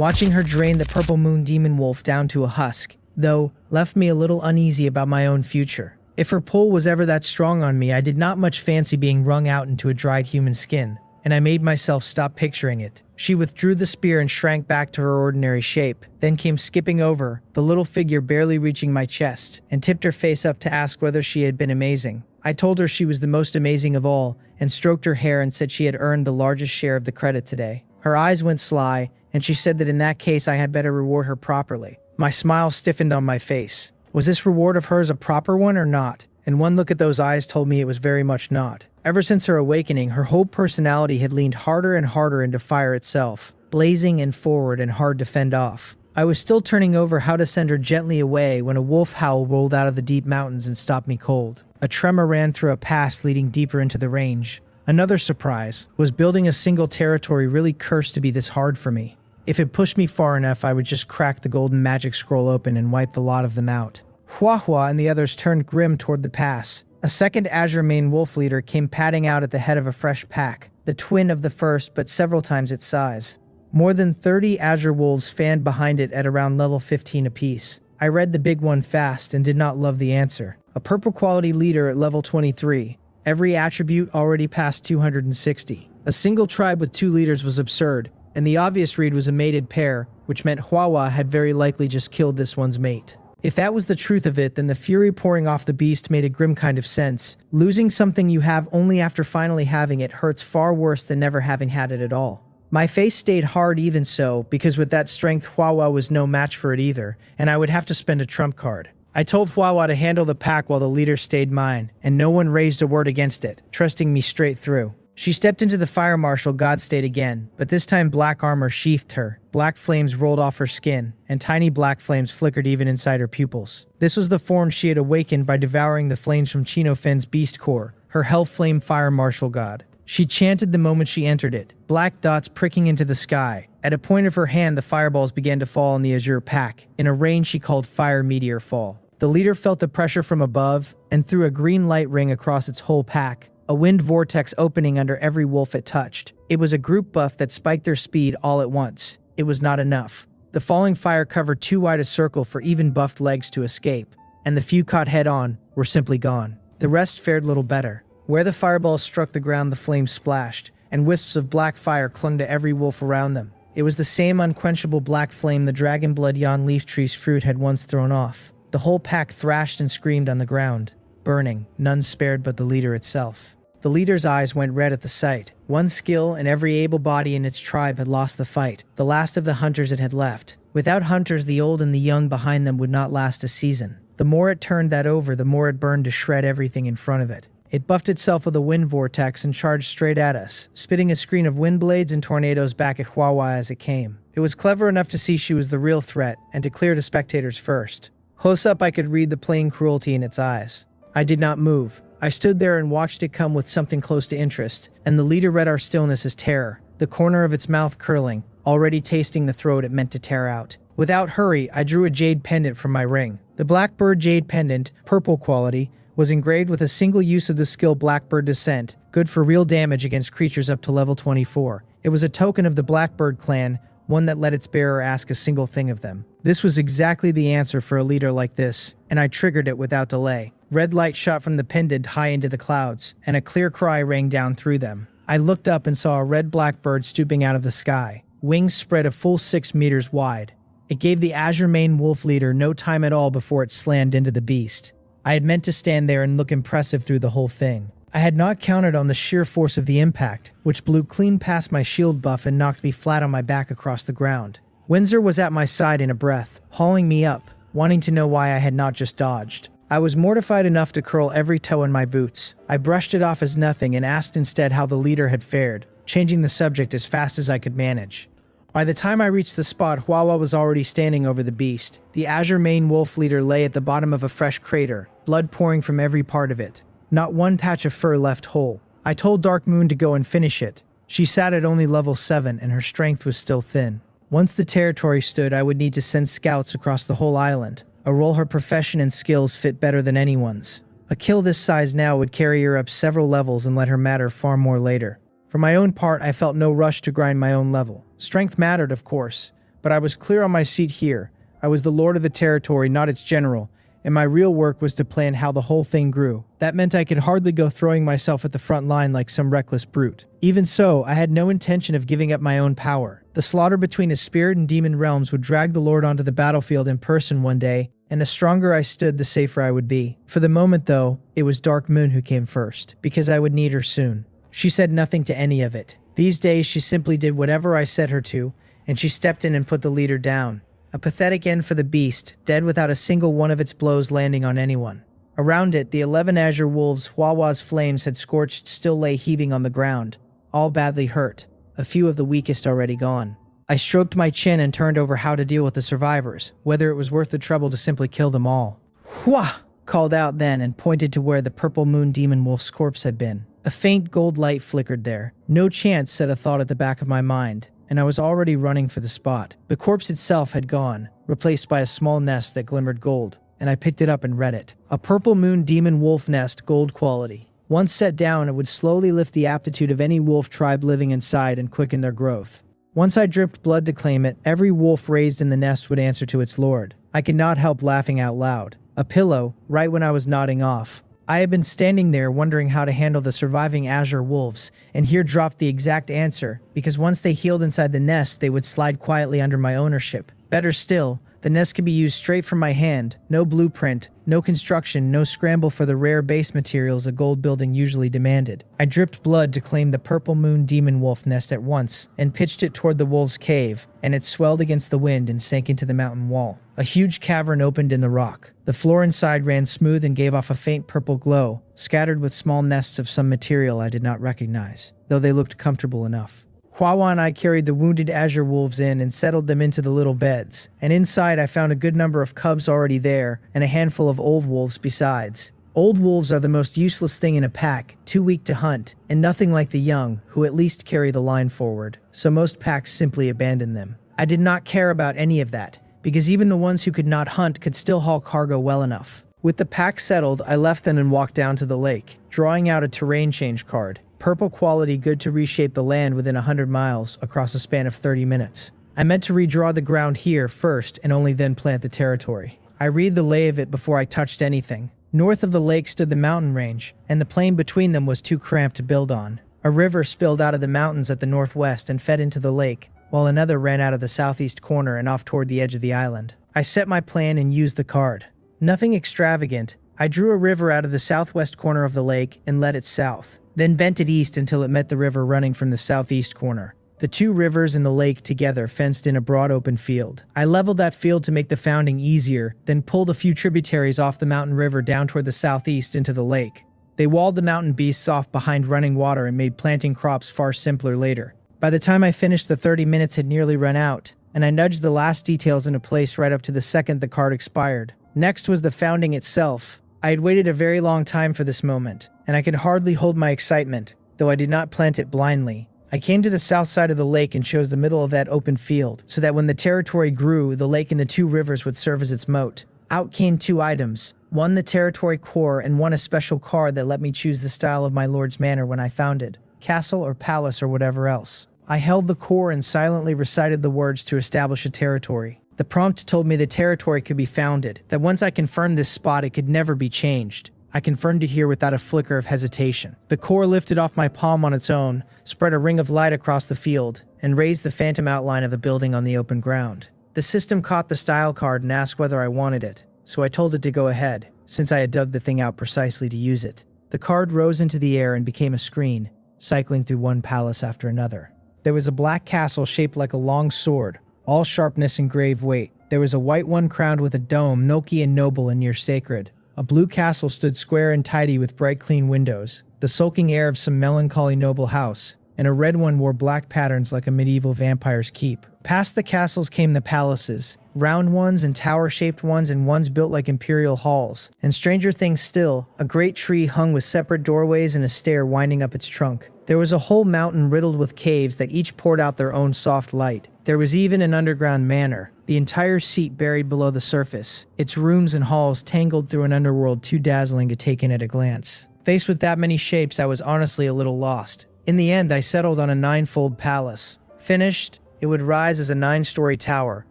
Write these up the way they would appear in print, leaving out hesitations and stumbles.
Watching her drain the purple moon demon wolf down to a husk, though, left me a little uneasy about my own future. If her pull was ever that strong on me, I did not much fancy being wrung out into a dried human skin, and I made myself stop picturing it. She withdrew the spear and shrank back to her ordinary shape, then came skipping over, the little figure barely reaching my chest, and tipped her face up to ask whether she had been amazing. I told her she was the most amazing of all, and stroked her hair and said she had earned the largest share of the credit today. Her eyes went sly, and she said that in that case I had better reward her properly. My smile stiffened on my face. Was this reward of hers a proper one or not? And one look at those eyes told me it was very much not. Ever since her awakening, her whole personality had leaned harder and harder into fire itself, blazing and forward and hard to fend off. I was still turning over how to send her gently away when a wolf howl rolled out of the deep mountains and stopped me cold. A tremor ran through a pass leading deeper into the range. Another surprise was building a single territory really cursed to be this hard for me. If it pushed me far enough, I would just crack the golden magic scroll open and wipe the lot of them out. Manhwa and the others turned grim toward the pass. A second Azure Mane wolf leader came padding out at the head of a fresh pack, the twin of the first but several times its size. More than 30 Azure wolves fanned behind it at around level 15 apiece. I read the big one fast and did not love the answer. A purple quality leader at level 23. Every attribute already past 260. A single tribe with 2 leaders was absurd, and the obvious read was a mated pair, which meant Manhwa had very likely just killed this one's mate. If that was the truth of it, then the fury pouring off the beast made a grim kind of sense. Losing something you have only after finally having it hurts far worse than never having had it at all. My face stayed hard even so, because with that strength Manhwa was no match for it either, and I would have to spend a trump card. I told Manhwa to handle the pack while the leader stayed mine, and no one raised a word against it, trusting me straight through. She stepped into the fire marshal god state again, but this time black armor sheathed her. Black flames rolled off her skin, and tiny black flames flickered even inside her pupils. This was the form she had awakened by devouring the flames from Chinofen's beast core, her hell flame fire marshal god. She chanted the moment she entered it, black dots pricking into the sky. At a point of her hand, the fireballs began to fall on the azure pack, in a range she called Fire Meteor Fall. The leader felt the pressure from above, and threw a green light ring across its whole pack, a wind vortex opening under every wolf it touched. It was a group buff that spiked their speed all at once. It was not enough. The falling fire covered too wide a circle for even buffed legs to escape, and the few caught head-on were simply gone. The rest fared little better. Where the fireballs struck the ground, the flames splashed, and wisps of black fire clung to every wolf around them. It was the same unquenchable black flame the dragon blood yon leaf tree's fruit had once thrown off. The whole pack thrashed and screamed on the ground, burning, none spared but the leader itself. The leader's eyes went red at the sight. One skill and every able body in its tribe had lost the fight, the last of the hunters it had left. Without hunters, the old and the young behind them would not last a season. The more it turned that over, the more it burned to shred everything in front of it. It buffed itself with a wind vortex and charged straight at us, spitting a screen of wind blades and tornadoes back at Manhwa as it came. It was clever enough to see she was the real threat and to clear the spectators first. Close up, I could read the plain cruelty in its eyes. I did not move. I stood there and watched it come with something close to interest, and the leader read our stillness as terror, the corner of its mouth curling, already tasting the throat it meant to tear out. Without hurry, I drew a jade pendant from my ring. The Blackbird Jade Pendant, purple quality, was engraved with a single use of the skill Blackbird Descent, good for real damage against creatures up to level 24. It was a token of the Blackbird clan, one that let its bearer ask a single thing of them. This was exactly the answer for a leader like this, and I triggered it without delay. Red light shot from the pendant high into the clouds, and a clear cry rang down through them. I looked up and saw a red blackbird stooping out of the sky, wings spread a full 6 meters wide. It gave the Azure Mane wolf leader no time at all before it slammed into the beast. I had meant to stand there and look impressive through the whole thing. I had not counted on the sheer force of the impact, which blew clean past my shield buff and knocked me flat on my back across the ground. Windsor was at my side in a breath, hauling me up, wanting to know why I had not just dodged. I was mortified enough to curl every toe in my boots. I brushed it off as nothing and asked instead how the leader had fared, changing the subject as fast as I could manage. By the time I reached the spot, Manhwa was already standing over the beast. The Azure Mane wolf leader lay at the bottom of a fresh crater, blood pouring from every part of it. Not one patch of fur left whole. I told Dark Moon to go and finish it. She sat at only level 7 and her strength was still thin. Once the territory stood, I would need to send scouts across the whole island. A role her profession and skills fit better than anyone's. A kill this size now would carry her up several levels and let her matter far more later. For my own part, I felt no rush to grind my own level. Strength mattered, of course, But I was clear on my seat here. I was the lord of the territory, not its general, and my real work was to plan how the whole thing grew. That meant I could hardly go throwing myself at the front line like some reckless brute. Even so, I had no intention of giving up my own power. The slaughter between the spirit and demon realms would drag the Lord onto the battlefield in person one day, and the stronger I stood, the safer I would be. For the moment, though, it was Dark Moon who came first, because I would need her soon. She said nothing to any of it. These days, she simply did whatever I said her to, and she stepped in and put the leader down. A pathetic end for the beast, dead without a single one of its blows landing on anyone. Around it, the 11 azure wolves Wawa's flames had scorched still lay heaving on the ground, all badly hurt, a few of the weakest already gone. I stroked my chin and turned over how to deal with the survivors, whether it was worth the trouble to simply kill them all. "Hwah!" called out then and pointed to where the purple moon demon wolf's corpse had been. A faint gold light flickered there. No chance, said a thought at the back of my mind, and I was already running for the spot. The corpse itself had gone, replaced by a small nest that glimmered gold, and I picked it up and read it. A purple moon demon wolf nest, gold quality. Once set down, it would slowly lift the aptitude of any wolf tribe living inside and quicken their growth. Once I dripped blood to claim it, every wolf raised in the nest would answer to its lord. I could not help laughing out loud. A pillow, right when I was nodding off. I had been standing there wondering how to handle the surviving azure wolves, and here dropped the exact answer, because once they healed inside the nest, they would slide quietly under my ownership. Better still, the nest could be used straight from my hand, no blueprint, no construction, no scramble for the rare base materials a gold building usually demanded. I dripped blood to claim the purple moon demon wolf nest at once, and pitched it toward the wolf's cave, and it swelled against the wind and sank into the mountain wall. A huge cavern opened in the rock. The floor inside ran smooth and gave off a faint purple glow, scattered with small nests of some material I did not recognize, though they looked comfortable enough. Hwawa and I carried the wounded azure wolves in and settled them into the little beds, and inside I found a good number of cubs already there, and a handful of old wolves besides. Old wolves are the most useless thing in a pack, too weak to hunt, and nothing like the young, who at least carry the line forward, so most packs simply abandon them. I did not care about any of that, because even the ones who could not hunt could still haul cargo well enough. With the pack settled, I left them and walked down to the lake, drawing out a terrain change card. Purple quality, good to reshape the land within 100 miles across a span of 30 minutes. I meant to redraw the ground here first and only then plant the territory. I read the lay of it before I touched anything. North of the lake stood the mountain range, and the plain between them was too cramped to build on. A river spilled out of the mountains at the northwest and fed into the lake, while another ran out of the southeast corner and off toward the edge of the island. I set my plan and used the card. Nothing extravagant. I drew a river out of the southwest corner of the lake and led it south, then bent it east until it met the river running from the southeast corner. The two rivers and the lake together fenced in a broad open field. I leveled that field to make the founding easier, then pulled a few tributaries off the mountain river down toward the southeast into the lake. They walled the mountain beasts off behind running water and made planting crops far simpler later. By the time I finished, the 30 minutes had nearly run out, and I nudged the last details into place right up to the second the card expired. Next was the founding itself. I had waited a very long time for this moment, and I could hardly hold my excitement, though I did not plant it blindly. I came to the south side of the lake and chose the middle of that open field, so that when the territory grew, the lake and the two rivers would serve as its moat. Out came two items, one the territory core and one a special card that let me choose the style of my lord's manor when I founded, castle or palace or whatever else. I held the core and silently recited the words to establish a territory. The prompt told me the territory could be founded, that once I confirmed this spot it could never be changed. I confirmed it here without a flicker of hesitation. The core lifted off my palm on its own, spread a ring of light across the field, and raised the phantom outline of the building on the open ground. The system caught the style card and asked whether I wanted it, so I told it to go ahead, since I had dug the thing out precisely to use it. The card rose into the air and became a screen, cycling through one palace after another. There was a black castle shaped like a long sword, all sharpness and grave weight. There was a white one crowned with a dome, milky and noble and near sacred. A blue castle stood square and tidy with bright clean windows, the sulking air of some melancholy noble house, and a red one wore black patterns like a medieval vampire's keep. Past the castles came the palaces, round ones and tower-shaped ones and ones built like imperial halls. And stranger things still, a great tree hung with separate doorways and a stair winding up its trunk. There was a whole mountain riddled with caves that each poured out their own soft light. There was even an underground manor, the entire seat buried below the surface, its rooms and halls tangled through an underworld too dazzling to take in at a glance. Faced with that many shapes, I was honestly a little lost. In the end, I settled on a 9-fold palace. Finished, It would rise as a 9-story tower,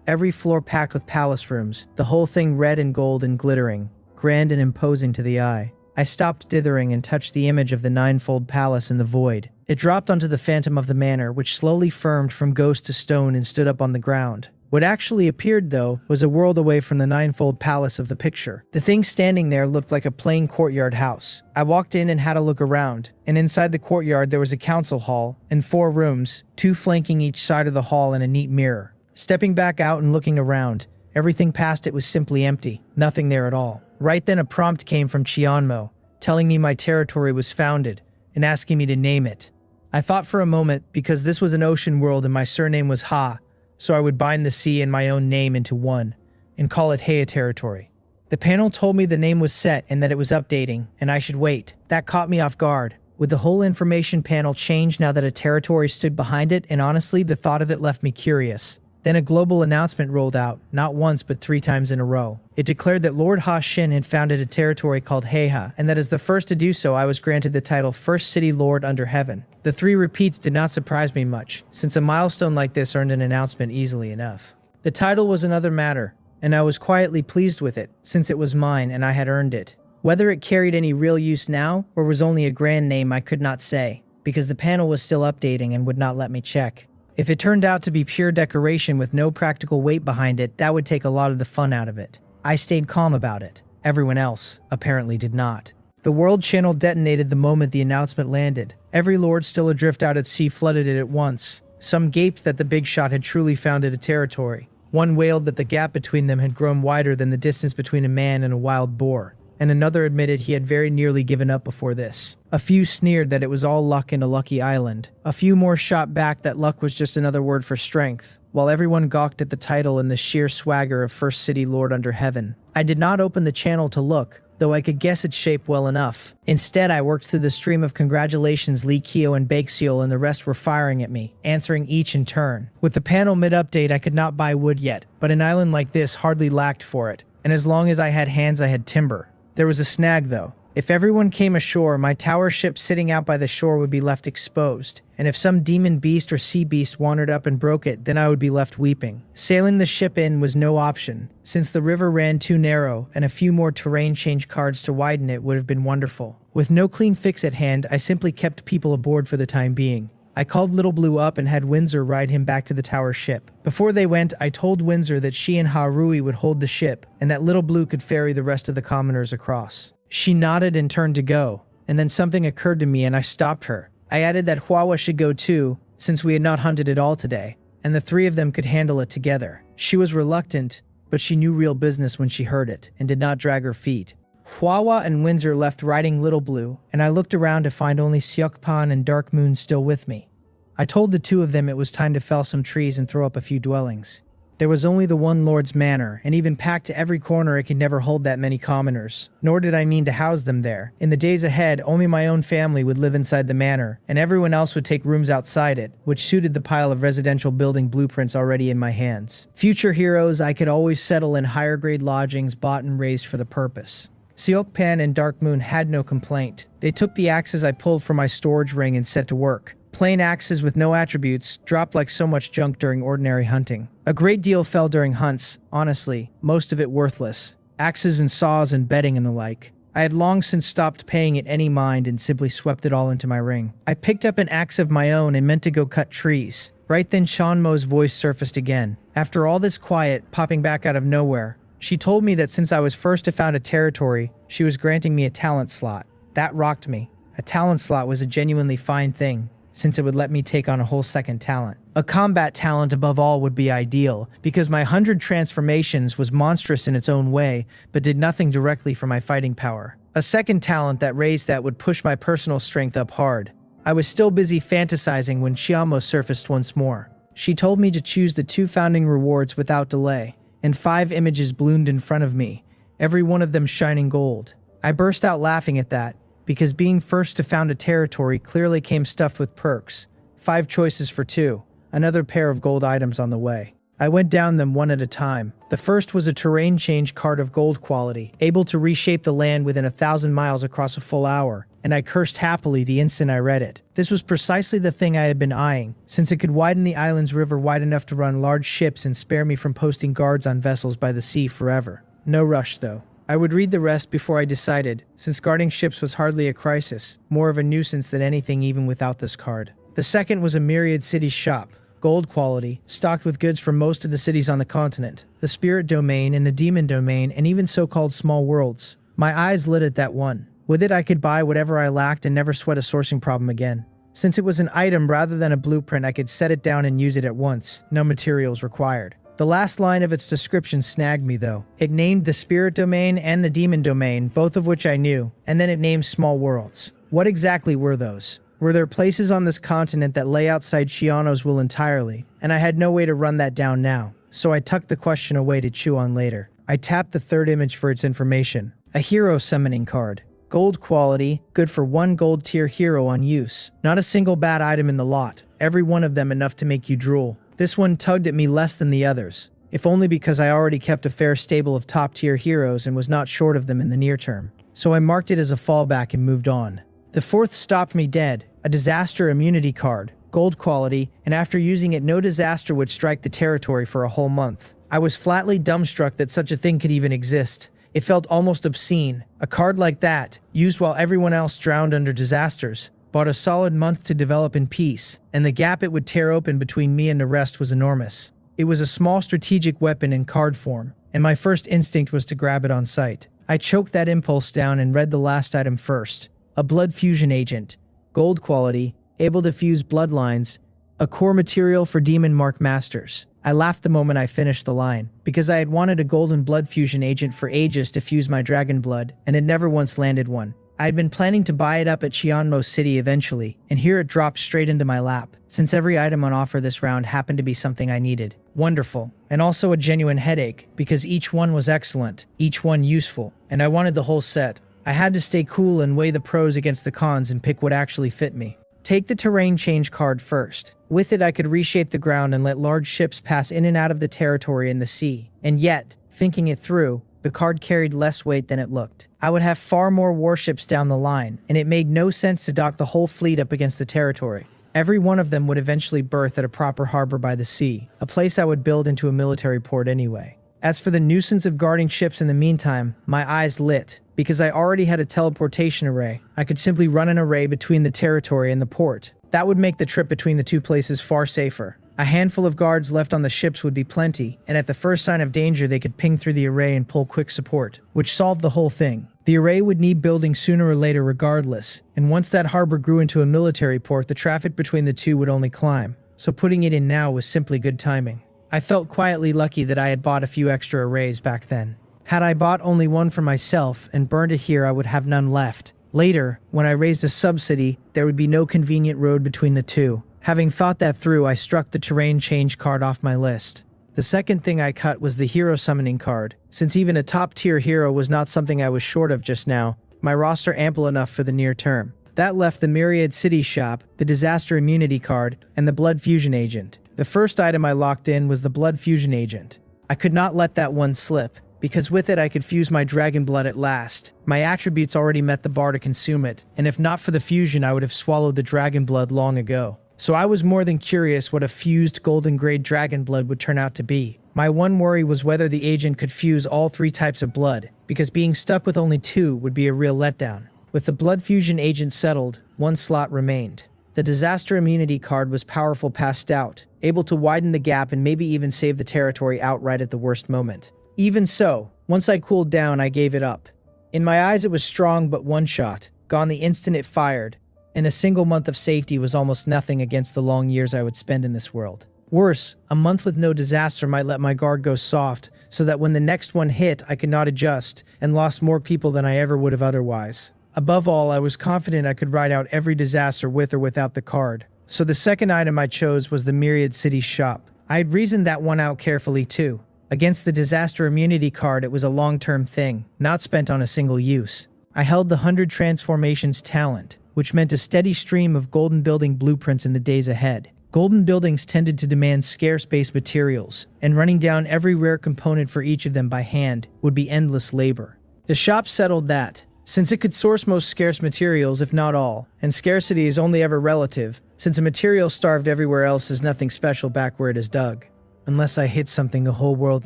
every floor packed with palace rooms, the whole thing red and gold and glittering, grand and imposing to the eye. I stopped dithering and touched the image of the 9-fold palace in the void. It dropped onto the phantom of the manor, which slowly firmed from ghost to stone and stood up on the ground. What actually appeared, though, was a world away from the 9-fold palace of the picture. The thing standing there looked like a plain courtyard house. I walked in and had a look around, and inside the courtyard there was a council hall and 4 rooms, 2 flanking each side of the hall and a neat mirror. Stepping back out and looking around, everything past it was simply empty, nothing there at all. Right then a prompt came from Chianmo, telling me my territory was founded, and asking me to name it. I thought for a moment, because this was an ocean world and my surname was Ha, so I would bind the sea and my own name into one, and call it Heya territory. The panel told me the name was set and that it was updating, and I should wait. That caught me off guard. Would the whole information panel change now that a territory stood behind it? And honestly, the thought of it left me curious. Then a global announcement rolled out, not once but 3 times in a row. It declared that Lord Ha Xin had founded a territory called Heha, and that as the first to do so, I was granted the title First City Lord under Heaven. The 3 repeats did not surprise me much, since a milestone like this earned an announcement easily enough. The title was another matter, and I was quietly pleased with it, since it was mine and I had earned it. Whether it carried any real use now, or was only a grand name, I could not say, because the panel was still updating and would not let me check. If it turned out to be pure decoration with no practical weight behind it, that would take a lot of the fun out of it. I stayed calm about it. Everyone else, apparently, did not. The World Channel detonated the moment the announcement landed. Every lord still adrift out at sea flooded it at once. Some gaped that the big shot had truly founded a territory. One wailed that the gap between them had grown wider than the distance between a man and a wild boar. And another admitted he had very nearly given up before this. A few sneered that it was all luck in a lucky island. A few more shot back that luck was just another word for strength, while everyone gawked at the title and the sheer swagger of First City Lord under Heaven. I did not open the channel to look, though I could guess its shape well enough. Instead, I worked through the stream of congratulations Lee Kyo and Bakeseal and the rest were firing at me, answering each in turn. With the panel mid-update, I could not buy wood yet, but an island like this hardly lacked for it, and as long as I had hands, I had timber. There was a snag, though. If everyone came ashore, my tower ship sitting out by the shore would be left exposed, and if some demon beast or sea beast wandered up and broke it, then I would be left weeping. Sailing the ship in was no option, since the river ran too narrow, and a few more terrain change cards to widen it would have been wonderful. With no clean fix at hand, I simply kept people aboard for the time being. I called Little Blue up and had Windsor ride him back to the tower ship. Before they went, I told Windsor that she and Harui would hold the ship, and that Little Blue could ferry the rest of the commoners across. She nodded and turned to go, and then something occurred to me and I stopped her. I added that Huawa should go too, since we had not hunted at all today, and the 3 of them could handle it together. She was reluctant, but she knew real business when she heard it, and did not drag her feet. Huawa and Windsor left riding Little Blue, and I looked around to find only Seokpan and Dark Moon still with me. I told the 2 of them it was time to fell some trees and throw up a few dwellings. There was only the one lord's manor, and even packed to every corner it could never hold that many commoners. Nor did I mean to house them there. In the days ahead, only my own family would live inside the manor, and everyone else would take rooms outside it, which suited the pile of residential building blueprints already in my hands. Future heroes, I could always settle in higher grade lodgings bought and raised for the purpose. Seokpan and Dark Moon had no complaint. They took the axes I pulled from my storage ring and set to work. Plain axes with no attributes, dropped like so much junk during ordinary hunting. A great deal fell during hunts, honestly, most of it worthless. Axes and saws and bedding and the like. I had long since stopped paying it any mind and simply swept it all into my ring. I picked up an axe of my own and meant to go cut trees. Right then Shanmo's voice surfaced again. After all this quiet, popping back out of nowhere, she told me that since I was first to found a territory, she was granting me a talent slot. That rocked me. A talent slot was a genuinely fine thing, since it would let me take on a whole second talent. A combat talent above all would be ideal, because my 100 transformations was monstrous in its own way, but did nothing directly for my fighting power. A second talent that raised that would push my personal strength up hard. I was still busy fantasizing when Chiamo surfaced once more. She told me to choose the 2 founding rewards without delay, and 5 images bloomed in front of me, every one of them shining gold. I burst out laughing at that, because being first to found a territory clearly came stuffed with perks. 5 choices for 2, another pair of gold items on the way. I went down them one at a time. The first was a terrain change card of gold quality, able to reshape the land within 1,000 miles across a full hour. and I cursed happily the instant I read it. This was precisely the thing I had been eyeing, since it could widen the island's river wide enough to run large ships and spare me from posting guards on vessels by the sea forever. No rush, though. I would read the rest before I decided, since guarding ships was hardly a crisis, more of a nuisance than anything even without this card. The second was a myriad cities shop, gold quality, stocked with goods from most of the cities on the continent, the spirit domain and the demon domain, and even so-called small worlds. My eyes lit at that one. With it I could buy whatever I lacked and never sweat a sourcing problem again. Since it was an item rather than a blueprint, I could set it down and use it at once, no materials required. The last line of its description snagged me though. It named the spirit domain and the demon domain, both of which I knew, and then it named small worlds. What exactly were those? Were there places on this continent that lay outside Shiano's will entirely? And I had no way to run that down now, so I tucked the question away to chew on later. I tapped the third image for its information. A hero summoning card. Gold quality, good for 1 gold tier hero on use. Not a single bad item in the lot, every one of them enough to make you drool. This one tugged at me less than the others, if only because I already kept a fair stable of top tier heroes and was not short of them in the near term. So I marked it as a fallback and moved on. The fourth stopped me dead. A disaster immunity card, gold quality, and after using it no disaster would strike the territory for a whole month. I was flatly dumbstruck that such a thing could even exist. It felt almost obscene. A card like that, used while everyone else drowned under disasters, bought a solid month to develop in peace, and the gap it would tear open between me and the rest was enormous. It was a small strategic weapon in card form, and my first instinct was to grab it on sight. I choked that impulse down and read the last item first. A blood fusion agent. Gold quality, able to fuse bloodlines, a core material for demon mark masters. I laughed the moment I finished the line, because I had wanted a golden blood fusion agent for ages to fuse my dragon blood, and had never once landed one. I had been planning to buy it up at Chianmo City eventually, and here it dropped straight into my lap, since every item on offer this round happened to be something I needed. Wonderful, and also a genuine headache, because each one was excellent, each one useful, and I wanted the whole set. I had to stay cool and weigh the pros against the cons and pick what actually fit me. Take the terrain change card first. With it I could reshape the ground and let large ships pass in and out of the territory and the sea. And yet, thinking it through, the card carried less weight than it looked. I would have far more warships down the line, and it made no sense to dock the whole fleet up against the territory. Every one of them would eventually berth at a proper harbor by the sea, a place I would build into a military port anyway. As for the nuisance of guarding ships in the meantime, my eyes lit. Because I already had a teleportation array, I could simply run an array between the territory and the port. That would make the trip between the two places far safer. A handful of guards left on the ships would be plenty, and at the first sign of danger they could ping through the array and pull quick support, which solved the whole thing. The array would need building sooner or later regardless, and once that harbor grew into a military port, the traffic between the two would only climb, so putting it in now was simply good timing. I felt quietly lucky that I had bought a few extra arrays back then. Had I bought only one for myself and burned it here, I would have none left. Later, when I raised a sub-city, there would be no convenient road between the two. Having thought that through, I struck the terrain change card off my list. The second thing I cut was the hero summoning card. Since even a top-tier hero was not something I was short of just now, my roster ample enough for the near term. That left the Myriad City shop, the disaster immunity card, and the blood fusion agent. The first item I locked in was the blood fusion agent. I could not let that one slip, because with it I could fuse my dragon blood at last. My attributes already met the bar to consume it, and if not for the fusion I would have swallowed the dragon blood long ago. So I was more than curious what a fused golden grade dragon blood would turn out to be. My one worry was whether the agent could fuse all 3 types of blood, because being stuck with only 2 would be a real letdown. With the blood fusion agent settled, 1 slot remained. The disaster immunity card was powerful passed out, able to widen the gap and maybe even save the territory outright at the worst moment. Even so, once I cooled down, I gave it up. In my eyes it was strong but one shot, gone the instant it fired, and a single month of safety was almost nothing against the long years I would spend in this world. Worse, a month with no disaster might let my guard go soft, so that when the next one hit I could not adjust, and lost more people than I ever would have otherwise. Above all, I was confident I could ride out every disaster with or without the card. So the second item I chose was the Myriad City shop. I had reasoned that one out carefully too. Against the disaster immunity card, it was a long-term thing, not spent on a single use. I held the 100 transformations talent, which meant a steady stream of golden building blueprints in the days ahead. Golden buildings tended to demand scarce base materials, and running down every rare component for each of them by hand would be endless labor. The shop settled that, since it could source most scarce materials, if not all, and scarcity is only ever relative, since a material starved everywhere else is nothing special back where it is dug. Unless I hit something the whole world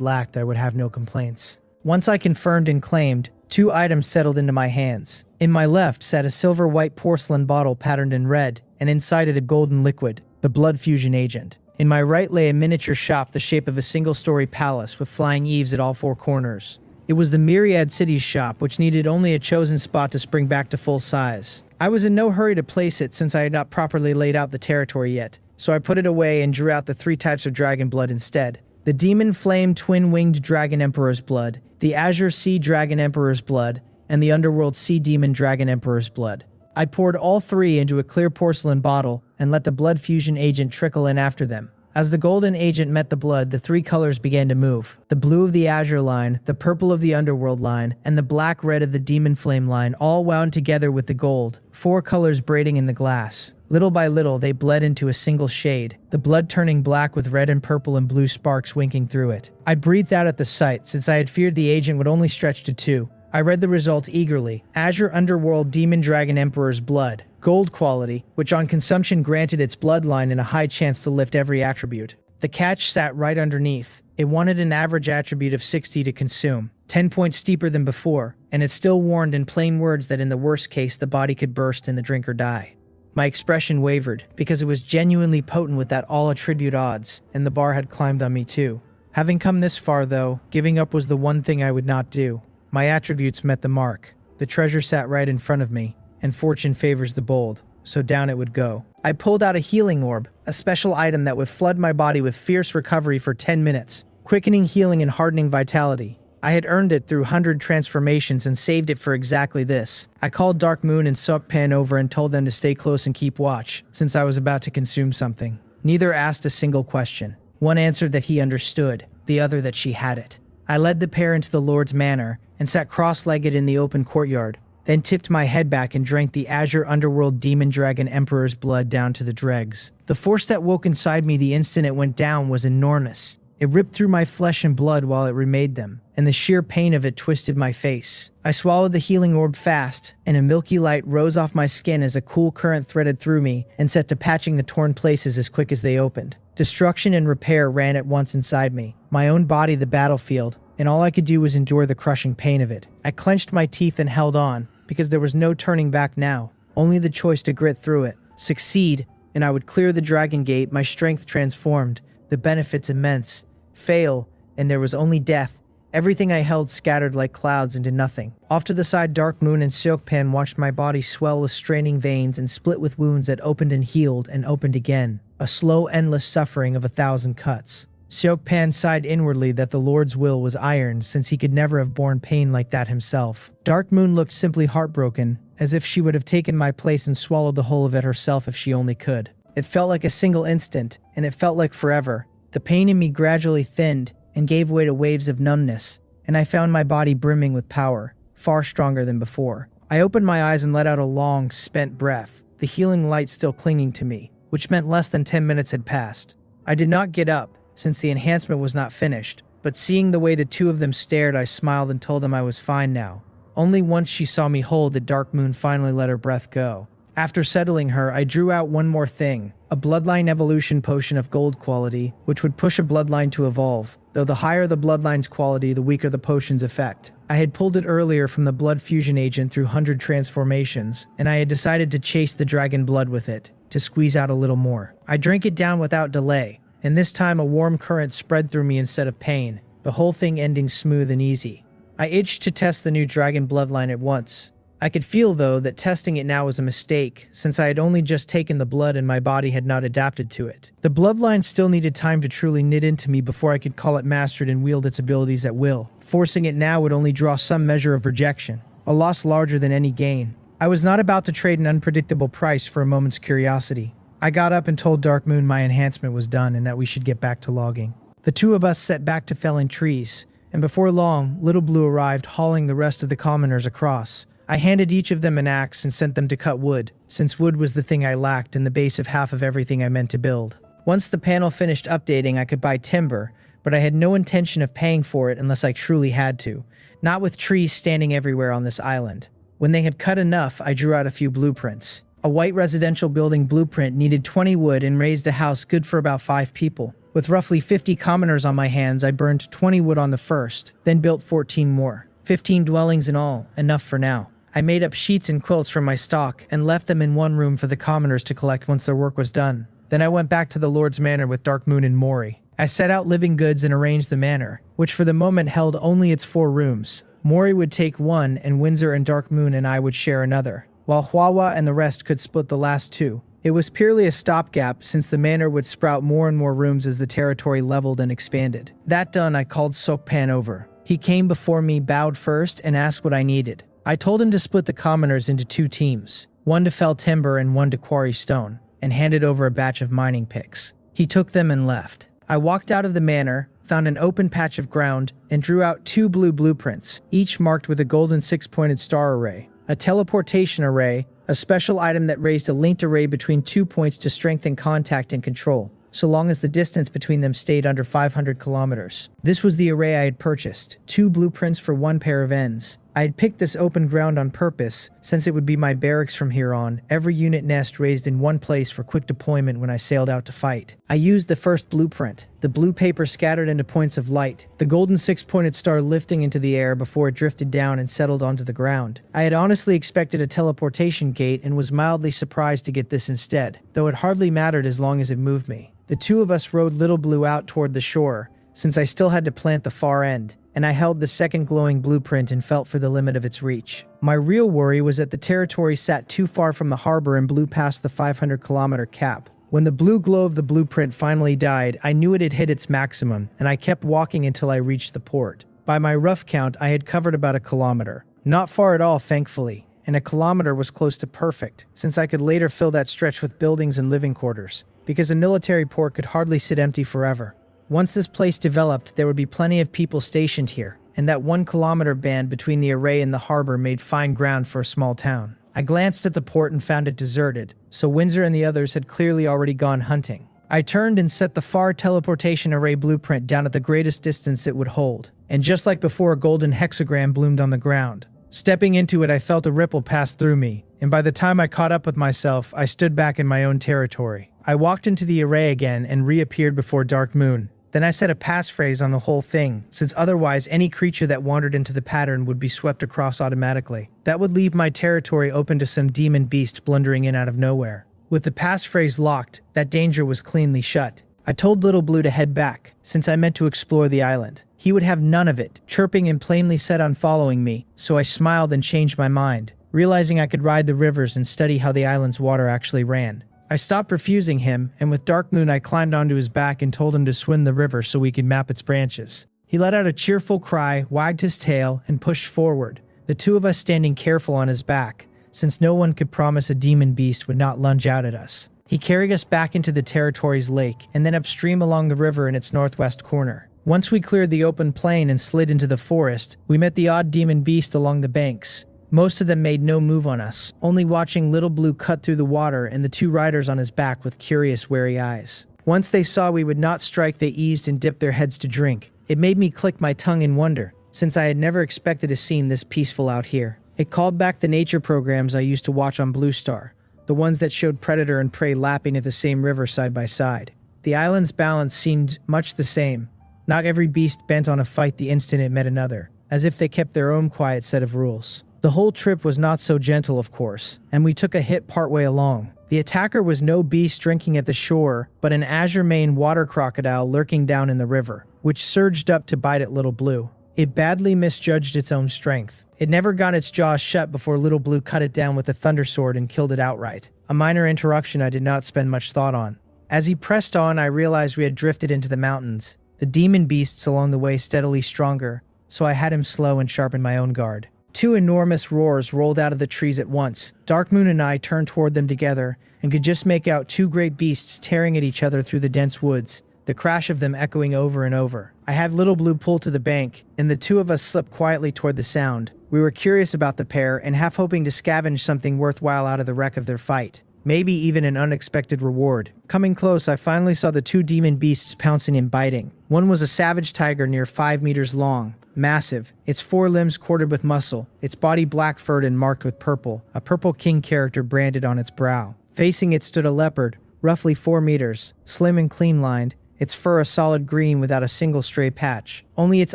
lacked, I would have no complaints. Once I confirmed and claimed, 2 items settled into my hands. In my left sat a silver-white porcelain bottle patterned in red, and inside it a golden liquid, the blood fusion agent. In my right lay a miniature shop the shape of a single-story palace with flying eaves at all 4 corners. It was the Myriad Cities shop, which needed only a chosen spot to spring back to full size. I was in no hurry to place it since I had not properly laid out the territory yet, so I put it away and drew out the 3 types of dragon blood instead. The Demon Flame Twin-Winged Dragon Emperor's blood, the Azure Sea Dragon Emperor's blood, and the Underworld Sea Demon Dragon Emperor's blood. I poured all 3 into a clear porcelain bottle and let the blood fusion agent trickle in after them. As the golden agent met the blood, the 3 colors began to move. The blue of the Azure line, the purple of the Underworld line, and the black-red of the Demon Flame line all wound together with the gold, 4 colors braiding in the glass. Little by little, they bled into a single shade, the blood turning black with red and purple and blue sparks winking through it. I breathed out at the sight, since I had feared the agent would only stretch to 2. I read the results eagerly. Azure Underworld Demon Dragon Emperor's blood. Gold quality, which on consumption granted its bloodline and a high chance to lift every attribute. The catch sat right underneath. It wanted an average attribute of 60 to consume, 10 points steeper than before, and it still warned in plain words that in the worst case the body could burst and the drinker die. My expression wavered, because it was genuinely potent with that all attribute odds, and the bar had climbed on me too. Having come this far though, giving up was the one thing I would not do. My attributes met the mark. The treasure sat right in front of me, and fortune favors the bold, so down it would go. I pulled out a healing orb, a special item that would flood my body with fierce recovery for 10 minutes, quickening healing and hardening vitality. I had earned it through 100 transformations and saved it for exactly this. I called Dark Moon and Seokpan over and told them to stay close and keep watch, since I was about to consume something. Neither asked a single question. One answered that he understood, the other that she had it. I led the pair into the Lord's manor, and sat cross-legged in the open courtyard, then tipped my head back and drank the Azure Underworld Demon Dragon Emperor's blood down to the dregs. The force that woke inside me the instant it went down was enormous. It ripped through my flesh and blood while it remade them, and the sheer pain of it twisted my face. I swallowed the healing orb fast, and a milky light rose off my skin as a cool current threaded through me and set to patching the torn places as quick as they opened. Destruction and repair ran at once inside me, my own body the battlefield, and all I could do was endure the crushing pain of it. I clenched my teeth and held on, because there was no turning back now, only the choice to grit through it, succeed, and I would clear the dragon gate, my strength transformed, the benefits immense, fail, and there was only death, everything I held scattered like clouds into nothing. Off to the side, Dark Moon and Seokpan watched my body swell with straining veins and split with wounds that opened and healed and opened again, a slow, endless suffering of 1,000 cuts. Seokpan sighed inwardly that the Lord's will was iron, since he could never have borne pain like that himself. Dark Moon looked simply heartbroken, as if she would have taken my place and swallowed the whole of it herself if she only could. It felt like a single instant, and it felt like forever. The pain in me gradually thinned and gave way to waves of numbness, and I found my body brimming with power, far stronger than before. I opened my eyes and let out a long, spent breath, the healing light still clinging to me, which meant less than 10 minutes had passed. I did not get up, since the enhancement was not finished, but seeing the way the 2 of them stared, I smiled and told them I was fine now. Only once she saw me hold did Dark Moon finally let her breath go. After settling her, I drew out one more thing, a bloodline evolution potion of gold quality, which would push a bloodline to evolve, though the higher the bloodline's quality, the weaker the potion's effect. I had pulled it earlier from the blood fusion agent through 100 transformations, and I had decided to chase the dragon blood with it, to squeeze out a little more. I drank it down without delay, and this time a warm current spread through me instead of pain, the whole thing ending smooth and easy. I itched to test the new dragon bloodline at once. I could feel, though, that testing it now was a mistake, since I had only just taken the blood and my body had not adapted to it. The bloodline still needed time to truly knit into me before I could call it mastered and wield its abilities at will. Forcing it now would only draw some measure of rejection, a loss larger than any gain. I was not about to trade an unpredictable price for a moment's curiosity. I got up and told Dark Moon my enhancement was done and that we should get back to logging. The 2 of us set back to felling trees, and before long, Little Blue arrived hauling the rest of the commoners across. I handed each of them an axe and sent them to cut wood, since wood was the thing I lacked and the base of half of everything I meant to build. Once the panel finished updating, I could buy timber, but I had no intention of paying for it unless I truly had to, not with trees standing everywhere on this island. When they had cut enough, I drew out a few blueprints. A white residential building blueprint needed 20 wood and raised a house good for about 5 people. With roughly 50 commoners on my hands, I burned 20 wood on the first, then built 14 more. 15 dwellings in all, enough for now. I made up sheets and quilts from my stock and left them in one room for the commoners to collect once their work was done. Then I went back to the Lord's Manor with Dark Moon and Mori. I set out living goods and arranged the manor, which for the moment held only its 4 rooms. Mori would take one, and Windsor and Dark Moon and I would share another, while Huawa and the rest could split the last 2. It was purely a stopgap, since the manor would sprout more and more rooms as the territory leveled and expanded. That done, I called Sokpan over. He came before me, bowed first, and asked what I needed. I told him to split the commoners into 2 teams, one to fell timber and one to quarry stone, and handed over a batch of mining picks. He took them and left. I walked out of the manor, found an open patch of ground, and drew out 2 blue blueprints, each marked with a golden 6-pointed star array, a teleportation array, a special item that raised a linked array between 2 points to strengthen contact and control, so long as the distance between them stayed under 500 kilometers. This was the array I had purchased, 2 blueprints for 1 pair of ends. I had picked this open ground on purpose, since it would be my barracks from here on, every unit nest raised in one place for quick deployment when I sailed out to fight. I used the first blueprint, the blue paper scattered into points of light, the golden 6-pointed star lifting into the air before it drifted down and settled onto the ground. I had honestly expected a teleportation gate and was mildly surprised to get this instead, though it hardly mattered as long as it moved me. The 2 of us rowed Little Blue out toward the shore, since I still had to plant the far end, and I held the second glowing blueprint and felt for the limit of its reach. My real worry was that the territory sat too far from the harbor and blew past the 500-kilometer cap. When the blue glow of the blueprint finally died, I knew it had hit its maximum, and I kept walking until I reached the port. By my rough count, I had covered about a kilometer. Not far at all, thankfully, and a kilometer was close to perfect, since I could later fill that stretch with buildings and living quarters, because a military port could hardly sit empty forever. Once this place developed, there would be plenty of people stationed here, and that 1-kilometer band between the array and the harbor made fine ground for a small town. I glanced at the port and found it deserted, so Windsor and the others had clearly already gone hunting. I turned and set the far teleportation array blueprint down at the greatest distance it would hold, and just like before, a golden hexagram bloomed on the ground. Stepping into it, I felt a ripple pass through me, and by the time I caught up with myself, I stood back in my own territory. I walked into the array again and reappeared before Dark Moon. Then I said a passphrase on the whole thing, since otherwise any creature that wandered into the pattern would be swept across automatically. That would leave my territory open to some demon beast blundering in out of nowhere. With the passphrase locked, that danger was cleanly shut. I told Little Blue to head back, since I meant to explore the island. He would have none of it, chirping and plainly set on following me, so I smiled and changed my mind, realizing I could ride the rivers and study how the island's water actually ran. I stopped refusing him, and with Dark Moon I climbed onto his back and told him to swim the river so we could map its branches. He let out a cheerful cry, wagged his tail, and pushed forward, the 2 of us standing careful on his back, since no one could promise a demon beast would not lunge out at us. He carried us back into the territory's lake, and then upstream along the river in its northwest corner. Once we cleared the open plain and slid into the forest, we met the odd demon beast along the banks. Most of them made no move on us, only watching Little Blue cut through the water and the 2 riders on his back with curious, wary eyes. Once they saw we would not strike, they eased and dipped their heads to drink. It made me click my tongue in wonder, since I had never expected a scene this peaceful out here. It called back the nature programs I used to watch on Blue Star, the ones that showed predator and prey lapping at the same river side by side. The island's balance seemed much the same. Not every beast bent on a fight the instant it met another, as if they kept their own quiet set of rules. The whole trip was not so gentle, of course, and we took a hit partway along. The attacker was no beast drinking at the shore, but an azure mane water crocodile lurking down in the river, which surged up to bite at Little Blue. It badly misjudged its own strength. It never got its jaws shut before Little Blue cut it down with a thunder sword and killed it outright. A minor interruption I did not spend much thought on. As he pressed on, I realized we had drifted into the mountains, the demon beasts along the way steadily stronger, so I had him slow and sharpen my own guard. 2 enormous roars rolled out of the trees at once. Dark Moon and I turned toward them together and could just make out 2 great beasts tearing at each other through the dense woods, the crash of them echoing over and over. I had Little Blue pull to the bank, and the 2 of us slipped quietly toward the sound. We were curious about the pair and half hoping to scavenge something worthwhile out of the wreck of their fight. maybe even an unexpected reward. Coming close, I finally saw the two demon beasts pouncing and biting. One was a savage tiger near 5 meters long, massive, its 4 limbs corded with muscle, its body black-furred and marked with purple, a purple king character branded on its brow. Facing it stood a leopard, roughly 4 meters, slim and clean-lined, its fur a solid green without a single stray patch, only its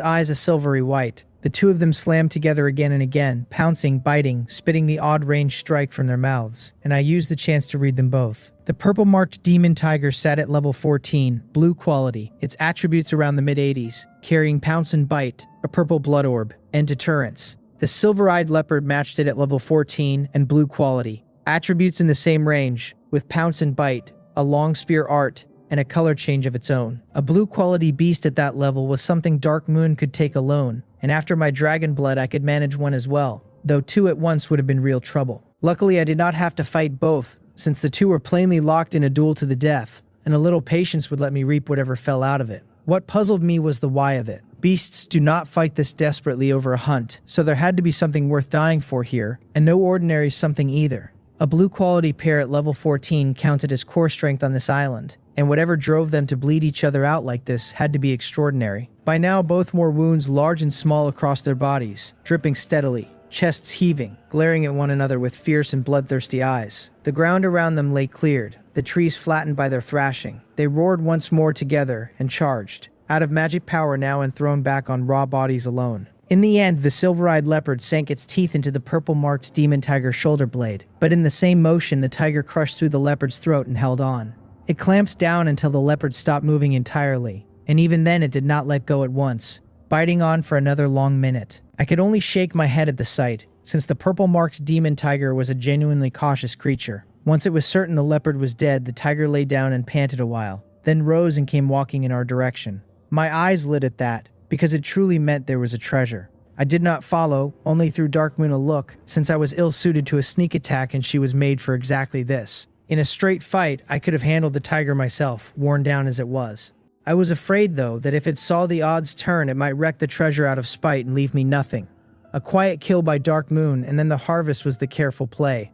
eyes a silvery white. The two of them slammed together again and again, pouncing, biting, spitting the odd-range strike from their mouths, and I used the chance to read them both. The purple-marked demon tiger sat at level 14, blue quality, its attributes around the mid-80s, carrying pounce and bite, a purple blood orb, and deterrence. The silver-eyed leopard matched it at level 14 and blue quality, attributes in the same range, with pounce and bite, a long spear art, and a color change of its own. A blue quality beast at that level was something Dark Moon could take alone, and after my dragon blood I could manage one as well, though two at once would have been real trouble. Luckily I did not have to fight both, since the two were plainly locked in a duel to the death, and a little patience would let me reap whatever fell out of it. What puzzled me was the why of it. Beasts do not fight this desperately over a hunt, so there had to be something worth dying for here, and no ordinary something either. A blue quality pair at level 14 counted as core strength on this island, and whatever drove them to bleed each other out like this had to be extraordinary. By now both wore wounds large and small across their bodies, dripping steadily, chests heaving, glaring at one another with fierce and bloodthirsty eyes. The ground around them lay cleared, the trees flattened by their thrashing. They roared once more together and charged, out of magic power now and thrown back on raw bodies alone. In the end, the silver-eyed leopard sank its teeth into the purple-marked demon tiger's shoulder blade, but in the same motion the tiger crushed through the leopard's throat and held on. It clamped down until the leopard stopped moving entirely, and even then it did not let go at once, biting on for another long minute. I could only shake my head at the sight, since the purple-marked demon tiger was a genuinely cautious creature. Once it was certain the leopard was dead, the tiger lay down and panted a while, then rose and came walking in our direction. My eyes lit at that, because it truly meant there was a treasure. I did not follow, only threw Dark Moon a look, since I was ill-suited to a sneak attack and she was made for exactly this. In a straight fight, I could have handled the tiger myself, worn down as it was. I was afraid, though, that if it saw the odds turn, it might wreck the treasure out of spite and leave me nothing. A quiet kill by Dark Moon, and then the harvest was the careful play.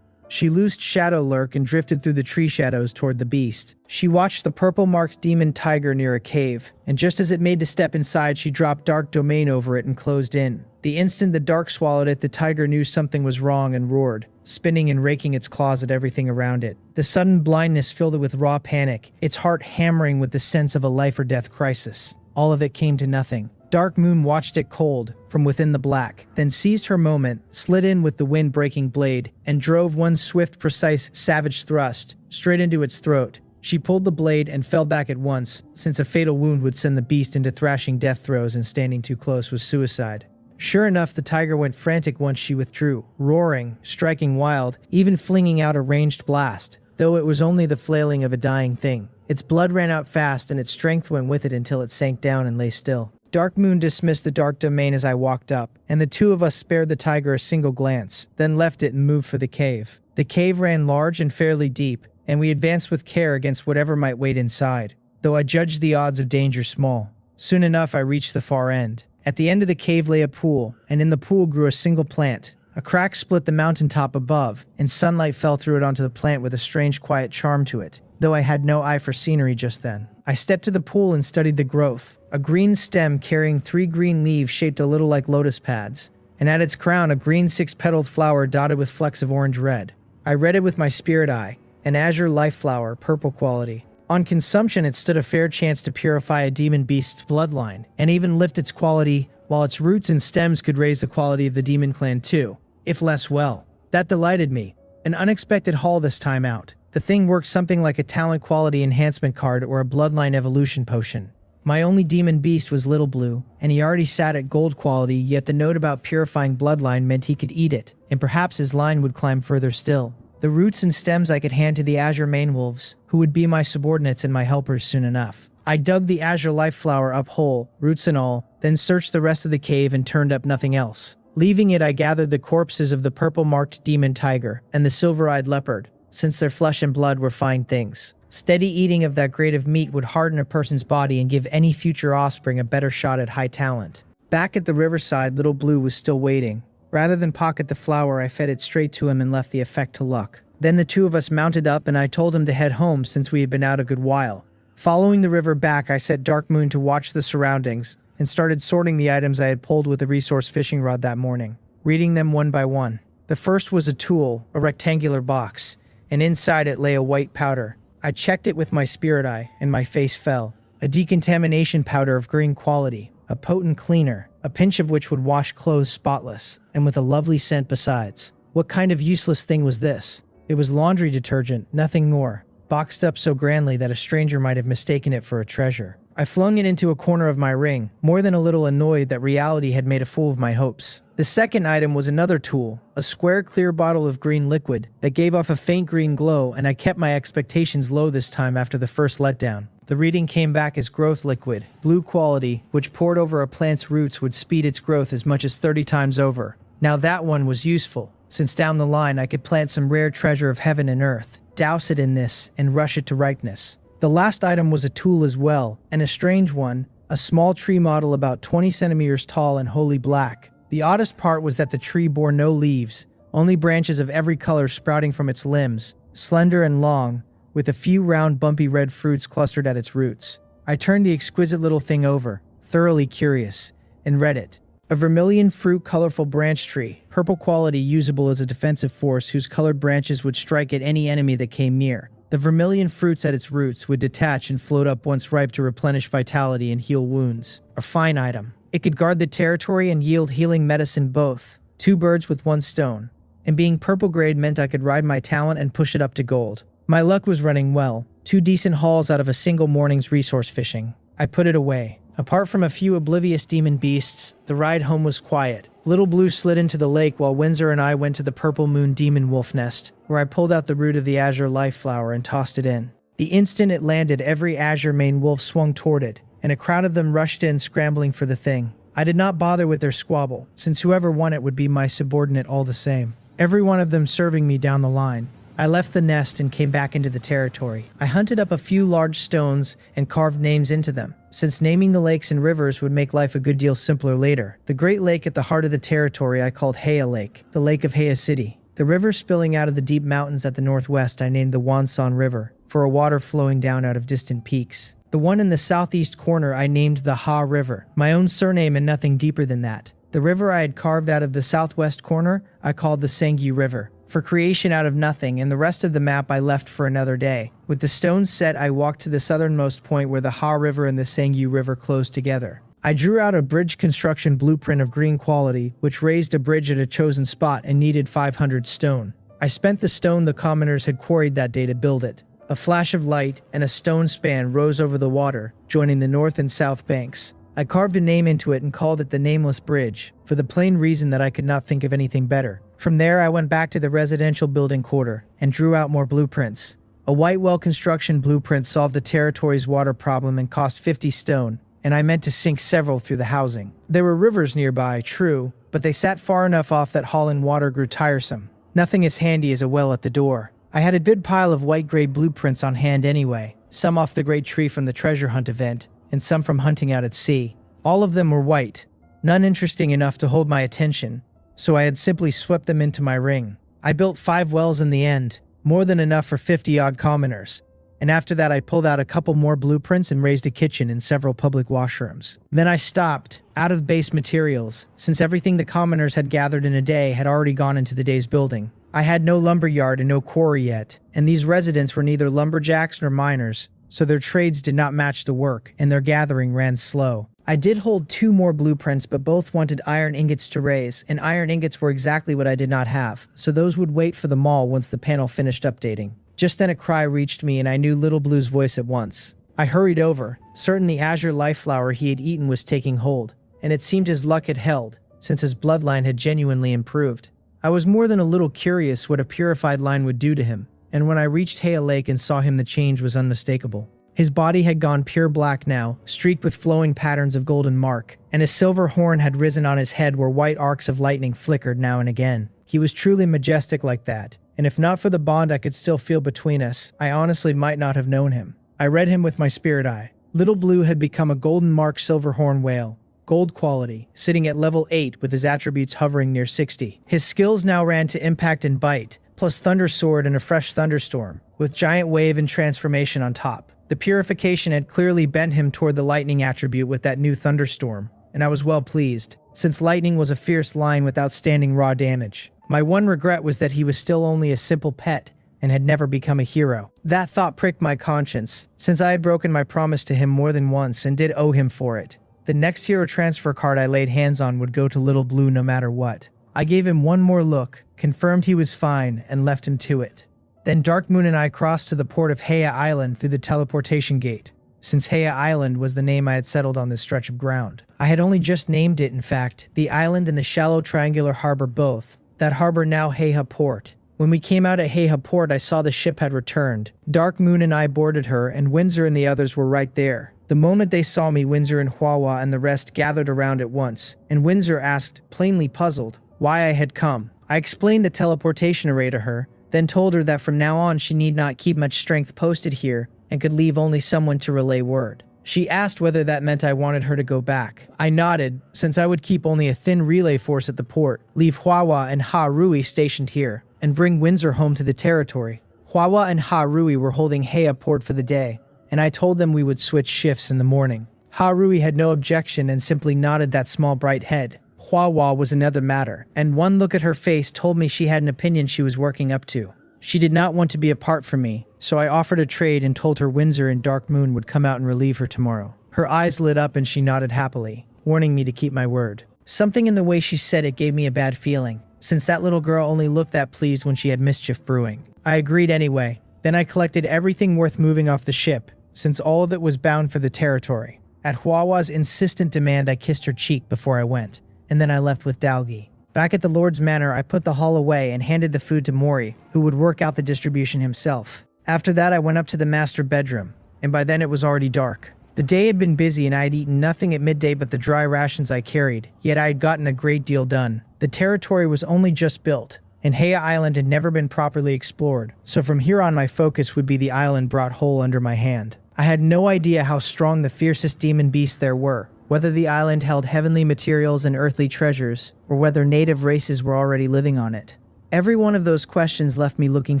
She loosed Shadow Lurk and drifted through the tree shadows toward the beast. She watched the purple-marked demon tiger near a cave, and just as it made to step inside, she dropped Dark Domain over it and closed in. The instant the dark swallowed it, the tiger knew something was wrong and roared, spinning and raking its claws at everything around it. The sudden blindness filled it with raw panic, its heart hammering with the sense of a life-or-death crisis. All of it came to nothing. Dark Moon watched it cold, from within the black, then seized her moment, slid in with the wind-breaking blade, and drove one swift, precise, savage thrust, straight into its throat. She pulled the blade and fell back at once, since a fatal wound would send the beast into thrashing death throes and standing too close was suicide. Sure enough, the tiger went frantic once she withdrew, roaring, striking wild, even flinging out a ranged blast, though it was only the flailing of a dying thing. Its blood ran out fast and its strength went with it until it sank down and lay still. Dark Moon dismissed the Dark Domain as I walked up, and the two of us spared the tiger a single glance, then left it and moved for the cave. The cave ran large and fairly deep, and we advanced with care against whatever might wait inside, though I judged the odds of danger small. Soon enough I reached the far end. At the end of the cave lay a pool, and in the pool grew a single plant. A crack split the mountaintop above, and sunlight fell through it onto the plant with a strange quiet charm to it, though I had no eye for scenery just then. I stepped to the pool and studied the growth. A green stem carrying 3 green leaves shaped a little like lotus pads, and at its crown a green 6-petaled flower dotted with flecks of orange-red. I read it with my spirit eye, an azure life flower, purple quality. On consumption it stood a fair chance to purify a demon beast's bloodline, and even lift its quality, while its roots and stems could raise the quality of the demon clan too, if less well. That delighted me. An unexpected haul this time out. The thing worked something like a talent quality enhancement card or a bloodline evolution potion. My only demon beast was Little Blue, and he already sat at gold quality, yet the note about purifying bloodline meant he could eat it, and perhaps his line would climb further still. The roots and stems I could hand to the Azure Manewolves, who would be my subordinates and my helpers soon enough. I dug the Azure Life Flower up whole, roots and all, then searched the rest of the cave and turned up nothing else. Leaving it, I gathered the corpses of the purple-marked demon tiger and the silver-eyed leopard, since their flesh and blood were fine things. Steady eating of that grade of meat would harden a person's body and give any future offspring a better shot at high talent. Back at the riverside, Little Blue was still waiting. Rather than pocket the flower, I fed it straight to him and left the effect to luck. Then the two of us mounted up and I told him to head home since we had been out a good while. Following the river back, I set Dark Moon to watch the surroundings and started sorting the items I had pulled with the resource fishing rod that morning, reading them one by one. The first was a tool, a rectangular box, and inside it lay a white powder. I checked it with my spirit eye, and my face fell. A decontamination powder of green quality, a potent cleaner, a pinch of which would wash clothes spotless, and with a lovely scent besides. What kind of useless thing was this? It was laundry detergent, nothing more, boxed up so grandly that a stranger might have mistaken it for a treasure. I flung it into a corner of my ring, more than a little annoyed that reality had made a fool of my hopes. The second item was another tool, a square clear bottle of green liquid that gave off a faint green glow, and I kept my expectations low this time after the first letdown. The reading came back as growth liquid, blue quality, which poured over a plant's roots would speed its growth as much as 30 times over. Now that one was useful, since down the line I could plant some rare treasure of heaven and earth, douse it in this, and rush it to ripeness. The last item was a tool as well, and a strange one, a small tree model about 20 centimeters tall and wholly black. The oddest part was that the tree bore no leaves, only branches of every color sprouting from its limbs, slender and long, with a few round bumpy red fruits clustered at its roots. I turned the exquisite little thing over, thoroughly curious, and read it. A vermilion fruit colorful branch tree, purple quality usable as a defensive force whose colored branches would strike at any enemy that came near. The vermilion fruits at its roots would detach and float up once ripe to replenish vitality and heal wounds. A fine item. It could guard the territory and yield healing medicine both. 2 birds with 1 stone. And being purple grade meant I could ride my talent and push it up to gold. My luck was running well. 2 decent hauls out of a single morning's resource fishing. I put it away. Apart from a few oblivious demon beasts, the ride home was quiet. Little Blue slid into the lake while Windsor and I went to the Purple Moon Demon Wolf Nest, where I pulled out the root of the Azure Life Flower and tossed it in. The instant it landed, every Azure Mane Wolf swung toward it, and a crowd of them rushed in scrambling for the thing. I did not bother with their squabble, since whoever won it would be my subordinate all the same. Every one of them serving me down the line. I left the nest and came back into the territory. I hunted up a few large stones and carved names into them, since naming the lakes and rivers would make life a good deal simpler later. The great lake at the heart of the territory I called Heya Lake, the Lake of Heya City. The river spilling out of the deep mountains at the northwest I named the Wonsan River, for a water flowing down out of distant peaks. The one in the southeast corner I named the Ha River, my own surname and nothing deeper than that. The river I had carved out of the southwest corner I called the Sangyu River, for creation out of nothing, and the rest of the map I left for another day. With the stones set, I walked to the southernmost point where the Ha River and the Sangyu River closed together. I drew out a bridge construction blueprint of green quality, which raised a bridge at a chosen spot and needed 500 stone. I spent the stone the commoners had quarried that day to build it. A flash of light and a stone span rose over the water, joining the north and south banks. I carved a name into it and called it the Nameless Bridge, for the plain reason that I could not think of anything better. From there, I went back to the residential building quarter and drew out more blueprints. A white well construction blueprint solved the territory's water problem and cost 50 stone, and I meant to sink several through the housing. There were rivers nearby, true, but they sat far enough off that hauling water grew tiresome. Nothing as handy as a well at the door. I had a good pile of white-grade blueprints on hand anyway, some off the great tree from the treasure hunt event, and some from hunting out at sea. All of them were white, none interesting enough to hold my attention, so I had simply swept them into my ring. I built 5 wells in the end, more than enough for 50-odd commoners, and after that I pulled out a couple more blueprints and raised a kitchen and several public washrooms. Then I stopped, out of base materials, since everything the commoners had gathered in a day had already gone into the day's building. I had no lumberyard and no quarry yet, and these residents were neither lumberjacks nor miners, so their trades did not match the work, and their gathering ran slow. I did hold 2 more blueprints, but both wanted iron ingots to raise, and iron ingots were exactly what I did not have, so those would wait for the mall once the panel finished updating. Just then a cry reached me, and I knew Little Blue's voice at once. I hurried over, certain the Azure Life Flower he had eaten was taking hold, and it seemed his luck had held, since his bloodline had genuinely improved. I was more than a little curious what a purified line would do to him, and when I reached Heya Lake and saw him, the change was unmistakable. His body had gone pure black now, streaked with flowing patterns of golden mark, and a silver horn had risen on his head where white arcs of lightning flickered now and again. He was truly majestic like that, and if not for the bond I could still feel between us, I honestly might not have known him. I read him with my spirit eye. Little Blue had become a golden mark silverhorn whale, gold quality, sitting at level 8 with his attributes hovering near 60. His skills now ran to impact and bite, plus thunder sword and a fresh thunderstorm, with giant wave and transformation on top. The purification had clearly bent him toward the lightning attribute with that new thunderstorm, and I was well pleased, since lightning was a fierce line with outstanding raw damage. My one regret was that he was still only a simple pet, and had never become a hero. That thought pricked my conscience, since I had broken my promise to him more than once and did owe him for it. The next hero transfer card I laid hands on would go to Little Blue no matter what. I gave him one more look, confirmed he was fine, and left him to it. Then Dark Moon and I crossed to the port of Heya Island through the teleportation gate, since Heya Island was the name I had settled on this stretch of ground. I had only just named it, in fact, the island and the shallow triangular harbor both. That harbor now Heya Port. When we came out at Heya Port, I saw the ship had returned. Dark Moon and I boarded her, and Windsor and the others were right there. The moment they saw me, Windsor and Huahua and the rest gathered around at once, and Windsor asked, plainly puzzled, why I had come. I explained the teleportation array to her, then told her that from now on she need not keep much strength posted here, and could leave only someone to relay word. She asked whether that meant I wanted her to go back. I nodded, since I would keep only a thin relay force at the port, leave Huahua and Ha Rui stationed here, and bring Windsor home to the territory. Huahua and Ha Rui were holding Heya Port for the day, and I told them we would switch shifts in the morning. Ha Rui had no objection and simply nodded that small bright head. Huahua was another matter, and one look at her face told me she had an opinion she was working up to. She did not want to be apart from me, so I offered a trade and told her Windsor and Dark Moon would come out and relieve her tomorrow. Her eyes lit up and she nodded happily, warning me to keep my word. Something in the way she said it gave me a bad feeling, since that little girl only looked that pleased when she had mischief brewing. I agreed anyway. Then I collected everything worth moving off the ship, since all of it was bound for the territory. At Huahua's insistent demand, I kissed her cheek before I went, and then I left with Dalgi. Back at the Lord's Manor, I put the haul away and handed the food to Mori, who would work out the distribution himself. After that, I went up to the master bedroom, and by then it was already dark. The day had been busy and I had eaten nothing at midday but the dry rations I carried, yet I had gotten a great deal done. The territory was only just built, and Heya Island had never been properly explored, so from here on my focus would be the island brought whole under my hand. I had no idea how strong the fiercest demon beasts there were, whether the island held heavenly materials and earthly treasures, or whether native races were already living on it. Every one of those questions left me looking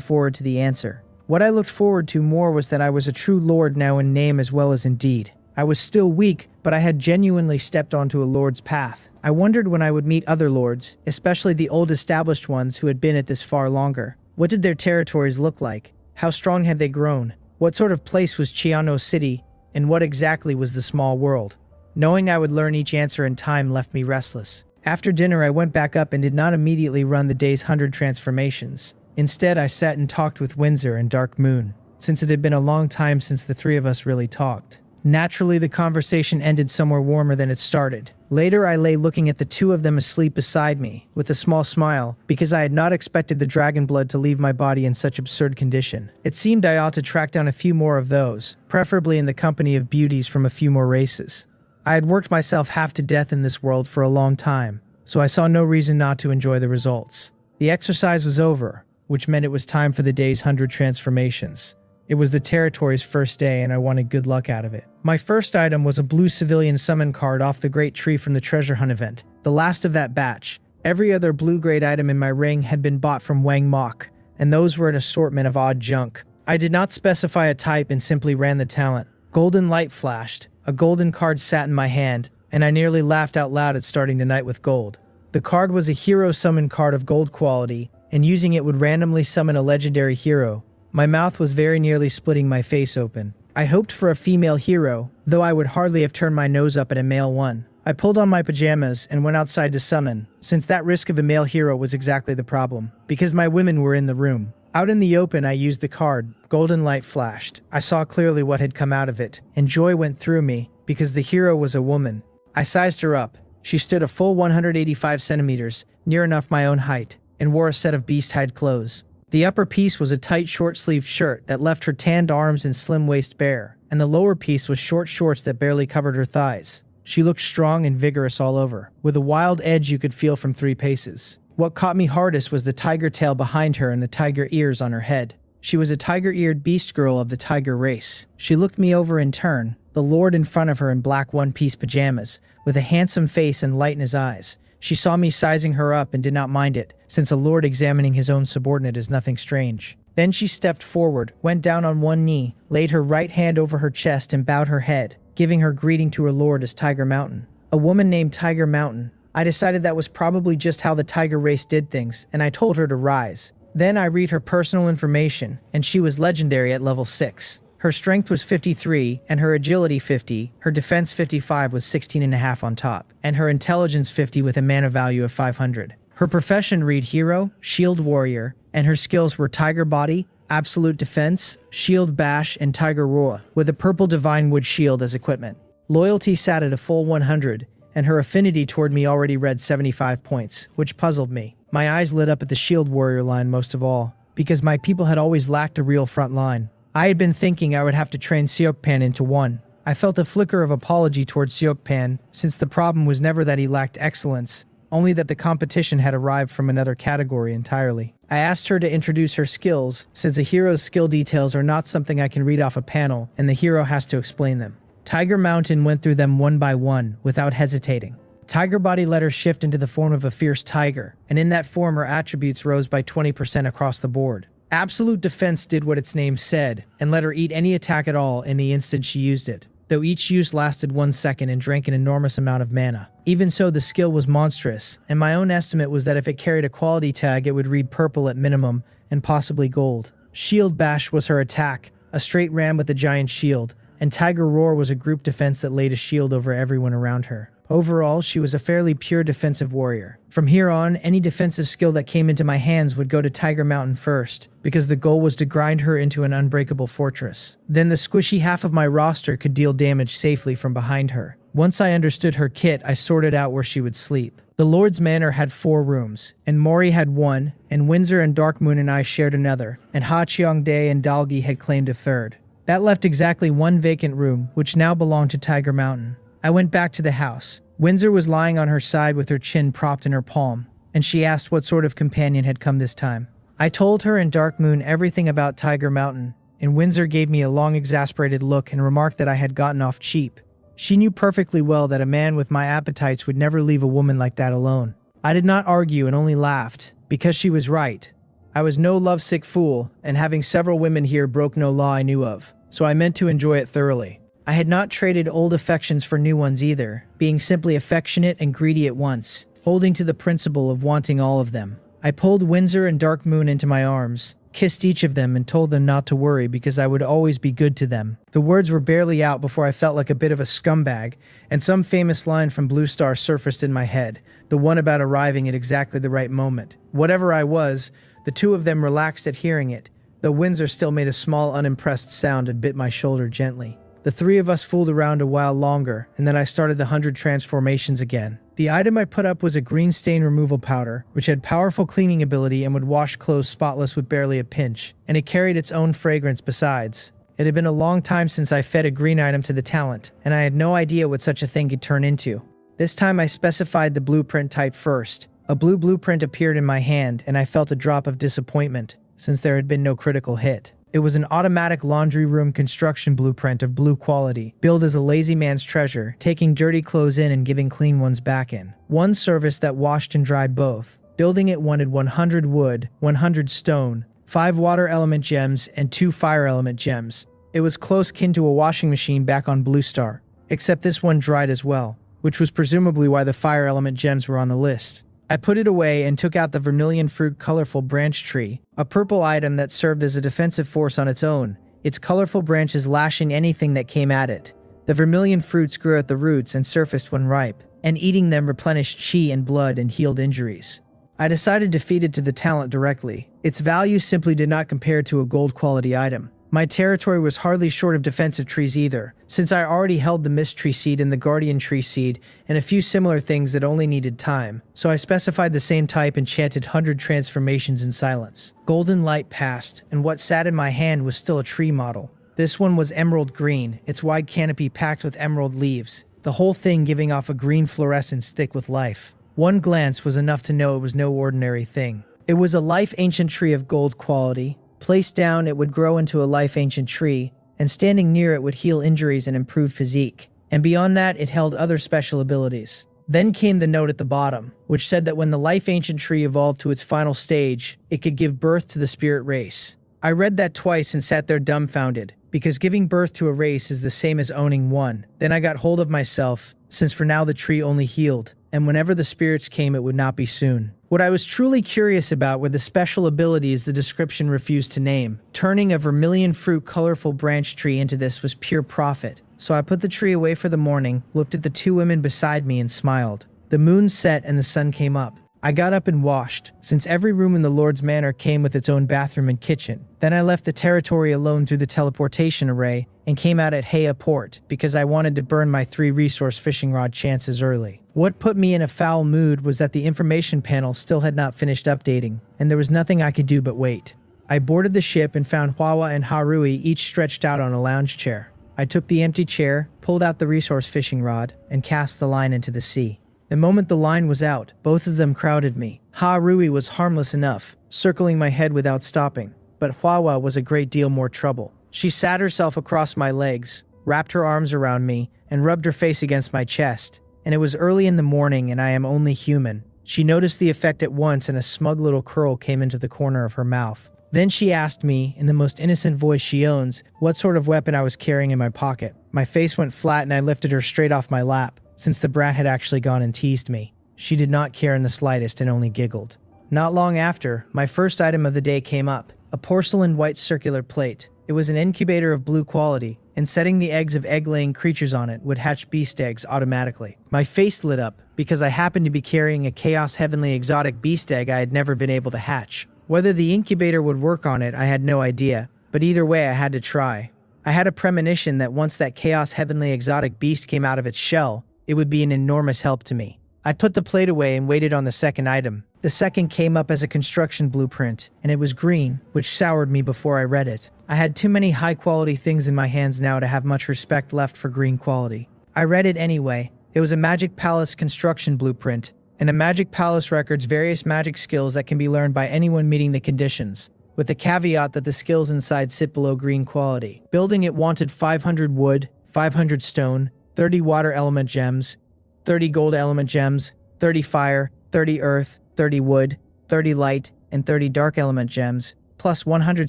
forward to the answer. What I looked forward to more was that I was a true lord now in name as well as in deed. I was still weak, but I had genuinely stepped onto a lord's path. I wondered when I would meet other lords, especially the old established ones who had been at this far longer. What did their territories look like? How strong had they grown? What sort of place was Chiano City? And what exactly was the small world? Knowing I would learn each answer in time left me restless. After dinner, I went back up and did not immediately run the day's 100 transformations. Instead, I sat and talked with Windsor and Dark Moon, since it had been a long time since the three of us really talked. Naturally, the conversation ended somewhere warmer than it started. Later, I lay looking at the two of them asleep beside me, with a small smile, because I had not expected the dragon blood to leave my body in such absurd condition. It seemed I ought to track down a few more of those, preferably in the company of beauties from a few more races. I had worked myself half to death in this world for a long time, so I saw no reason not to enjoy the results. The exercise was over, which meant it was time for the day's 100 transformations. It was the territory's first day, and I wanted good luck out of it. My first item was a blue civilian summon card off the Great Tree from the treasure hunt event, the last of that batch. Every other blue-grade item in my ring had been bought from Wang Mok, and those were an assortment of odd junk. I did not specify a type and simply ran the talent. Golden light flashed, a golden card sat in my hand, and I nearly laughed out loud at starting the night with gold. The card was a hero summon card of gold quality, and using it would randomly summon a legendary hero. My mouth was very nearly splitting my face open. I hoped for a female hero, though I would hardly have turned my nose up at a male one. I pulled on my pajamas and went outside to summon, since that risk of a male hero was exactly the problem, because my women were in the room. Out in the open, I used the card. Golden light flashed. I saw clearly what had come out of it, and joy went through me, because the hero was a woman. I sized her up. She stood a full 185 centimeters, near enough my own height, and wore a set of beast-hide clothes. The upper piece was a tight short-sleeved shirt that left her tanned arms and slim waist bare, and the lower piece was short shorts that barely covered her thighs. She looked strong and vigorous all over, with a wild edge you could feel from 3 paces. What caught me hardest was the tiger tail behind her and the tiger ears on her head. She was a tiger-eared beast girl of the tiger race. She looked me over in turn, the lord in front of her in black one-piece pajamas, with a handsome face and light in his eyes. She saw me sizing her up and did not mind it, since a lord examining his own subordinate is nothing strange. Then she stepped forward, went down on one knee, laid her right hand over her chest and bowed her head, giving her greeting to her lord as Tiger Mountain. A woman named Tiger Mountain. I decided that was probably just how the tiger race did things, and I told her to rise. Then I read her personal information, and she was legendary at level 6. Her strength was 53, and her agility 50, her defense 55 with 16.5 on top, and her intelligence 50 with a mana value of 500. Her profession read Hero, Shield Warrior, and her skills were Tiger Body, Absolute Defense, Shield Bash, and Tiger Roar, with a purple Divine Wood Shield as equipment. Loyalty sat at a full 100, and her affinity toward me already read 75 points, which puzzled me. My eyes lit up at the Shield Warrior line most of all, because my people had always lacked a real front line. I had been thinking I would have to train Seokpan into one. I felt a flicker of apology towards Seokpan, since the problem was never that he lacked excellence, only that the competition had arrived from another category entirely. I asked her to introduce her skills, since a hero's skill details are not something I can read off a panel, and the hero has to explain them. Tiger Mountain went through them one by one, without hesitating. Tiger Body let her shift into the form of a fierce tiger, and in that form her attributes rose by 20% across the board. Absolute Defense did what its name said, and let her eat any attack at all in the instant she used it, though each use lasted 1 second and drank an enormous amount of mana. Even so, the skill was monstrous, and my own estimate was that if it carried a quality tag it would read purple at minimum, and possibly gold. Shield Bash was her attack, a straight ram with a giant shield, and Tiger Roar was a group defense that laid a shield over everyone around her. Overall, she was a fairly pure defensive warrior. From here on, any defensive skill that came into my hands would go to Tiger Mountain first, because the goal was to grind her into an unbreakable fortress. Then the squishy half of my roster could deal damage safely from behind her. Once I understood her kit, I sorted out where she would sleep. The Lord's Manor had 4 rooms, and Mori had 1, and Windsor and Darkmoon and I shared another, and Hacheongdae and Dalgi had claimed a 3rd. That left exactly 1 vacant room, which now belonged to Tiger Mountain. I went back to the house. Windsor was lying on her side with her chin propped in her palm, and she asked what sort of companion had come this time. I told her and Darkmoon everything about Tiger Mountain, and Windsor gave me a long exasperated look and remarked that I had gotten off cheap. She knew perfectly well that a man with my appetites would never leave a woman like that alone. I did not argue and only laughed, because she was right. I was no lovesick fool, and having several women here broke no law I knew of, so I meant to enjoy it thoroughly. I had not traded old affections for new ones either, being simply affectionate and greedy at once, holding to the principle of wanting all of them. I pulled Windsor and Darkmoon into my arms, kissed each of them and told them not to worry because I would always be good to them. The words were barely out before I felt like a bit of a scumbag, and some famous line from Blue Star surfaced in my head, the one about arriving at exactly the right moment. Whatever I was, the two of them relaxed at hearing it, though Windsor still made a small unimpressed sound and bit my shoulder gently. The 3 of us fooled around a while longer, and then I started the 100 transformations again. The item I put up was a green stain removal powder, which had powerful cleaning ability and would wash clothes spotless with barely a pinch, and it carried its own fragrance besides. It had been a long time since I fed a green item to the talent, and I had no idea what such a thing could turn into. This time I specified the blueprint type first. A blue blueprint appeared in my hand, and I felt a drop of disappointment, since there had been no critical hit. It was an automatic laundry room construction blueprint of blue quality, billed as a lazy man's treasure, taking dirty clothes in and giving clean ones back in. One service that washed and dried both. Building it wanted 100 wood, 100 stone, 5 water element gems, and 2 fire element gems. It was close kin to a washing machine back on Blue Star, except this one dried as well, which was presumably why the fire element gems were on the list. I put it away and took out the vermilion fruit colorful branch tree, a purple item that served as a defensive force on its own, its colorful branches lashing anything that came at it. The vermilion fruits grew at the roots and surfaced when ripe, and eating them replenished chi and blood and healed injuries. I decided to feed it to the talent directly. Its value simply did not compare to a gold quality item. My territory was hardly short of defensive trees either, since I already held the Mist Tree Seed and the Guardian Tree Seed, and a few similar things that only needed time, so I specified the same type and chanted 100 transformations in silence. Golden light passed, and what sat in my hand was still a tree model. This one was emerald green, its wide canopy packed with emerald leaves, the whole thing giving off a green fluorescence thick with life. One glance was enough to know it was no ordinary thing. It was a life ancient tree of gold quality. Placed down, it would grow into a life ancient tree, and standing near it would heal injuries and improve physique. And beyond that, it held other special abilities. Then came the note at the bottom, which said that when the life ancient tree evolved to its final stage, it could give birth to the spirit race. I read that twice and sat there dumbfounded, because giving birth to a race is the same as owning one. Then I got hold of myself, since for now the tree only healed, and whenever the spirits came it would not be soon. What I was truly curious about were the special abilities the description refused to name. Turning a vermilion fruit colorful branch tree into this was pure profit. So I put the tree away for the morning, looked at the two women beside me and smiled. The moon set and the sun came up. I got up and washed, since every room in the Lord's Manor came with its own bathroom and kitchen. Then I left the territory alone through the teleportation array and came out at Haya Port because I wanted to burn my 3 resource fishing rod chances early. What put me in a foul mood was that the information panel still had not finished updating, and there was nothing I could do but wait. I boarded the ship and found Hwawa and Harui each stretched out on a lounge chair. I took the empty chair, pulled out the resource fishing rod, and cast the line into the sea. The moment the line was out, both of them crowded me. Harui was harmless enough, circling my head without stopping, but Hwawa was a great deal more trouble. She sat herself across my legs, wrapped her arms around me, and rubbed her face against my chest. And it was early in the morning and I am only human. She noticed the effect at once and a smug little curl came into the corner of her mouth. Then she asked me, in the most innocent voice she owns, what sort of weapon I was carrying in my pocket. My face went flat and I lifted her straight off my lap, since the brat had actually gone and teased me. She did not care in the slightest and only giggled. Not long after, my first item of the day came up, a porcelain white circular plate. It was an incubator of blue quality, and setting the eggs of egg-laying creatures on it would hatch beast eggs automatically. My face lit up, because I happened to be carrying a chaos heavenly exotic beast egg I had never been able to hatch. Whether the incubator would work on it, I had no idea, but either way I had to try. I had a premonition that once that chaos heavenly exotic beast came out of its shell, it would be an enormous help to me. I put the plate away and waited on the second item. The second came up as a construction blueprint, and it was green, which soured me before I read it. I had too many high-quality things in my hands now to have much respect left for green quality. I read it anyway. It was a Magic Palace construction blueprint, and a Magic Palace records various magic skills that can be learned by anyone meeting the conditions, with the caveat that the skills inside sit below green quality. Building it wanted 500 wood, 500 stone, 30 water element gems, 30 gold element gems, 30 fire, 30 earth, 30 wood, 30 light, and 30 dark element gems, plus 100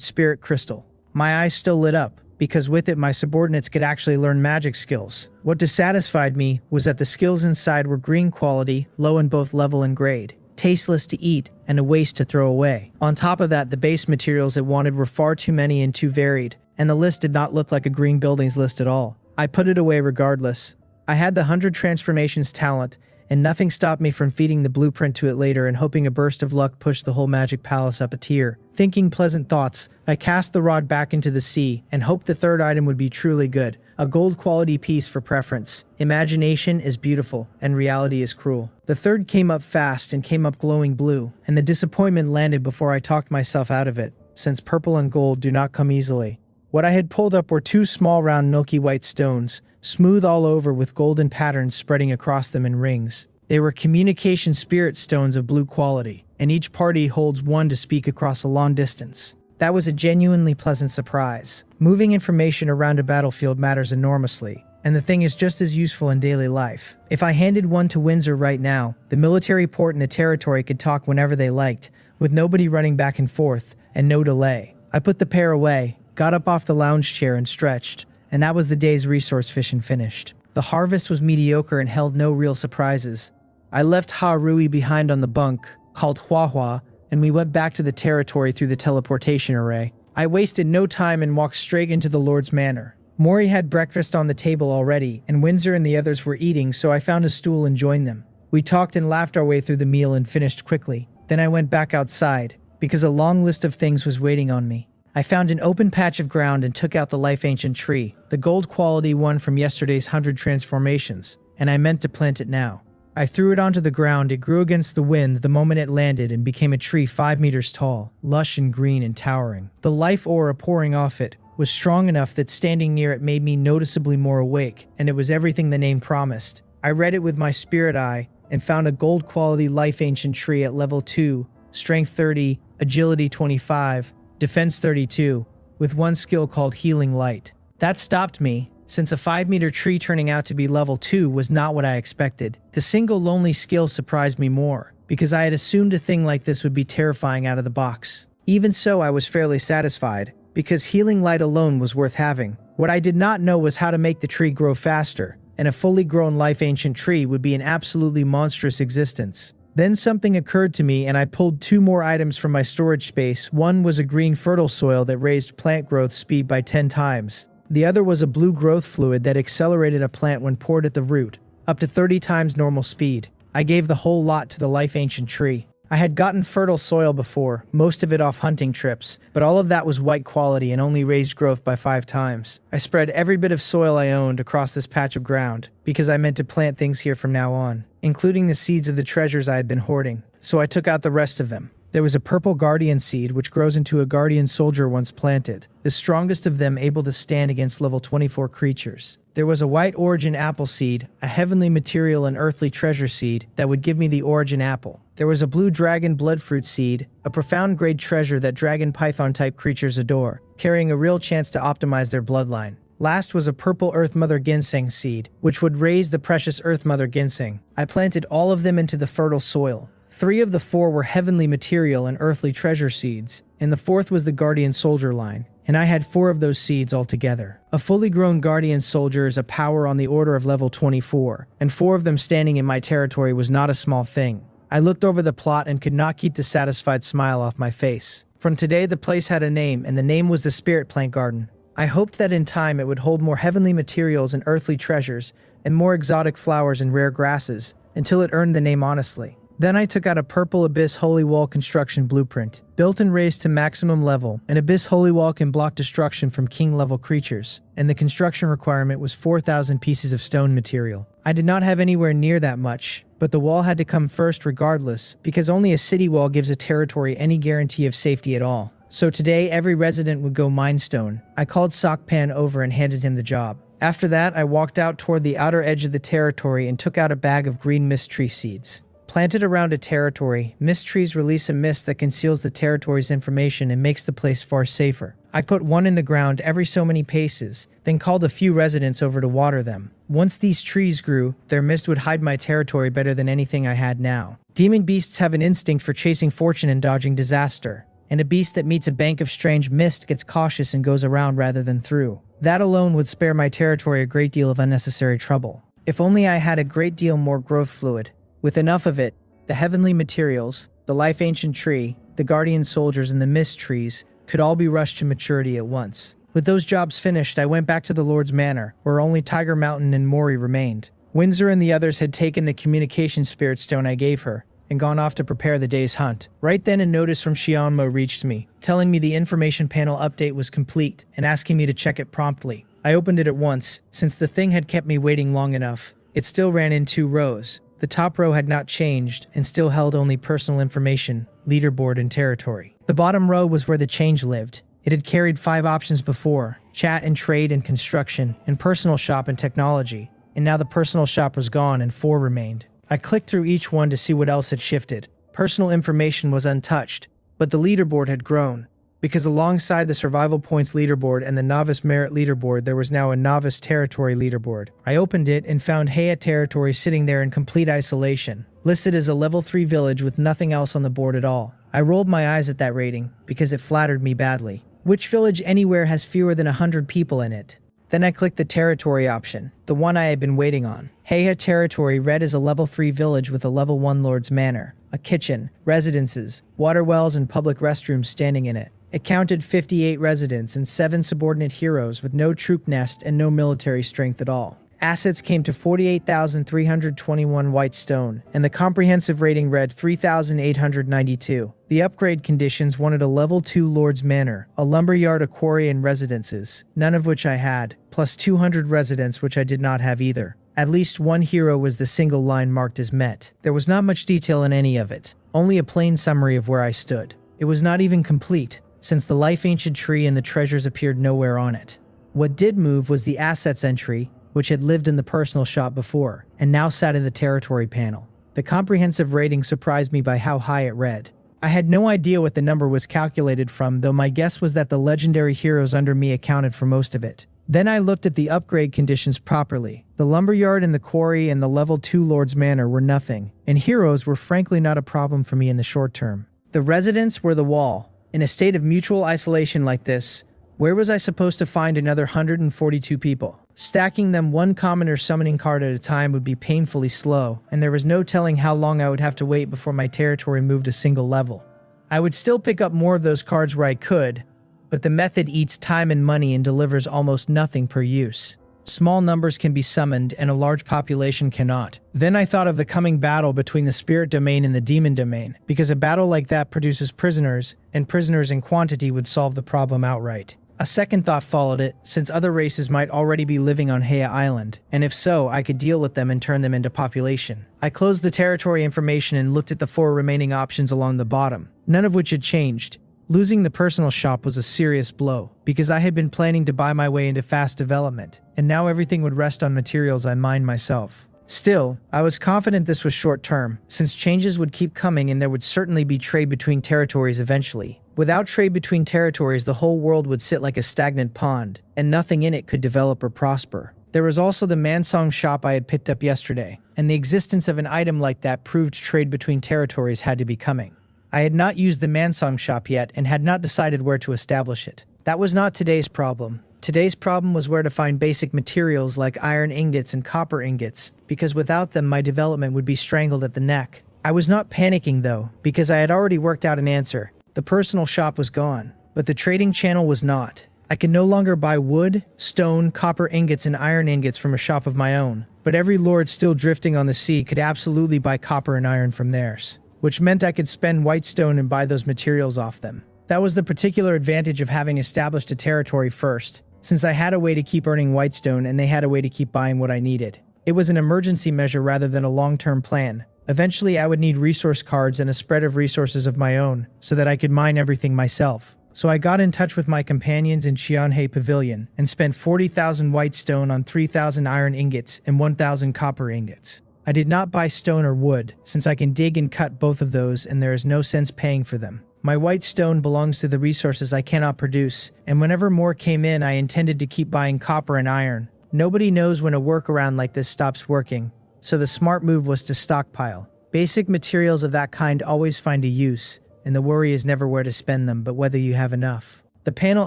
spirit crystal. My eyes still lit up, because with it my subordinates could actually learn magic skills. What dissatisfied me was that the skills inside were green quality, low in both level and grade, tasteless to eat, and a waste to throw away. On top of that, the base materials it wanted were far too many and too varied, and the list did not look like a green buildings list at all. I put it away regardless. I had the 100 transformations talent, and nothing stopped me from feeding the blueprint to it later and hoping a burst of luck pushed the whole Magic Palace up a tier. Thinking pleasant thoughts, I cast the rod back into the sea and hoped the third item would be truly good. A gold quality piece for preference. Imagination is beautiful, and reality is cruel. The third came up fast and came up glowing blue, and the disappointment landed before I talked myself out of it, since purple and gold do not come easily. What I had pulled up were 2 small round milky white stones, smooth all over with golden patterns spreading across them in rings. They were communication spirit stones of blue quality, and each party holds 1 to speak across a long distance. That was a genuinely pleasant surprise. Moving information around a battlefield matters enormously, and the thing is just as useful in daily life. If I handed 1 to Windsor right now, the military port in the territory could talk whenever they liked, with nobody running back and forth, and no delay. I put the pair away, got up off the lounge chair and stretched, and that was the day's resource fishing finished. The harvest was mediocre and held no real surprises. I left Harui behind on the bunk, called Hwawa, and we went back to the territory through the teleportation array. I wasted no time and walked straight into the Lord's Manor. Mori had breakfast on the table already, and Windsor and the others were eating, so I found a stool and joined them. We talked and laughed our way through the meal and finished quickly. Then I went back outside, because a long list of things was waiting on me. I found an open patch of ground and took out the life ancient tree, the gold quality one from yesterday's 100 transformations, and I meant to plant it now. I threw it onto the ground. It grew against the wind the moment it landed and became a tree 5 meters tall, lush and green and towering. The life aura pouring off it was strong enough that standing near it made me noticeably more awake, and it was everything the name promised. I read it with my spirit eye and found a gold quality life ancient tree at level 2, strength 30, agility 25, defense 32, with 1 skill called Healing Light. That stopped me, since a 5-meter tree turning out to be level 2 was not what I expected. The single lonely skill surprised me more, because I had assumed a thing like this would be terrifying out of the box. Even so, I was fairly satisfied, because healing light alone was worth having. What I did not know was how to make the tree grow faster, and a fully grown life ancient tree would be an absolutely monstrous existence. Then something occurred to me and I pulled 2 more items from my storage space. One was a green fertile soil that raised plant growth speed by 10 times. The other was a blue growth fluid that accelerated a plant when poured at the root, up to 30 times normal speed. I gave the whole lot to the life ancient tree. I had gotten fertile soil before, most of it off hunting trips, but all of that was white quality and only raised growth by 5 times. I spread every bit of soil I owned across this patch of ground, because I meant to plant things here from now on, including the seeds of the treasures I had been hoarding, so I took out the rest of them. There was a purple guardian seed which grows into a guardian soldier once planted, the strongest of them able to stand against level 24 creatures. There was a white origin apple seed, a heavenly material and earthly treasure seed that would give me the origin apple. There was a blue dragon bloodfruit seed, a profound grade treasure that dragon python type creatures adore, carrying a real chance to optimize their bloodline. Last was a purple earth mother ginseng seed, which would raise the precious earth mother ginseng. I planted all of them into the fertile soil. 3 of the 4 were heavenly material and earthly treasure seeds, and the 4th was the guardian soldier line, and I had 4 of those seeds altogether. A fully grown guardian soldier is a power on the order of level 24, and 4 of them standing in my territory was not a small thing. I looked over the plot and could not keep the satisfied smile off my face. From today the place had a name, and the name was the Spirit Plant Garden. I hoped that in time it would hold more heavenly materials and earthly treasures, and more exotic flowers and rare grasses, until it earned the name honestly. Then I took out a purple Abyss Holy Wall construction blueprint. Built and raised to maximum level, an Abyss Holy Wall can block destruction from king level creatures, and the construction requirement was 4,000 pieces of stone material. I did not have anywhere near that much, but the wall had to come first regardless, because only a city wall gives a territory any guarantee of safety at all. So today every resident would go mine stone. I called Sokpan over and handed him the job. After that, I walked out toward the outer edge of the territory and took out a bag of green mist tree seeds. Planted around a territory, mist trees release a mist that conceals the territory's information and makes the place far safer. I put one in the ground every so many paces, then called a few residents over to water them. Once these trees grew, their mist would hide my territory better than anything I had now. Demon beasts have an instinct for chasing fortune and dodging disaster, and a beast that meets a bank of strange mist gets cautious and goes around rather than through. That alone would spare my territory a great deal of unnecessary trouble. If only I had a great deal more growth fluid. With enough of it, the heavenly materials, the life ancient tree, the guardian soldiers, and the mist trees could all be rushed to maturity at once. With those jobs finished, I went back to the Lord's Manor, where only Tiger Mountain and Mori remained. Windsor and the others had taken the communication spirit stone I gave her, and gone off to prepare the day's hunt. Right then a notice from Xianmo reached me, telling me the information panel update was complete, and asking me to check it promptly. I opened it at once, since the thing had kept me waiting long enough. It still ran in 2 rows. The top row had not changed, and still held only personal information, leaderboard, and territory. The bottom row was where the change lived. It had carried 5 options before: chat and trade and construction, and personal shop and technology, and now the personal shop was gone and 4 remained. I clicked through each one to see what else had shifted. Personal information was untouched, but the leaderboard had grown, because alongside the survival points leaderboard and the novice merit leaderboard, there was now a novice territory leaderboard. I opened it and found Heya territory sitting there in complete isolation, listed as a level 3 village with nothing else on the board at all. I rolled my eyes at that rating, because it flattered me badly. Which village anywhere has fewer than 100 people in it? Then I clicked the territory option, the one I had been waiting on. Heya territory read as a level 3 village with a level 1 Lord's Manor, a kitchen, residences, water wells, and public restrooms standing in it. It counted 58 residents and 7 subordinate heroes with no troop nest and no military strength at all. Assets came to 48,321 white stone, and the comprehensive rating read 3,892. The upgrade conditions wanted a level 2 Lord's Manor, a lumberyard, a quarry, and residences, none of which I had, plus 200 residents which I did not have either. At least 1 hero was the single line marked as met. There was not much detail in any of it, only a plain summary of where I stood. It was not even complete, since the life ancient tree and the treasures appeared nowhere on it. What did move was the assets entry, which had lived in the personal shop before, and now sat in the territory panel. The comprehensive rating surprised me by how high it read. I had no idea what the number was calculated from, though my guess was that the legendary heroes under me accounted for most of it. Then I looked at the upgrade conditions properly. The lumberyard and the quarry and the level 2 Lord's Manor were nothing, and heroes were frankly not a problem for me in the short term. The residents were the wall. In a state of mutual isolation like this, where was I supposed to find another 142 people? Stacking them one commoner summoning card at a time would be painfully slow, and there was no telling how long I would have to wait before my territory moved a single level. I would still pick up more of those cards where I could, but the method eats time and money and delivers almost nothing per use. Small numbers can be summoned and a large population cannot. Then I thought of the coming battle between the spirit domain and the demon domain, because a battle like that produces prisoners, and prisoners in quantity would solve the problem outright. A second thought followed it, since other races might already be living on Heya Island, and if so, I could deal with them and turn them into population. I closed the territory information and looked at the 4 remaining options along the bottom, none of which had changed. Losing the personal shop was a serious blow, because I had been planning to buy my way into fast development, and now everything would rest on materials I mined myself. Still, I was confident this was short-term, since changes would keep coming and there would certainly be trade between territories eventually. Without trade between territories, the whole world would sit like a stagnant pond, and nothing in it could develop or prosper. There was also the Mansong shop I had picked up yesterday, and the existence of an item like that proved trade between territories had to be coming. I had not used the Mansong shop yet and had not decided where to establish it. That was not today's problem. Today's problem was where to find basic materials like iron ingots and copper ingots, because without them my development would be strangled at the neck. I was not panicking though, because I had already worked out an answer. The personal shop was gone, but the trading channel was not. I could no longer buy wood, stone, copper ingots, and iron ingots from a shop of my own, but every lord still drifting on the sea could absolutely buy copper and iron from theirs, which meant I could spend white stone and buy those materials off them. That was the particular advantage of having established a territory first, since I had a way to keep earning white stone and they had a way to keep buying what I needed. It was an emergency measure rather than a long-term plan. Eventually I would need resource cards and a spread of resources of my own, so that I could mine everything myself. So I got in touch with my companions in Qianhei Pavilion and spent 40,000 white stone on 3,000 iron ingots and 1,000 copper ingots. I did not buy stone or wood, since I can dig and cut both of those and there is no sense paying for them. My white stone belongs to the resources I cannot produce, and whenever more came in I intended to keep buying copper and iron. Nobody knows when a workaround like this stops working, so the smart move was to stockpile. Basic materials of that kind always find a use, and the worry is never where to spend them but whether you have enough. The panel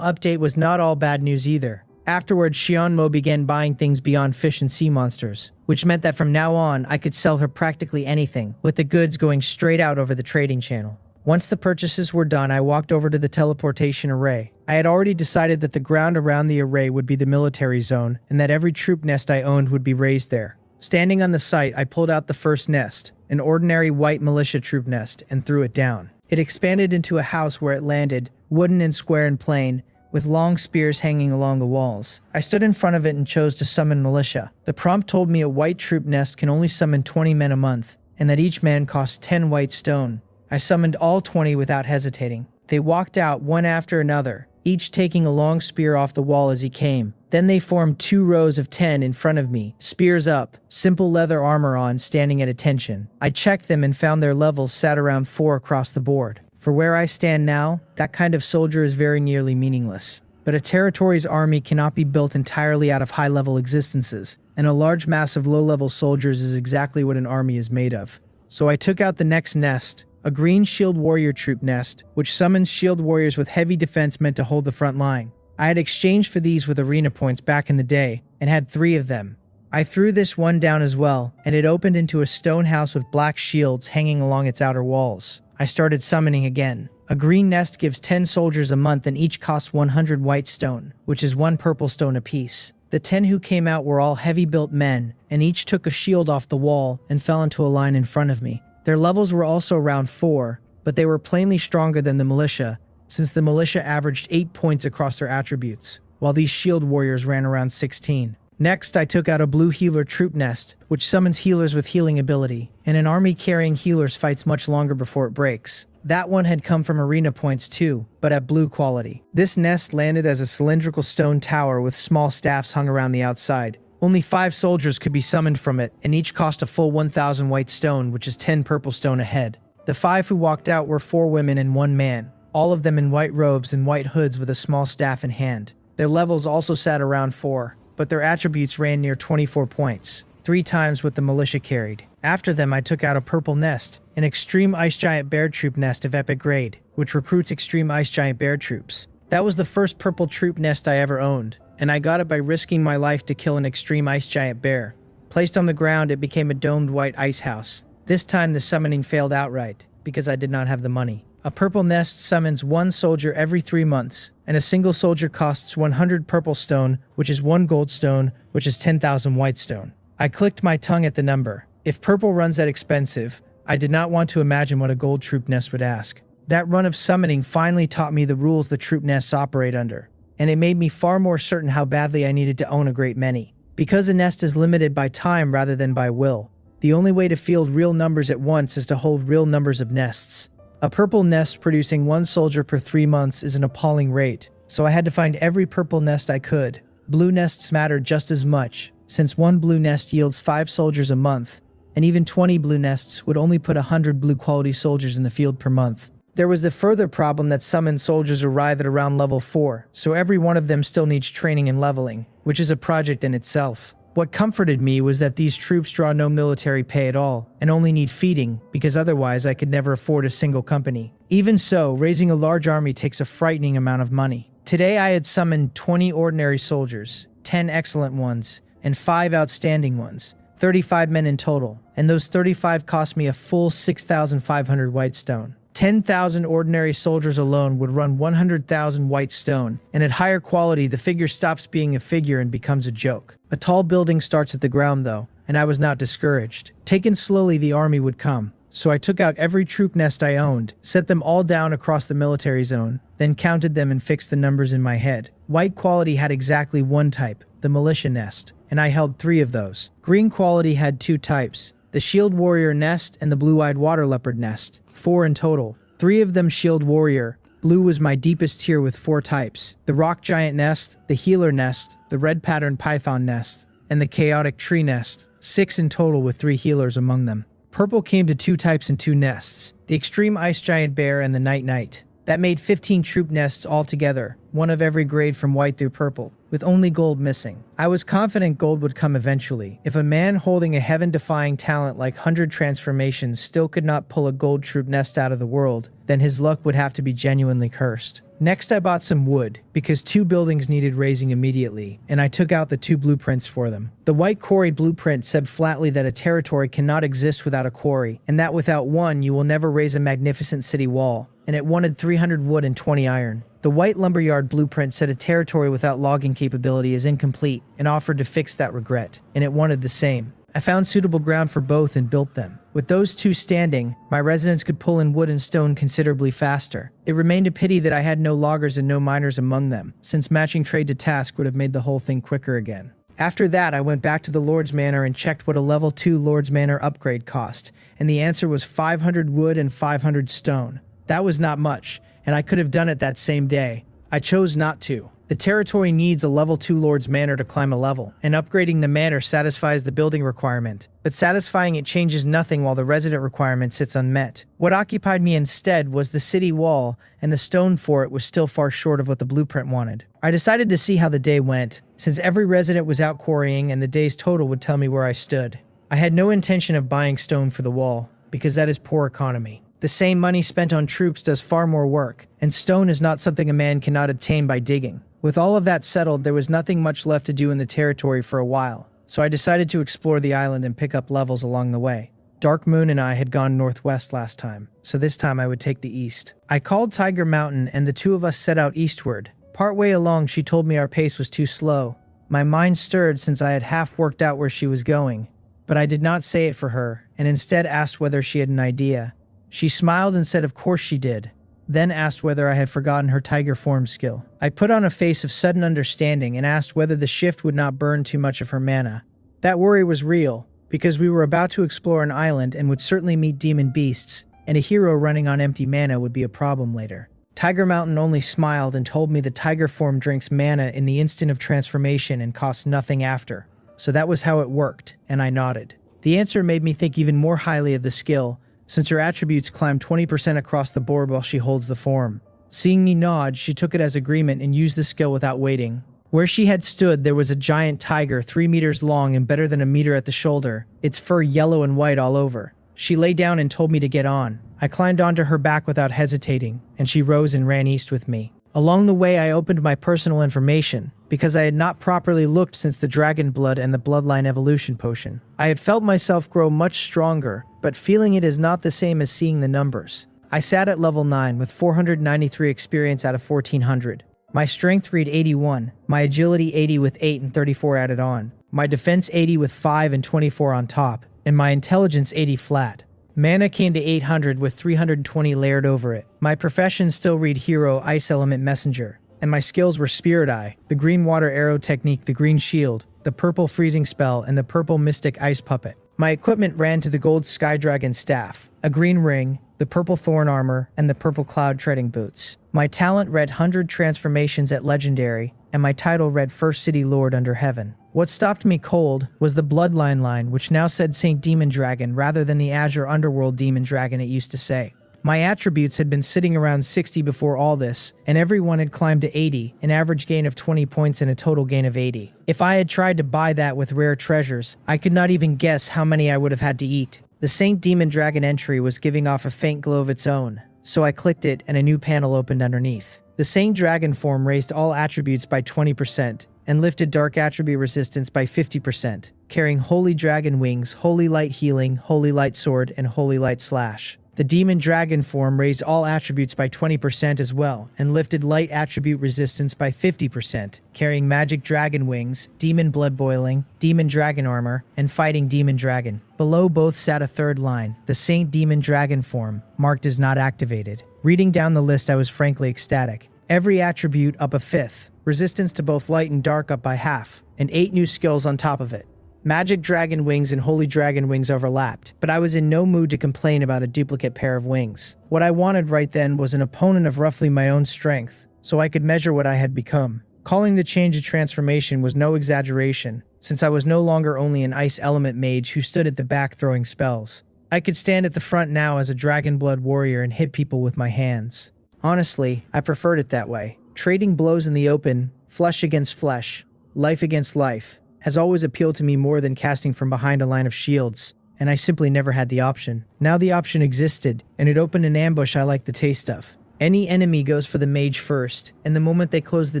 update was not all bad news either. Afterwards, Xianmo began buying things beyond fish and sea monsters, which meant that from now on I could sell her practically anything, with the goods going straight out over the trading channel. Once the purchases were done, I walked over to the teleportation array. I had already decided that the ground around the array would be the military zone, and that every troop nest I owned would be raised there. Standing on the site, I pulled out the first nest, an ordinary white militia troop nest, and threw it down. It expanded into a house where it landed, wooden and square and plain, with long spears hanging along the walls. I stood in front of it and chose to summon militia. The prompt told me a white troop nest can only summon 20 men a month, and that each man costs 10 white stone. I summoned all 20 without hesitating. They walked out one after another, each taking a long spear off the wall as he came. Then they formed 2 rows of 10 in front of me, spears up, simple leather armor on, standing at attention. I checked them and found their levels sat around 4 across the board. For where I stand now, that kind of soldier is very nearly meaningless. But a territory's army cannot be built entirely out of high-level existences, and a large mass of low-level soldiers is exactly what an army is made of. So I took out the next nest, a green shield warrior troop nest, which summons shield warriors with heavy defense meant to hold the front line. I had exchanged for these with arena points back in the day, and had 3 of them. I threw this one down as well, and it opened into a stone house with black shields hanging along its outer walls. I started summoning again. A green nest gives 10 soldiers a month and each costs 100 white stone, which is 1 purple stone apiece. The 10 who came out were all heavy-built men, and each took a shield off the wall and fell into a line in front of me. Their levels were also around 4, but they were plainly stronger than the militia, since the militia averaged 8 points across their attributes, while these shield warriors ran around 16. Next, I took out a blue healer troop nest, which summons healers with healing ability, and an army carrying healers fights much longer before it breaks. That one had come from arena points too, but at blue quality. This nest landed as a cylindrical stone tower with small staffs hung around the outside. Only 5 soldiers could be summoned from it, and each cost a full 1,000 white stone, which is 10 purple stone a head. The 5 who walked out were 4 women and 1 man, all of them in white robes and white hoods with a small staff in hand. Their levels also sat around 4, but their attributes ran near 24 points, 3 times what the militia carried. After them, I took out a purple nest, an extreme ice giant bear troop nest of epic grade, which recruits extreme ice giant bear troops. That was the first purple troop nest I ever owned, and I got it by risking my life to kill an extreme ice giant bear. Placed on the ground, it became a domed white ice house. This time the summoning failed outright, because I did not have the money. A purple nest summons 1 soldier every 3 months, and a single soldier costs 100 purple stone, which is 1 gold stone, which is 10,000 white stone. I clicked my tongue at the number. If purple runs that expensive, I did not want to imagine what a gold troop nest would ask. That run of summoning finally taught me the rules the troop nests operate under, and it made me far more certain how badly I needed to own a great many. Because a nest is limited by time rather than by will, the only way to field real numbers at once is to hold real numbers of nests. A purple nest producing 1 soldier per 3 months is an appalling rate, so I had to find every purple nest I could. Blue nests mattered just as much, since 1 blue nest yields 5 soldiers a month, and even 20 blue nests would only put 100 blue quality soldiers in the field per month. There was the further problem that summoned soldiers arrive at around level 4, so every one of them still needs training and leveling, which is a project in itself. What comforted me was that these troops draw no military pay at all, and only need feeding, because otherwise I could never afford a single company. Even so, raising a large army takes a frightening amount of money. Today I had summoned 20 ordinary soldiers, 10 excellent ones, and 5 outstanding ones, 35 men in total, and those 35 cost me a full 6,500 white stone. 10,000 ordinary soldiers alone would run 100,000 white stone, and at higher quality the figure stops being a figure and becomes a joke. A tall building starts at the ground though, and I was not discouraged. Taken slowly the army would come, so I took out every troop nest I owned, set them all down across the military zone, then counted them and fixed the numbers in my head. White quality had exactly 1 type, the militia nest, and I held 3 of those. Green quality had 2 types, the shield warrior nest and the blue-eyed water leopard nest, 4 in total. 3 of them shield warrior. Blue was my deepest tier with 4 types, the rock giant nest, the healer nest, the red pattern python nest, and the chaotic tree nest, 6 in total with 3 healers among them. Purple came to 2 types and 2 nests, the extreme ice giant bear and the night knight. That made 15 troop nests altogether, 1 of every grade from white through purple, with only gold missing. I was confident gold would come eventually. If a man holding a heaven-defying talent like 100 transformations still could not pull a gold troop nest out of the world, then his luck would have to be genuinely cursed. Next I bought some wood, because 2 buildings needed raising immediately, and I took out the 2 blueprints for them. The white quarry blueprint said flatly that a territory cannot exist without a quarry, and that without one you will never raise a magnificent city wall, and it wanted 300 wood and 20 iron. The white lumberyard blueprint said a territory without logging capability is incomplete, and offered to fix that regret, and it wanted the same. I found suitable ground for both and built them. With those 2 standing, my residents could pull in wood and stone considerably faster. It remained a pity that I had no loggers and no miners among them, since matching trade to task would have made the whole thing quicker again. After that, I went back to the Lord's Manor and checked what a level 2 Lord's Manor upgrade cost, and the answer was 500 wood and 500 stone. That was not much, and I could have done it that same day. I chose not to. The territory needs a level 2 Lord's Manor to climb a level, and upgrading the manor satisfies the building requirement, but satisfying it changes nothing while the resident requirement sits unmet. What occupied me instead was the city wall, and the stone for it was still far short of what the blueprint wanted. I decided to see how the day went, since every resident was out quarrying and the day's total would tell me where I stood. I had no intention of buying stone for the wall, because that is poor economy. The same money spent on troops does far more work, and stone is not something a man cannot obtain by digging. With all of that settled, there was nothing much left to do in the territory for a while, so I decided to explore the island and pick up levels along the way. Dark Moon and I had gone northwest last time, so this time I would take the east. I called Tiger Mountain and the 2 of us set out eastward. Partway along, she told me our pace was too slow. My mind stirred since I had half worked out where she was going, but I did not say it for her, and instead asked whether she had an idea. She smiled and said of course she did, then asked whether I had forgotten her tiger form skill. I put on a face of sudden understanding and asked whether the shift would not burn too much of her mana. That worry was real, because we were about to explore an island and would certainly meet demon beasts, and a hero running on empty mana would be a problem later. Tiger Mountain only smiled and told me the tiger form drinks mana in the instant of transformation and costs nothing after, so that was how it worked, and I nodded. The answer made me think even more highly of the skill, since her attributes climb 20% across the board while she holds the form. Seeing me nod, she took it as agreement and used the skill without waiting. Where she had stood, there was a giant tiger 3 meters long and better than a meter at the shoulder, its fur yellow and white all over. She lay down and told me to get on. I climbed onto her back without hesitating, and she rose and ran east with me. Along the way, I opened my personal information, because I had not properly looked since the dragon blood and the bloodline evolution potion. I had felt myself grow much stronger, but feeling it is not the same as seeing the numbers. I sat at level 9 with 493 experience out of 1400. My strength read 81, my agility 80 with 8 and 34 added on, my defense 80 with 5 and 24 on top, and my intelligence 80 flat. Mana came to 800 with 320 layered over it. My profession still read Hero, Ice Element Messenger, and my skills were Spirit Eye, the Green Water Arrow Technique, the Green Shield, the Purple Freezing Spell, and the Purple Mystic Ice Puppet. My equipment ran to the Gold Sky Dragon Staff, a Green Ring, the Purple Thorn Armor, and the Purple Cloud Treading Boots. My talent read 100 Transformations at Legendary, and my title read First City Lord under Heaven. What stopped me cold was the Bloodline line, which now said Saint Demon Dragon rather than the Azure Underworld Demon Dragon it used to say. My attributes had been sitting around 60 before all this, and everyone had climbed to 80, an average gain of 20 points and a total gain of 80. If I had tried to buy that with rare treasures, I could not even guess how many I would have had to eat. The Saint Demon Dragon entry was giving off a faint glow of its own, so I clicked it and a new panel opened underneath. The Saint Dragon form raised all attributes by 20%, and lifted dark attribute resistance by 50%, carrying Holy Dragon Wings, Holy Light Healing, Holy Light Sword, and Holy Light Slash. The Demon Dragon form raised all attributes by 20% as well, and lifted light attribute resistance by 50%, carrying Magic Dragon Wings, Demon Blood Boiling, Demon Dragon Armor, and Fighting Demon Dragon. Below both sat a third line, the Saint Demon Dragon form, marked as not activated. Reading down the list, I was frankly ecstatic. Every attribute up a fifth, resistance to both light and dark up by half, and 8 new skills on top of it. Magic Dragon Wings and Holy Dragon Wings overlapped, but I was in no mood to complain about a duplicate pair of wings. What I wanted right then was an opponent of roughly my own strength, so I could measure what I had become. Calling the change a transformation was no exaggeration, since I was no longer only an ice element mage who stood at the back throwing spells. I could stand at the front now as a dragon blood warrior and hit people with my hands. Honestly, I preferred it that way. Trading blows in the open, flesh against flesh, life against life, has always appealed to me more than casting from behind a line of shields, and I simply never had the option. Now the option existed, and it opened an ambush I liked the taste of. Any enemy goes for the mage first, and the moment they close the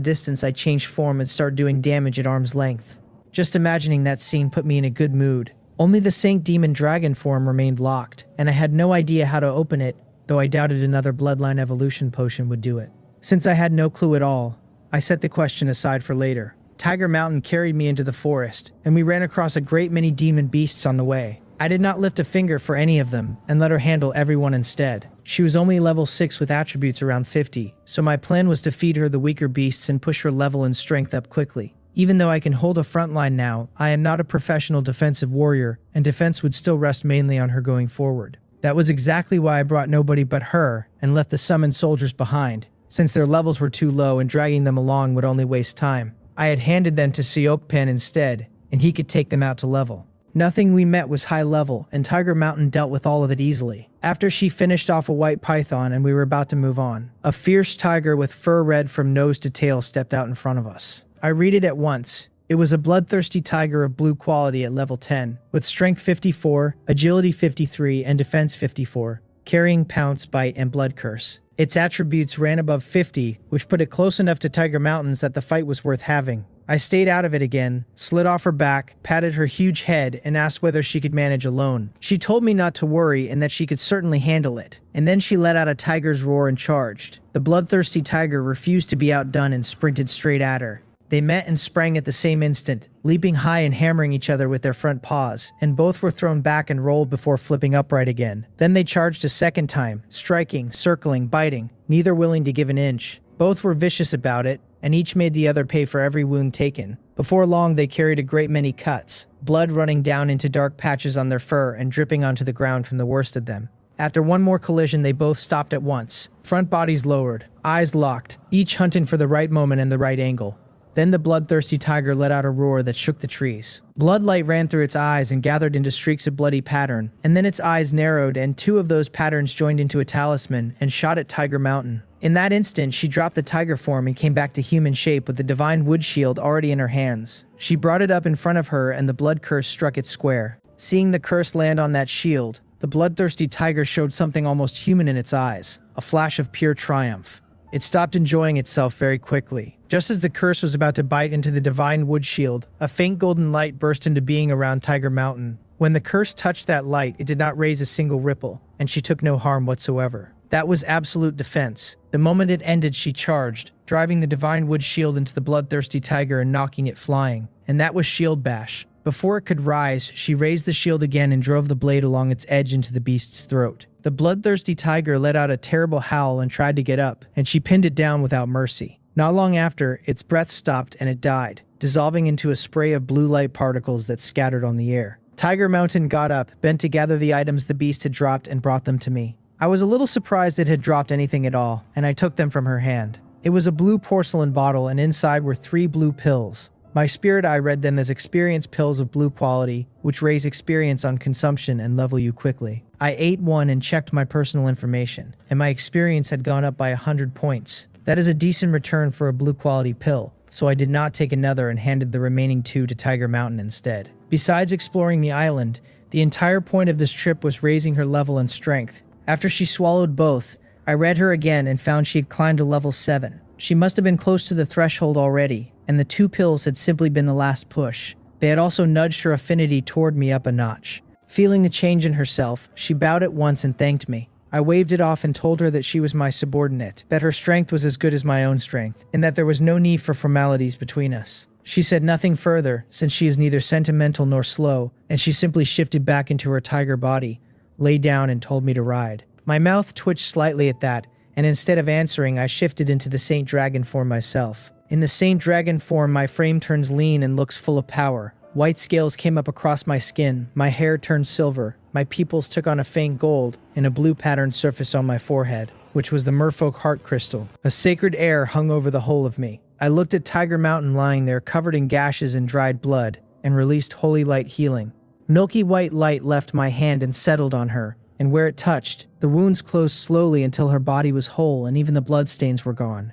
distance I change form and start doing damage at arm's length. Just imagining that scene put me in a good mood. Only the Saint Demon Dragon form remained locked, and I had no idea how to open it, though I doubted another bloodline evolution potion would do it. Since I had no clue at all, I set the question aside for later. Tiger Mountain carried me into the forest, and we ran across a great many demon beasts on the way. I did not lift a finger for any of them, and let her handle everyone instead. She was only level 6 with attributes around 50, so my plan was to feed her the weaker beasts and push her level and strength up quickly. Even though I can hold a front line now, I am not a professional defensive warrior, and defense would still rest mainly on her going forward. That was exactly why I brought nobody but her, and left the summoned soldiers behind, since their levels were too low and dragging them along would only waste time. I had handed them to Seokpan instead, and he could take them out to level. Nothing we met was high level, and Tiger Mountain dealt with all of it easily. After she finished off a white python and we were about to move on, a fierce tiger with fur red from nose to tail stepped out in front of us. I read it at once. It was a bloodthirsty tiger of blue quality at level 10, with strength 54, agility 53, and defense 54, carrying pounce, bite, and blood curse. Its attributes ran above 50, which put it close enough to Tiger Mountains that the fight was worth having. I stayed out of it again, slid off her back, patted her huge head, and asked whether she could manage alone. She told me not to worry and that she could certainly handle it. And then she let out a tiger's roar and charged. The bloodthirsty tiger refused to be outdone and sprinted straight at her. They met and sprang at the same instant, leaping high and hammering each other with their front paws, and both were thrown back and rolled before flipping upright again. Then they charged a second time, striking, circling, biting, neither willing to give an inch. Both were vicious about it, and each made the other pay for every wound taken. Before long, they carried a great many cuts, blood running down into dark patches on their fur and dripping onto the ground from the worst of them. After one more collision, they both stopped at once, front bodies lowered, eyes locked, each hunting for the right moment and the right angle. Then the bloodthirsty tiger let out a roar that shook the trees. Bloodlight ran through its eyes and gathered into streaks of bloody pattern, and then its eyes narrowed and two of those patterns joined into a talisman and shot at Tiger Mountain. In that instant, she dropped the tiger form and came back to human shape with the divine wood shield already in her hands. She brought it up in front of her and the blood curse struck it square. Seeing the curse land on that shield, the bloodthirsty tiger showed something almost human in its eyes, a flash of pure triumph. It stopped enjoying itself very quickly. Just as the curse was about to bite into the divine wood shield, a faint golden light burst into being around Tiger Mountain. When the curse touched that light, it did not raise a single ripple, and she took no harm whatsoever. That was absolute defense. The moment it ended, she charged, driving the divine wood shield into the bloodthirsty tiger and knocking it flying. And that was shield bash. Before it could rise, she raised the shield again and drove the blade along its edge into the beast's throat. The bloodthirsty tiger let out a terrible howl and tried to get up, and she pinned it down without mercy. Not long after, its breath stopped and it died, dissolving into a spray of blue light particles that scattered on the air. Tiger Mountain got up, bent to gather the items the beast had dropped and brought them to me. I was a little surprised it had dropped anything at all, and I took them from her hand. It was a blue porcelain bottle, and inside were 3 blue pills. My spirit eye read them as experience pills of blue quality, which raise experience on consumption and level you quickly. I ate one and checked my personal information, and my experience had gone up by 100 points. That is a decent return for a blue quality pill, so I did not take another and handed the remaining 2 to Tiger Mountain instead. Besides exploring the island, the entire point of this trip was raising her level and strength. After she swallowed both, I read her again and found she had climbed to level 7. She must have been close to the threshold already, and the 2 pills had simply been the last push. They had also nudged her affinity toward me up a notch. Feeling the change in herself, she bowed at once and thanked me. I waved it off and told her that she was my subordinate, that her strength was as good as my own strength, and that there was no need for formalities between us. She said nothing further, since she is neither sentimental nor slow, and she simply shifted back into her tiger body, lay down and told me to ride. My mouth twitched slightly at that, and instead of answering, I shifted into the Saint Dragon form myself. In the Saint Dragon form, my frame turns lean and looks full of power. White scales came up across my skin, my hair turned silver, my pupils took on a faint gold, and a blue pattern surfaced on my forehead, which was the merfolk heart crystal. A sacred air hung over the whole of me. I looked at Tiger Mountain lying there covered in gashes and dried blood, and released holy light healing. Milky white light left my hand and settled on her, and where it touched, the wounds closed slowly until her body was whole and even the bloodstains were gone.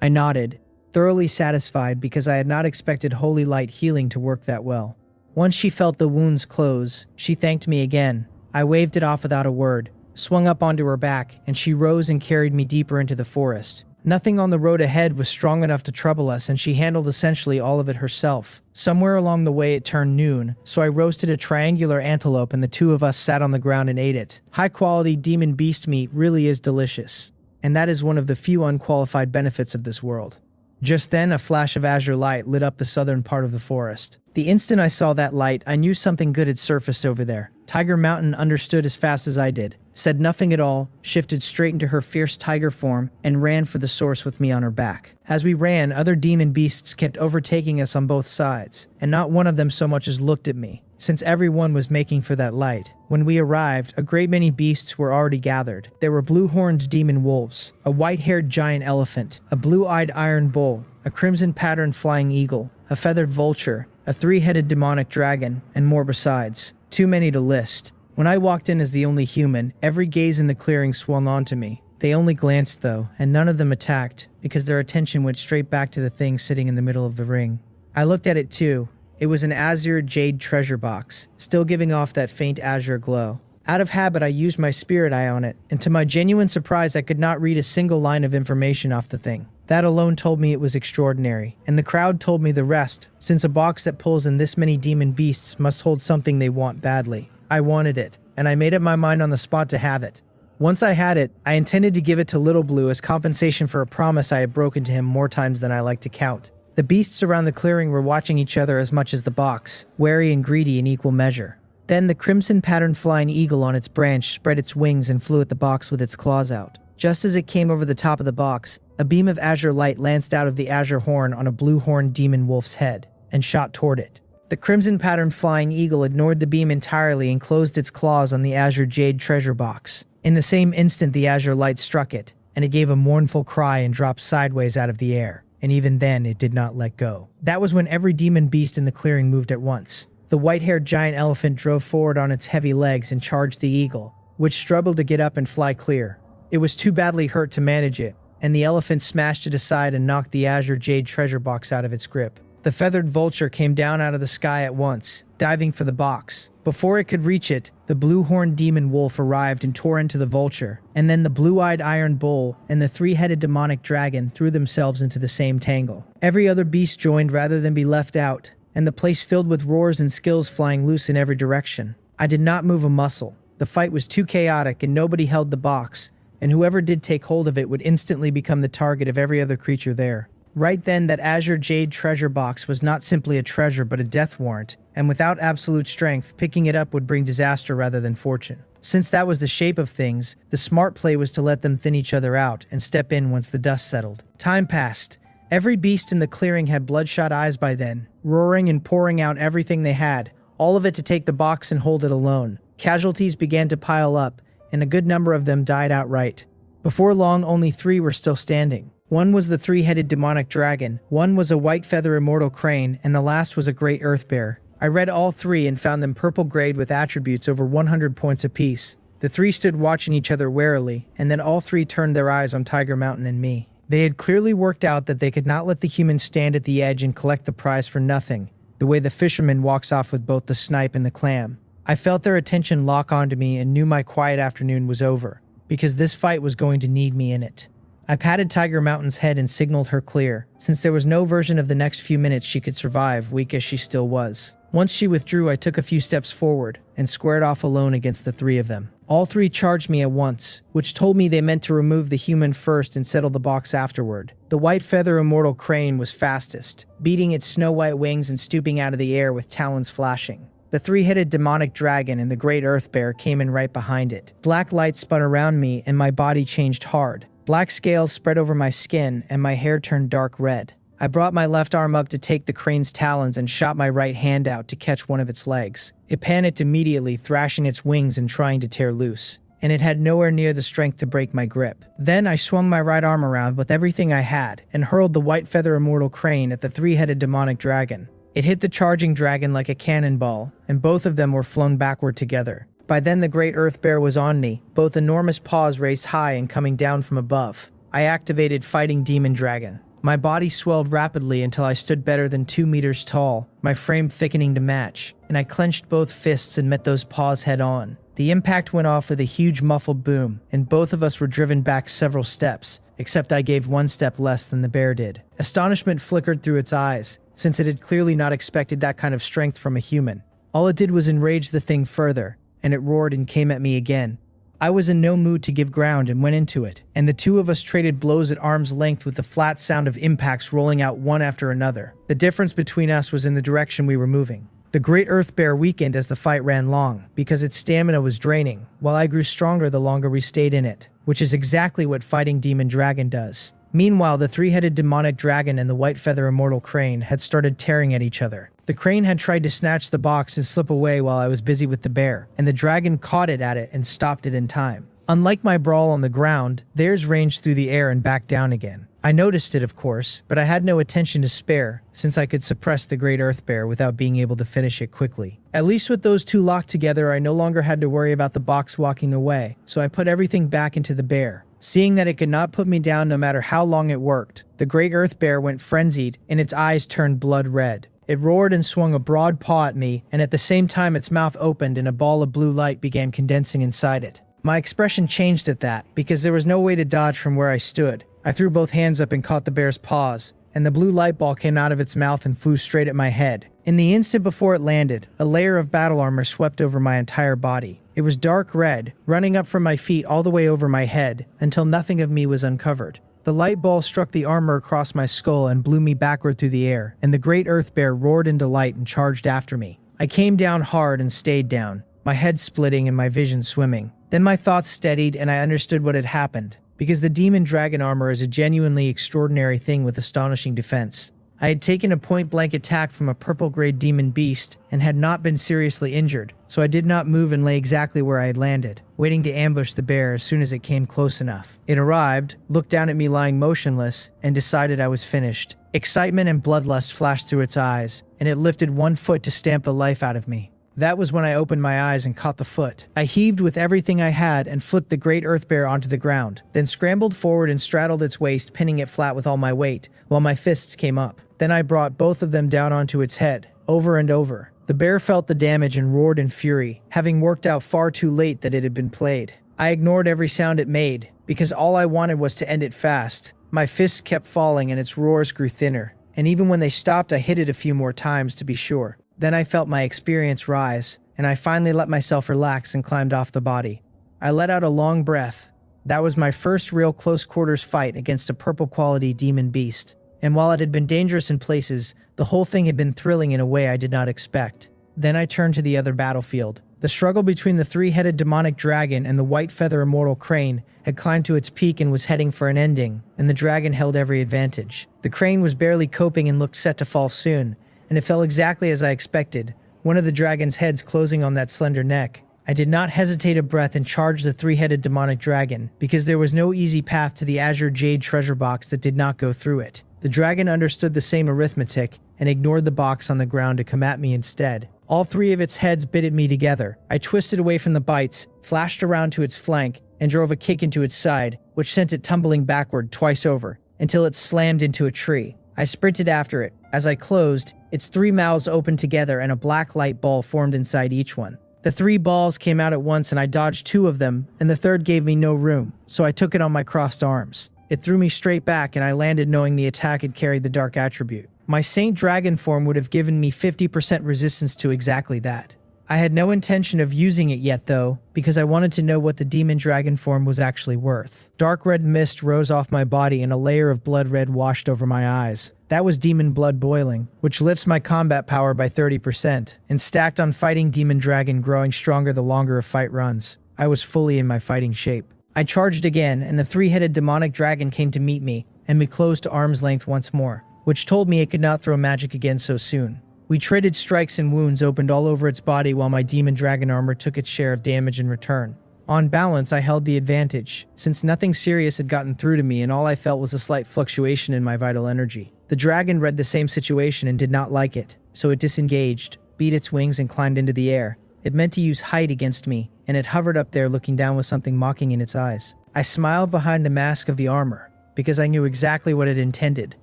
I nodded, thoroughly satisfied because I had not expected holy light healing to work that well. Once she felt the wounds close, she thanked me again. I waved it off without a word, swung up onto her back, and she rose and carried me deeper into the forest. Nothing on the road ahead was strong enough to trouble us, and she handled essentially all of it herself. Somewhere along the way it turned noon, so I roasted a triangular antelope and the 2 of us sat on the ground and ate it. High-quality demon beast meat really is delicious, and that is one of the few unqualified benefits of this world. Just then, a flash of azure light lit up the southern part of the forest. The instant I saw that light, I knew something good had surfaced over there. Tiger Mountain understood as fast as I did, said nothing at all, shifted straight into her fierce tiger form, and ran for the source with me on her back. As we ran, other demon beasts kept overtaking us on both sides, and not one of them so much as looked at me, since everyone was making for that light. When we arrived, a great many beasts were already gathered. There were blue-horned demon wolves, a white-haired giant elephant, a blue-eyed iron bull, a crimson-patterned flying eagle, a feathered vulture, a 3-headed demonic dragon, and more besides. Too many to list. When I walked in as the only human, every gaze in the clearing swung onto me. They only glanced though, and none of them attacked, because their attention went straight back to the thing sitting in the middle of the ring. I looked at it too. It was an azure jade treasure box, still giving off that faint azure glow. Out of habit, I used my spirit eye on it, and to my genuine surprise, I could not read a single line of information off the thing. That alone told me it was extraordinary, and the crowd told me the rest, since a box that pulls in this many demon beasts must hold something they want badly. I wanted it, and I made up my mind on the spot to have it. Once I had it, I intended to give it to Little Blue as compensation for a promise I had broken to him more times than I like to count. The beasts around the clearing were watching each other as much as the box, wary and greedy in equal measure. Then the crimson-patterned flying eagle on its branch spread its wings and flew at the box with its claws out. Just as it came over the top of the box, a beam of azure light lanced out of the azure horn on a blue-horned demon wolf's head, and shot toward it. The crimson-patterned flying eagle ignored the beam entirely and closed its claws on the azure jade treasure box. In the same instant, the azure light struck it, and it gave a mournful cry and dropped sideways out of the air. and even then it did not let go. That was when every demon beast in the clearing moved at once. The white-haired giant elephant drove forward on its heavy legs and charged the eagle, which struggled to get up and fly clear. It was too badly hurt to manage it, and the elephant smashed it aside and knocked the azure jade treasure box out of its grip. The feathered vulture came down out of the sky at once, diving for the box. Before it could reach it, the blue-horned demon wolf arrived and tore into the vulture, and then the blue-eyed iron bull and the three-headed demonic dragon threw themselves into the same tangle. Every other beast joined rather than be left out, and the place filled with roars and skills flying loose in every direction. I did not move a muscle. The fight was too chaotic and nobody held the box, and whoever did take hold of it would instantly become the target of every other creature there. Right then, that azure jade treasure box was not simply a treasure but a death warrant, and without absolute strength, picking it up would bring disaster rather than fortune. Since that was the shape of things, the smart play was to let them thin each other out and step in once the dust settled. Time passed. Every beast in the clearing had bloodshot eyes by then, roaring and pouring out everything they had, all of it to take the box and hold it alone. Casualties began to pile up, and a good number of them died outright. Before long, only 3 were still standing. One was the three-headed demonic dragon, one was a white feather immortal crane, and the last was a great earth bear. I read all 3 and found them purple-grayed with attributes over 100 points apiece. The 3 stood watching each other warily, and then all 3 turned their eyes on Tiger Mountain and me. They had clearly worked out that they could not let the humans stand at the edge and collect the prize for nothing, the way the fisherman walks off with both the snipe and the clam. I felt their attention lock onto me and knew my quiet afternoon was over, because this fight was going to need me in it. I patted Tiger Mountain's head and signaled her clear, since there was no version of the next few minutes she could survive, weak as she still was. Once she withdrew, I took a few steps forward and squared off alone against the 3 of them. All 3 charged me at once, which told me they meant to remove the human first and settle the box afterward. The white feather immortal crane was fastest, beating its snow-white wings and stooping out of the air with talons flashing. The three-headed demonic dragon and the great earth bear came in right behind it. Black light spun around me and my body changed hard. Black scales spread over my skin and my hair turned dark red. I brought my left arm up to take the crane's talons and shot my right hand out to catch one of its legs. It panicked immediately, thrashing its wings and trying to tear loose, and it had nowhere near the strength to break my grip. Then I swung my right arm around with everything I had and hurled the white feather immortal crane at the three-headed demonic dragon. It hit the charging dragon like a cannonball, and both of them were flung backward together. By then the great earth bear was on me, both enormous paws raised high and coming down from above. I activated Fighting Demon Dragon. My body swelled rapidly until I stood better than 2 meters tall, my frame thickening to match, and I clenched both fists and met those paws head on. The impact went off with a huge muffled boom, and both of us were driven back several steps, except I gave 1 step less than the bear did. Astonishment flickered through its eyes, since it had clearly not expected that kind of strength from a human. All it did was enrage the thing further, and it roared and came at me again. I was in no mood to give ground and went into it, and the 2 of us traded blows at arm's length with the flat sound of impacts rolling out one after another. The difference between us was in the direction we were moving. The great earth bear weakened as the fight ran long, because its stamina was draining, while I grew stronger the longer we stayed in it, which is exactly what Fighting Demon Dragon does. Meanwhile, the three-headed demonic dragon and the white feather immortal crane had started tearing at each other. The crane had tried to snatch the box and slip away while I was busy with the bear, and the dragon caught it at it and stopped it in time. Unlike my brawl on the ground, theirs ranged through the air and back down again. I noticed it, of course, but I had no attention to spare, since I could suppress the great earth bear without being able to finish it quickly. At least with those 2 locked together, I no longer had to worry about the box walking away, so I put everything back into the bear. Seeing that it could not put me down no matter how long it worked, the great earth bear went frenzied, and its eyes turned blood red. It roared and swung a broad paw at me, and at the same time its mouth opened and a ball of blue light began condensing inside it. My expression changed at that, because there was no way to dodge from where I stood. I threw both hands up and caught the bear's paws, and the blue light ball came out of its mouth and flew straight at my head. In the instant before it landed, a layer of battle armor swept over my entire body. It was dark red, running up from my feet all the way over my head, until nothing of me was uncovered. The light ball struck the armor across my skull and blew me backward through the air, and the great earth bear roared in delight and charged after me. I came down hard and stayed down, my head splitting and my vision swimming. Then my thoughts steadied and I understood what had happened, because the demon dragon armor is a genuinely extraordinary thing with astonishing defense. I had taken a point-blank attack from a purple-gray demon beast and had not been seriously injured, so I did not move and lay exactly where I had landed, waiting to ambush the bear as soon as it came close enough. It arrived, looked down at me lying motionless, and decided I was finished. Excitement and bloodlust flashed through its eyes, and it lifted one foot to stamp the life out of me. That was when I opened my eyes and caught the foot. I heaved with everything I had and flipped the great earth bear onto the ground, then scrambled forward and straddled its waist, pinning it flat with all my weight, while my fists came up. Then I brought both of them down onto its head, over and over. The bear felt the damage and roared in fury, having worked out far too late that it had been played. I ignored every sound it made, because all I wanted was to end it fast. My fists kept falling and its roars grew thinner, and even when they stopped I hit it a few more times to be sure. Then I felt my experience rise, and I finally let myself relax and climbed off the body. I let out a long breath. That was my first real close-quarters fight against a purple-quality demon beast, and while it had been dangerous in places, the whole thing had been thrilling in a way I did not expect. Then I turned to the other battlefield. The struggle between the three-headed demonic dragon and the white feather immortal crane had climbed to its peak and was heading for an ending, and the dragon held every advantage. The crane was barely coping and looked set to fall soon, and it fell exactly as I expected, one of the dragon's heads closing on that slender neck. I did not hesitate a breath and charged the three-headed demonic dragon, because there was no easy path to the azure jade treasure box that did not go through it. The dragon understood the same arithmetic and ignored the box on the ground to come at me instead. All three of its heads bit at me together. I twisted away from the bites, flashed around to its flank, and drove a kick into its side, which sent it tumbling backward twice over, until it slammed into a tree. I sprinted after it. As I closed, its three mouths opened together and a black light ball formed inside each one. The three balls came out at once and I dodged two of them, and the third gave me no room, so I took it on my crossed arms. It threw me straight back and I landed knowing the attack had carried the dark attribute. My Saint Dragon form would have given me 50% resistance to exactly that. I had no intention of using it yet though, because I wanted to know what the demon dragon form was actually worth. Dark red mist rose off my body and a layer of blood red washed over my eyes. That was demon blood boiling, which lifts my combat power by 30%, and stacked on fighting demon dragon growing stronger the longer a fight runs. I was fully in my fighting shape. I charged again, and the three-headed demonic dragon came to meet me, and we closed to arm's length once more, which told me it could not throw magic again so soon. We traded strikes and wounds opened all over its body while my demon dragon armor took its share of damage in return. On balance, I held the advantage, since nothing serious had gotten through to me and all I felt was a slight fluctuation in my vital energy. The dragon read the same situation and did not like it, so it disengaged, beat its wings and climbed into the air. It meant to use height against me, and it hovered up there looking down with something mocking in its eyes. I smiled behind the mask of the armor, because I knew exactly what it intended,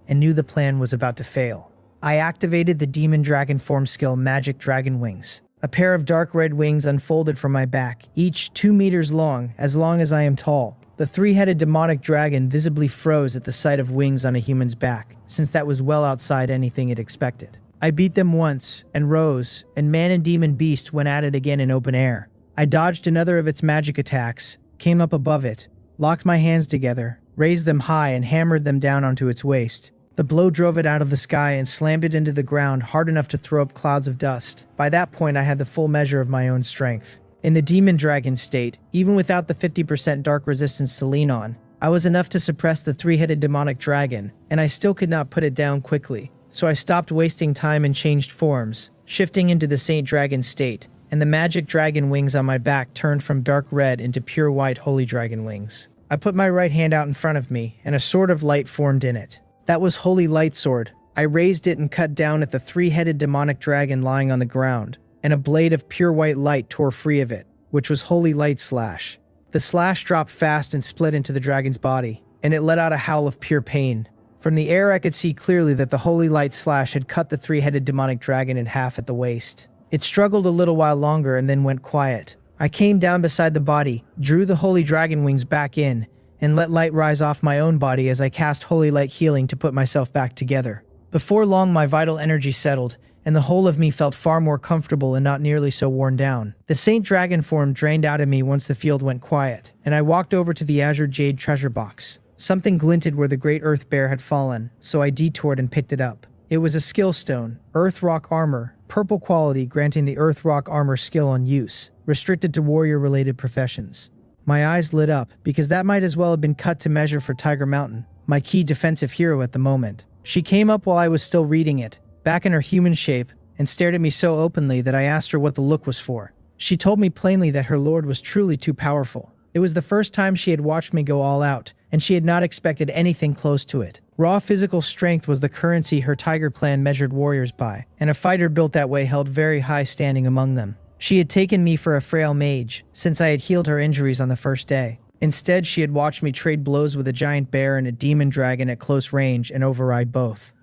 and knew the plan was about to fail. I activated the demon dragon form skill Magic Dragon Wings. A pair of dark red wings unfolded from my back, each 2 meters long as I am tall. The three-headed demonic dragon visibly froze at the sight of wings on a human's back, since that was well outside anything it expected. I beat them once, and rose, and man and demon beast went at it again in open air. I dodged another of its magic attacks, came up above it, locked my hands together, raised them high and hammered them down onto its waist. The blow drove it out of the sky and slammed it into the ground hard enough to throw up clouds of dust. By that point, I had the full measure of my own strength. In the demon dragon state, even without the 50% dark resistance to lean on, I was enough to suppress the three-headed demonic dragon, and I still could not put it down quickly. So I stopped wasting time and changed forms, shifting into the Saint Dragon state, and the magic dragon wings on my back turned from dark red into pure white holy dragon wings. I put my right hand out in front of me, and a sword of light formed in it. That was Holy Light Sword. I raised it and cut down at the three-headed demonic dragon lying on the ground, and a blade of pure white light tore free of it, which was Holy Light Slash. The slash dropped fast and split into the dragon's body, and it let out a howl of pure pain. From the air I could see clearly that the Holy Light Slash had cut the three-headed demonic dragon in half at the waist. It struggled a little while longer and then went quiet. I came down beside the body, drew the Holy Dragon Wings back in, and let light rise off my own body as I cast Holy Light Healing to put myself back together. Before long my vital energy settled, and the whole of me felt far more comfortable and not nearly so worn down. The Saint Dragon form drained out of me once the field went quiet, and I walked over to the azure jade treasure box. Something glinted where the great earth bear had fallen, so I detoured and picked it up. It was a skill stone, Earth Rock Armor, purple quality granting the Earth Rock Armor skill on use, restricted to warrior-related professions. My eyes lit up, because that might as well have been cut to measure for Tiger Mountain, my key defensive hero at the moment. She came up while I was still reading it, back in her human shape, and stared at me so openly that I asked her what the look was for. She told me plainly that her lord was truly too powerful. It was the first time she had watched me go all out, and she had not expected anything close to it. Raw physical strength was the currency her tiger clan measured warriors by, and a fighter built that way held very high standing among them. She had taken me for a frail mage, since I had healed her injuries on the first day. Instead, she had watched me trade blows with a giant bear and a demon dragon at close range and override both.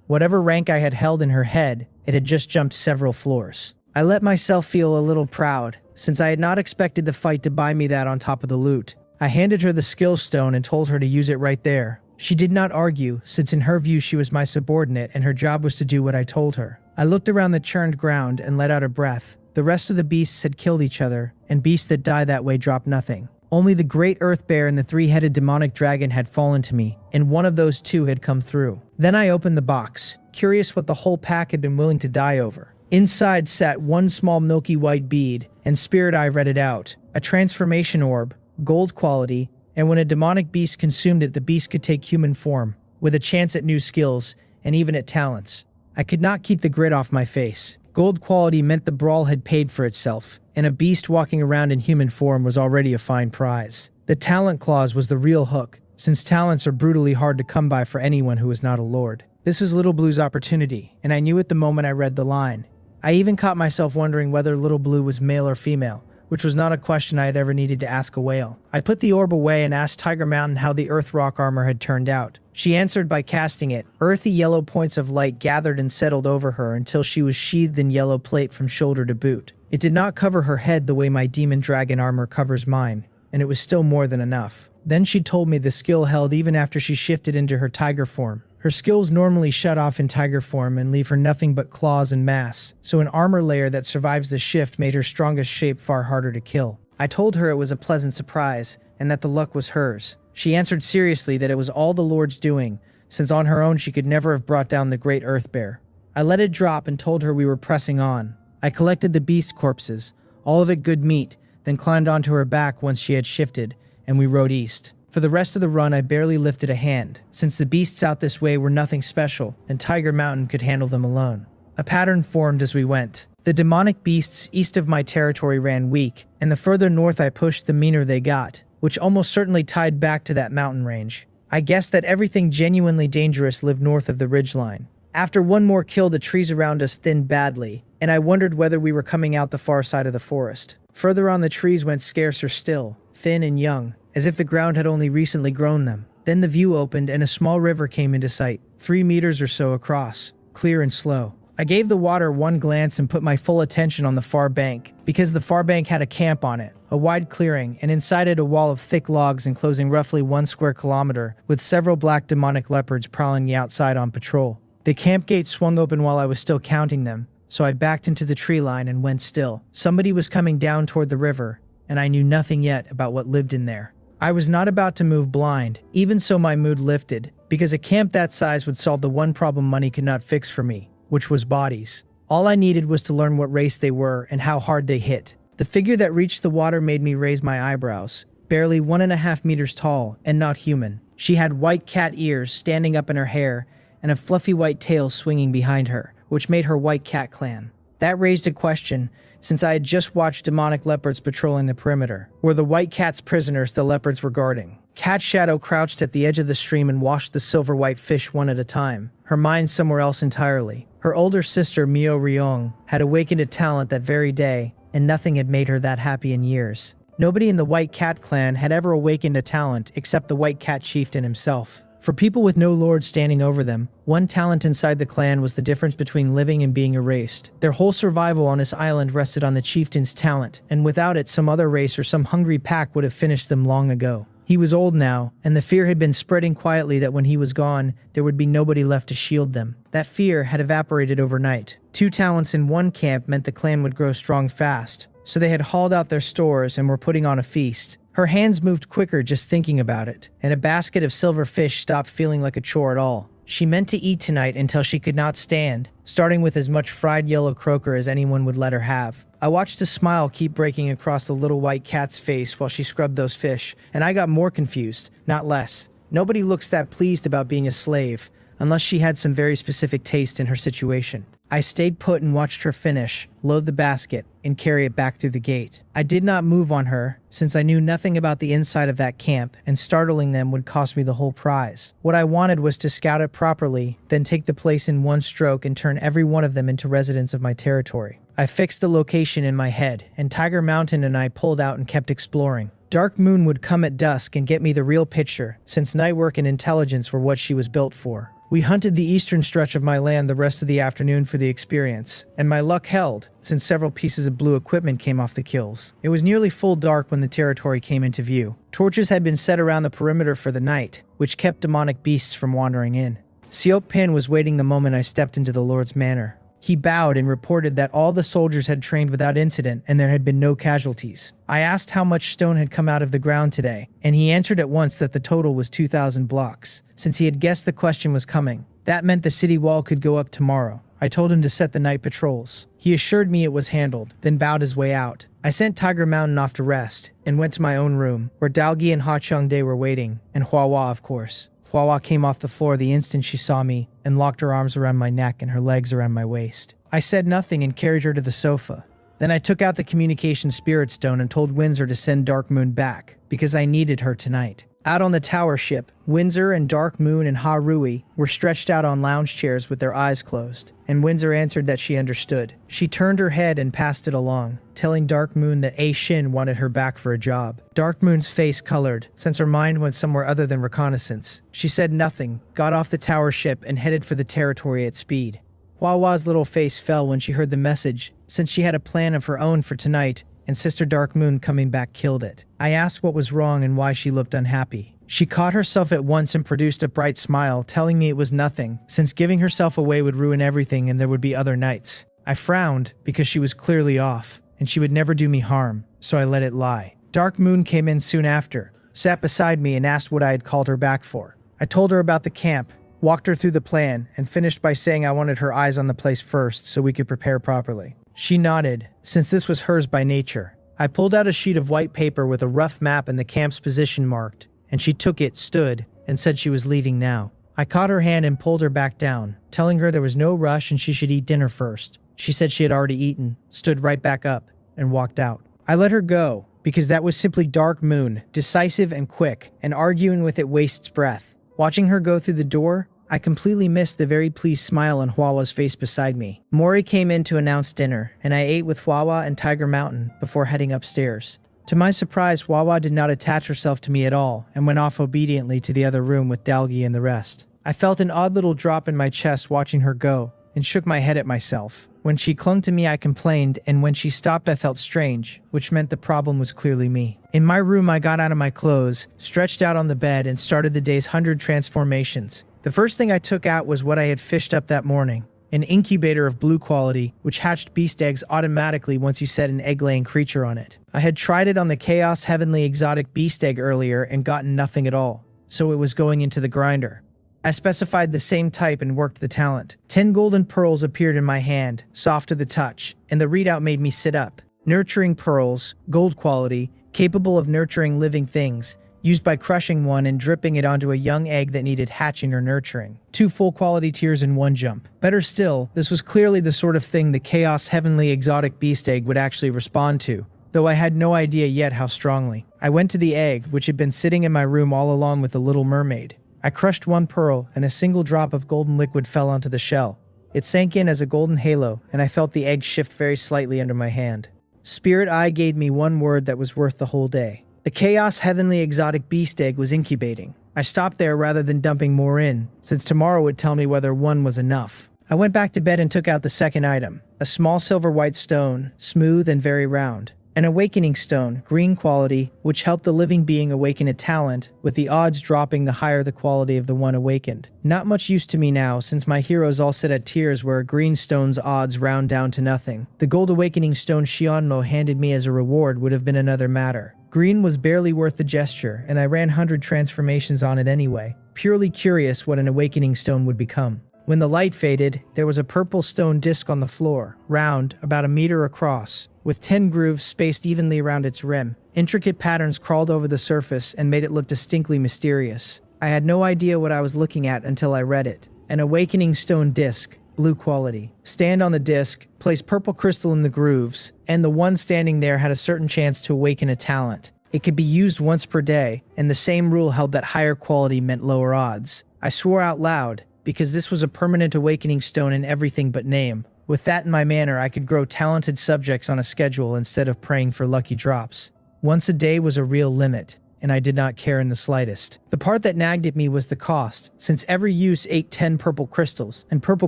Whatever rank I had held in her head, it had just jumped several floors. I let myself feel a little proud, since I had not expected the fight to buy me that on top of the loot. I handed her the skill stone and told her to use it right there. She did not argue, since in her view she was my subordinate and her job was to do what I told her. I looked around the churned ground and let out a breath. The rest of the beasts had killed each other, and beasts that die that way drop nothing. Only the great earth bear and the three-headed demonic dragon had fallen to me, and one of those two had come through. Then I opened the box, curious what the whole pack had been willing to die over. Inside sat one small milky white bead, and Spirit Eye read it out. A transformation orb, gold quality, and when a demonic beast consumed it, the beast could take human form, with a chance at new skills, and even at talents. I could not keep the grit off my face. Gold quality meant the brawl had paid for itself, and a beast walking around in human form was already a fine prize. The talent clause was the real hook, since talents are brutally hard to come by for anyone who is not a lord. This was Little Blue's opportunity, and I knew it the moment I read the line. I even caught myself wondering whether Little Blue was male or female, which was not a question I had ever needed to ask a whale. I put the orb away and asked Tiger Mountain how the earth rock armor had turned out. She answered by casting it. Earthy yellow points of light gathered and settled over her until she was sheathed in yellow plate from shoulder to boot. It did not cover her head the way my demon dragon armor covers mine, and it was still more than enough. Then she told me the skill held even after she shifted into her tiger form. Her skills normally shut off in tiger form and leave her nothing but claws and mass, so an armor layer that survives the shift made her strongest shape far harder to kill. I told her it was a pleasant surprise, and that the luck was hers. She answered seriously that it was all the Lord's doing, since on her own she could never have brought down the great earth bear. I let it drop and told her we were pressing on. I collected the beast corpses, all of it good meat, then climbed onto her back once she had shifted, and we rode east. For the rest of the run, I barely lifted a hand, since the beasts out this way were nothing special, and Tiger Mountain could handle them alone. A pattern formed as we went. The demonic beasts east of my territory ran weak, and the further north I pushed, the meaner they got, which almost certainly tied back to that mountain range. I guessed that everything genuinely dangerous lived north of the ridgeline. After one more kill, the trees around us thinned badly, and I wondered whether we were coming out the far side of the forest. Further on, the trees went scarcer still, thin and young, as if the ground had only recently grown them. Then the view opened and a small river came into sight, 3 meters or so across, clear and slow. I gave the water one glance and put my full attention on the far bank, because the far bank had a camp on it, a wide clearing, and inside it a wall of thick logs enclosing roughly 1 square kilometer, with several black demonic leopards prowling the outside on patrol. The camp gate swung open while I was still counting them, so I backed into the tree line and went still. Somebody was coming down toward the river, and I knew nothing yet about what lived in there. I was not about to move blind, even so my mood lifted, because a camp that size would solve the one problem money could not fix for me, which was bodies. All I needed was to learn what race they were and how hard they hit. The figure that reached the water made me raise my eyebrows, barely 1.5 meters tall and not human. She had white cat ears standing up in her hair and a fluffy white tail swinging behind her, which made her White Cat Clan. That raised a question, since I had just watched demonic leopards patrolling the perimeter. Were the white cats prisoners the leopards were guarding? Cat Shadow crouched at the edge of the stream and washed the silver-white fish one at a time, her mind somewhere else entirely. Her older sister, Mio Ryong, had awakened a talent that very day, and nothing had made her that happy in years. Nobody in the White Cat Clan had ever awakened a talent except the White Cat Chieftain himself. For people with no lord standing over them, one talent inside the clan was the difference between living and being erased. Their whole survival on this island rested on the chieftain's talent, and without it, some other race or some hungry pack would have finished them long ago. He was old now, and the fear had been spreading quietly that when he was gone, there would be nobody left to shield them. That fear had evaporated overnight. 2 talents in one camp meant the clan would grow strong fast, so they had hauled out their stores and were putting on a feast. Her hands moved quicker just thinking about it, and a basket of silver fish stopped feeling like a chore at all. She meant to eat tonight until she could not stand, starting with as much fried yellow croaker as anyone would let her have. I watched a smile keep breaking across the little white cat's face while she scrubbed those fish, and I got more confused, not less. Nobody looks that pleased about being a slave, unless she had some very specific taste in her situation. I stayed put and watched her finish, load the basket, and carry it back through the gate. I did not move on her, since I knew nothing about the inside of that camp, and startling them would cost me the whole prize. What I wanted was to scout it properly, then take the place in one stroke and turn every one of them into residents of my territory. I fixed the location in my head, and Tiger Mountain and I pulled out and kept exploring. Dark Moon would come at dusk and get me the real picture, since night work and intelligence were what she was built for. We hunted the eastern stretch of my land the rest of the afternoon for the experience, and my luck held, since several pieces of blue equipment came off the kills. It was nearly full dark when the territory came into view. Torches had been set around the perimeter for the night, which kept demonic beasts from wandering in. Siop Pin was waiting the moment I stepped into the Lord's manor. He bowed and reported that all the soldiers had trained without incident and there had been no casualties. I asked how much stone had come out of the ground today, and he answered at once that the total was 2,000 blocks, since he had guessed the question was coming. That meant the city wall could go up tomorrow. I told him to set the night patrols. He assured me it was handled, then bowed his way out. I sent Tiger Mountain off to rest, and went to my own room, where Dalgi and Ha Changde were waiting, and Huahua, of course. Huahua came off the floor the instant she saw me and locked her arms around my neck and her legs around my waist. I said nothing and carried her to the sofa. Then I took out the communication spirit stone and told Windsor to send Dark Moon back, because I needed her tonight. Out on the tower ship, Windsor and Dark Moon and Ha Rui were stretched out on lounge chairs with their eyes closed, and Windsor answered that she understood. She turned her head and passed it along, telling Dark Moon that A Shin wanted her back for a job. Dark Moon's face colored, since her mind went somewhere other than reconnaissance. She said nothing, got off the tower ship, and headed for the territory at speed. Huahua's little face fell when she heard the message, since she had a plan of her own for tonight, and Sister Dark Moon coming back killed it. I asked what was wrong and why she looked unhappy. She caught herself at once and produced a bright smile, telling me it was nothing, since giving herself away would ruin everything and there would be other nights. I frowned, because she was clearly off, and she would never do me harm, so I let it lie. Dark Moon came in soon after, sat beside me and asked what I had called her back for. I told her about the camp, walked her through the plan, and finished by saying I wanted her eyes on the place first so we could prepare properly. She nodded, since this was hers by nature. I pulled out a sheet of white paper with a rough map and the camp's position marked, and she took it, stood, and said she was leaving now. I caught her hand and pulled her back down, telling her there was no rush and she should eat dinner first. She said she had already eaten, stood right back up, and walked out. I let her go, because that was simply Dark Moon, decisive and quick, and arguing with it wastes breath. Watching her go through the door, I completely missed the very pleased smile on Huahua's face beside me. Mori came in to announce dinner, and I ate with Huahua and Tiger Mountain before heading upstairs. To my surprise, Huahua did not attach herself to me at all, and went off obediently to the other room with Dalgi and the rest. I felt an odd little drop in my chest watching her go, and shook my head at myself. When she clung to me, I complained, and when she stopped, I felt strange, which meant the problem was clearly me. In my room, I got out of my clothes, stretched out on the bed, and started the day's 100 transformations. The first thing I took out was what I had fished up that morning, an incubator of blue quality, which hatched beast eggs automatically once you set an egg-laying creature on it. I had tried it on the Chaos Heavenly Exotic Beast Egg earlier and gotten nothing at all, so it was going into the grinder. I specified the same type and worked the talent. 10 golden pearls appeared in my hand, soft to the touch, and the readout made me sit up. Nurturing pearls, gold quality, capable of nurturing living things, used by crushing one and dripping it onto a young egg that needed hatching or nurturing. 2 full quality tiers in one jump. Better still, this was clearly the sort of thing the Chaos Heavenly Exotic Beast Egg would actually respond to, though I had no idea yet how strongly. I went to the egg, which had been sitting in my room all along with the Little Mermaid. I crushed 1 pearl, and a single drop of golden liquid fell onto the shell. It sank in as a golden halo, and I felt the egg shift very slightly under my hand. Spirit Eye gave me 1 word that was worth the whole day. The Chaos Heavenly Exotic Beast Egg was incubating. I stopped there rather than dumping more in, since tomorrow would tell me whether 1 was enough. I went back to bed and took out the second item, a small silver white stone, smooth and very round. An awakening stone, green quality, which helped the living being awaken a talent, with the odds dropping the higher the quality of the one awakened. Not much use to me now, since my heroes all sit at tiers where a green stone's odds round down to nothing. The gold awakening stone Shionmo handed me as a reward would have been another matter. Green was barely worth the gesture, and I ran 100 transformations on it anyway, purely curious what an awakening stone would become. When the light faded, there was a purple stone disc on the floor, round, about 1 meter across, with 10 grooves spaced evenly around its rim. Intricate patterns crawled over the surface and made it look distinctly mysterious. I had no idea what I was looking at until I read it. An awakening stone disc, blue quality. Stand on the disc, place purple crystal in the grooves, and the one standing there had a certain chance to awaken a talent. It could be used once per day, and the same rule held that higher quality meant lower odds. I swore out loud, because this was a permanent awakening stone in everything but name. With that in my manor, I could grow talented subjects on a schedule instead of praying for lucky drops. Once a day was a real limit, and I did not care in the slightest. The part that nagged at me was the cost, since every use ate 10 purple crystals, and purple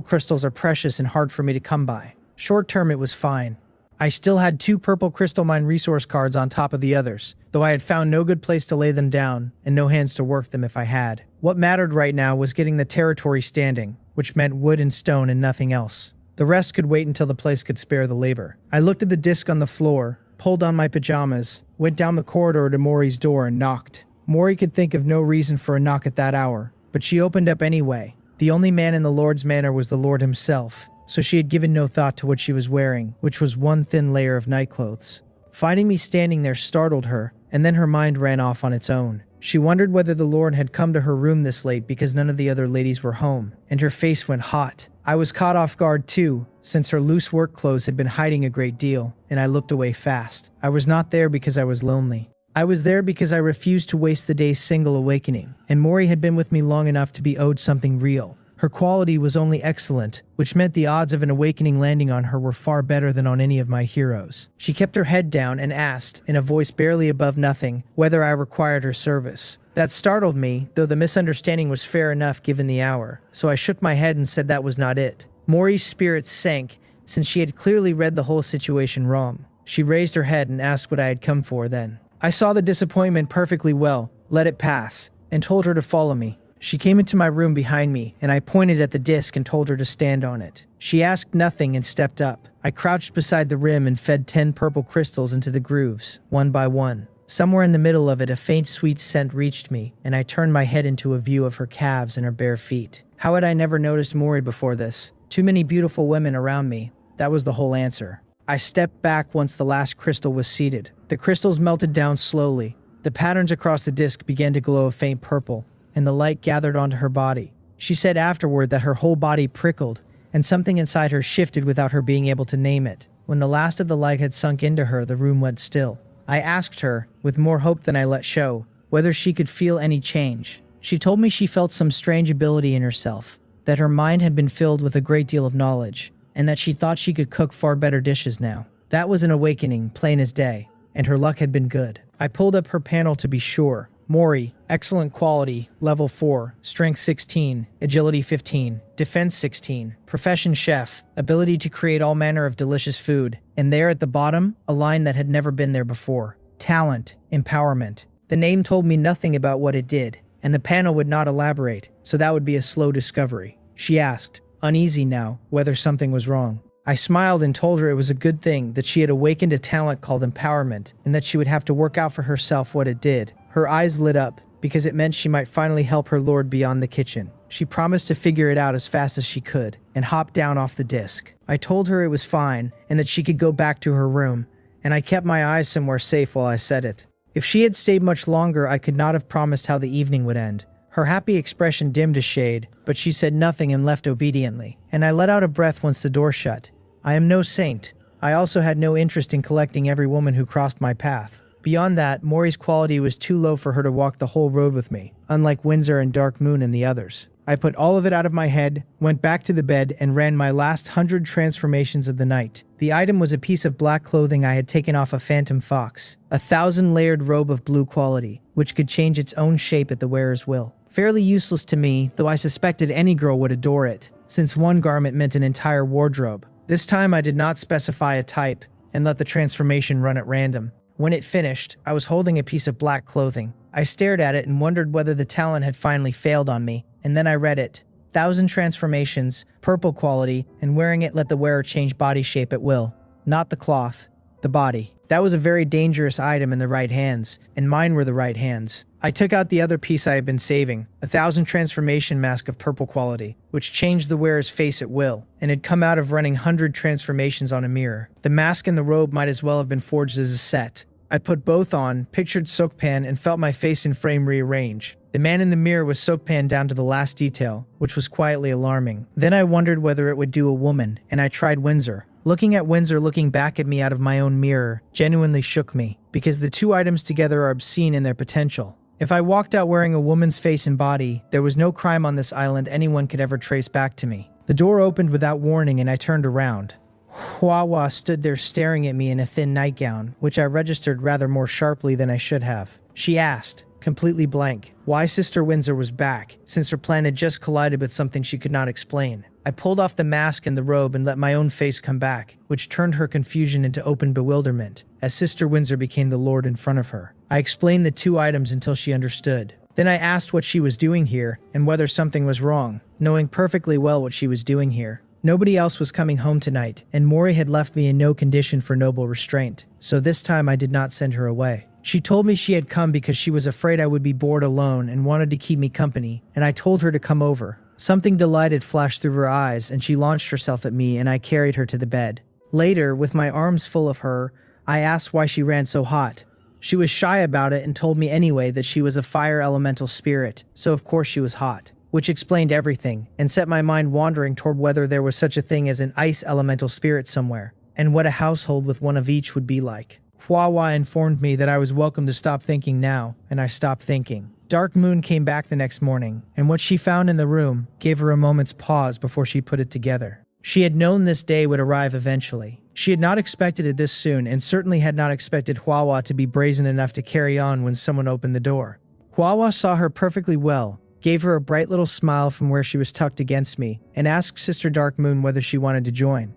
crystals are precious and hard for me to come by. Short term it was fine. I still had 2 purple crystal mine resource cards on top of the others, though I had found no good place to lay them down, and no hands to work them if I had. What mattered right now was getting the territory standing, which meant wood and stone and nothing else. The rest could wait until the place could spare the labor. I looked at the disc on the floor, pulled on my pajamas, went down the corridor to Mori's door and knocked. Mori could think of no reason for a knock at that hour, but she opened up anyway. The only man in the Lord's manor was the Lord himself, so she had given no thought to what she was wearing, which was one thin layer of nightclothes. Finding me standing there startled her, and then her mind ran off on its own. She wondered whether the Lord had come to her room this late because none of the other ladies were home, and her face went hot. I was caught off guard too, since her loose work clothes had been hiding a great deal, and I looked away fast. I was not there because I was lonely. I was there because I refused to waste the day's single awakening, and Mori had been with me long enough to be owed something real. Her quality was only excellent, which meant the odds of an awakening landing on her were far better than on any of my heroes. She kept her head down and asked, in a voice barely above nothing, whether I required her service. That startled me, though the misunderstanding was fair enough given the hour, so I shook my head and said that was not it. Mori's spirits sank, since she had clearly read the whole situation wrong. She raised her head and asked what I had come for then. I saw the disappointment perfectly well, let it pass, and told her to follow me. She came into my room behind me, and I pointed at the disc and told her to stand on it. She asked nothing and stepped up. I crouched beside the rim and fed 10 purple crystals into the grooves, one by one. Somewhere in the middle of it, a faint sweet scent reached me, and I turned my head into a view of her calves and her bare feet. How had I never noticed Mori before this? Too many beautiful women around me. That was the whole answer. I stepped back once the last crystal was seated. The crystals melted down slowly. The patterns across the disc began to glow a faint purple, and the light gathered onto her body. She said afterward that her whole body prickled, and something inside her shifted without her being able to name it. When the last of the light had sunk into her, the room went still. I asked her, with more hope than I let show, whether she could feel any change. She told me she felt some strange ability in herself, that her mind had been filled with a great deal of knowledge, and that she thought she could cook far better dishes now. That was an awakening, plain as day, and her luck had been good. I pulled up her panel to be sure. Mori, excellent quality, level 4, strength 16, agility 15, defense 16, profession chef, ability to create all manner of delicious food, and there at the bottom, a line that had never been there before. Talent, empowerment. The name told me nothing about what it did, and the panel would not elaborate, so that would be a slow discovery. She asked, uneasy now, whether something was wrong. I smiled and told her it was a good thing that she had awakened a talent called empowerment, and that she would have to work out for herself what it did. Her eyes lit up, because it meant she might finally help her lord beyond the kitchen. She promised to figure it out as fast as she could, and hopped down off the disc. I told her it was fine, and that she could go back to her room, and I kept my eyes somewhere safe while I said it. If she had stayed much longer, I could not have promised how the evening would end. Her happy expression dimmed a shade, but she said nothing and left obediently, and I let out a breath once the door shut. I am no saint. I also had no interest in collecting every woman who crossed my path. Beyond that, Mori's quality was too low for her to walk the whole road with me, unlike Windsor and Dark Moon and the others. I put all of it out of my head, went back to the bed, and ran my last 100 transformations of the night. The item was a piece of black clothing I had taken off a phantom fox, a 1,000-layered robe of blue quality, which could change its own shape at the wearer's will. Fairly useless to me, though I suspected any girl would adore it, since one garment meant an entire wardrobe. This time I did not specify a type, and let the transformation run at random. When it finished, I was holding a piece of black clothing. I stared at it and wondered whether the talent had finally failed on me, and then I read it. 1,000 transformations, purple quality, and wearing it let the wearer change body shape at will. Not the cloth, the body. That was a very dangerous item in the right hands, and mine were the right hands. I took out the other piece I had been saving, a 1,000 transformation mask of purple quality, which changed the wearer's face at will, and had come out of running 100 transformations on a mirror. The mask and the robe might as well have been forged as a set. I put both on, pictured Sokpan, and felt my face and frame rearrange. The man in the mirror was Sokpan down to the last detail, which was quietly alarming. Then I wondered whether it would do a woman, and I tried Windsor. Looking at Windsor looking back at me out of my own mirror genuinely shook me, because the two items together are obscene in their potential. If I walked out wearing a woman's face and body, there was no crime on this island anyone could ever trace back to me. The door opened without warning and I turned around. Manhwa stood there staring at me in a thin nightgown, which I registered rather more sharply than I should have. She asked, completely blank, why Sister Windsor was back, since her plan had just collided with something she could not explain. I pulled off the mask and the robe and let my own face come back, which turned her confusion into open bewilderment, as Sister Windsor became the lord in front of her. I explained the two items until she understood. Then I asked what she was doing here, and whether something was wrong, knowing perfectly well what she was doing here. Nobody else was coming home tonight, and Mori had left me in no condition for noble restraint, so this time I did not send her away. She told me she had come because she was afraid I would be bored alone and wanted to keep me company, and I told her to come over. Something delighted flashed through her eyes, and she launched herself at me, and I carried her to the bed. Later, with my arms full of her, I asked why she ran so hot. She was shy about it and told me anyway that she was a fire elemental spirit, so of course she was hot, which explained everything, and set my mind wandering toward whether there was such a thing as an ice elemental spirit somewhere, and what a household with one of each would be like. Manhwa informed me that I was welcome to stop thinking now, and I stopped thinking. Dark Moon came back the next morning, and what she found in the room gave her a moment's pause before she put it together. She had known this day would arrive eventually. She had not expected it this soon, and certainly had not expected Manhwa to be brazen enough to carry on when someone opened the door. Manhwa saw her perfectly well, gave her a bright little smile from where she was tucked against me, and asked Sister Dark Moon whether she wanted to join.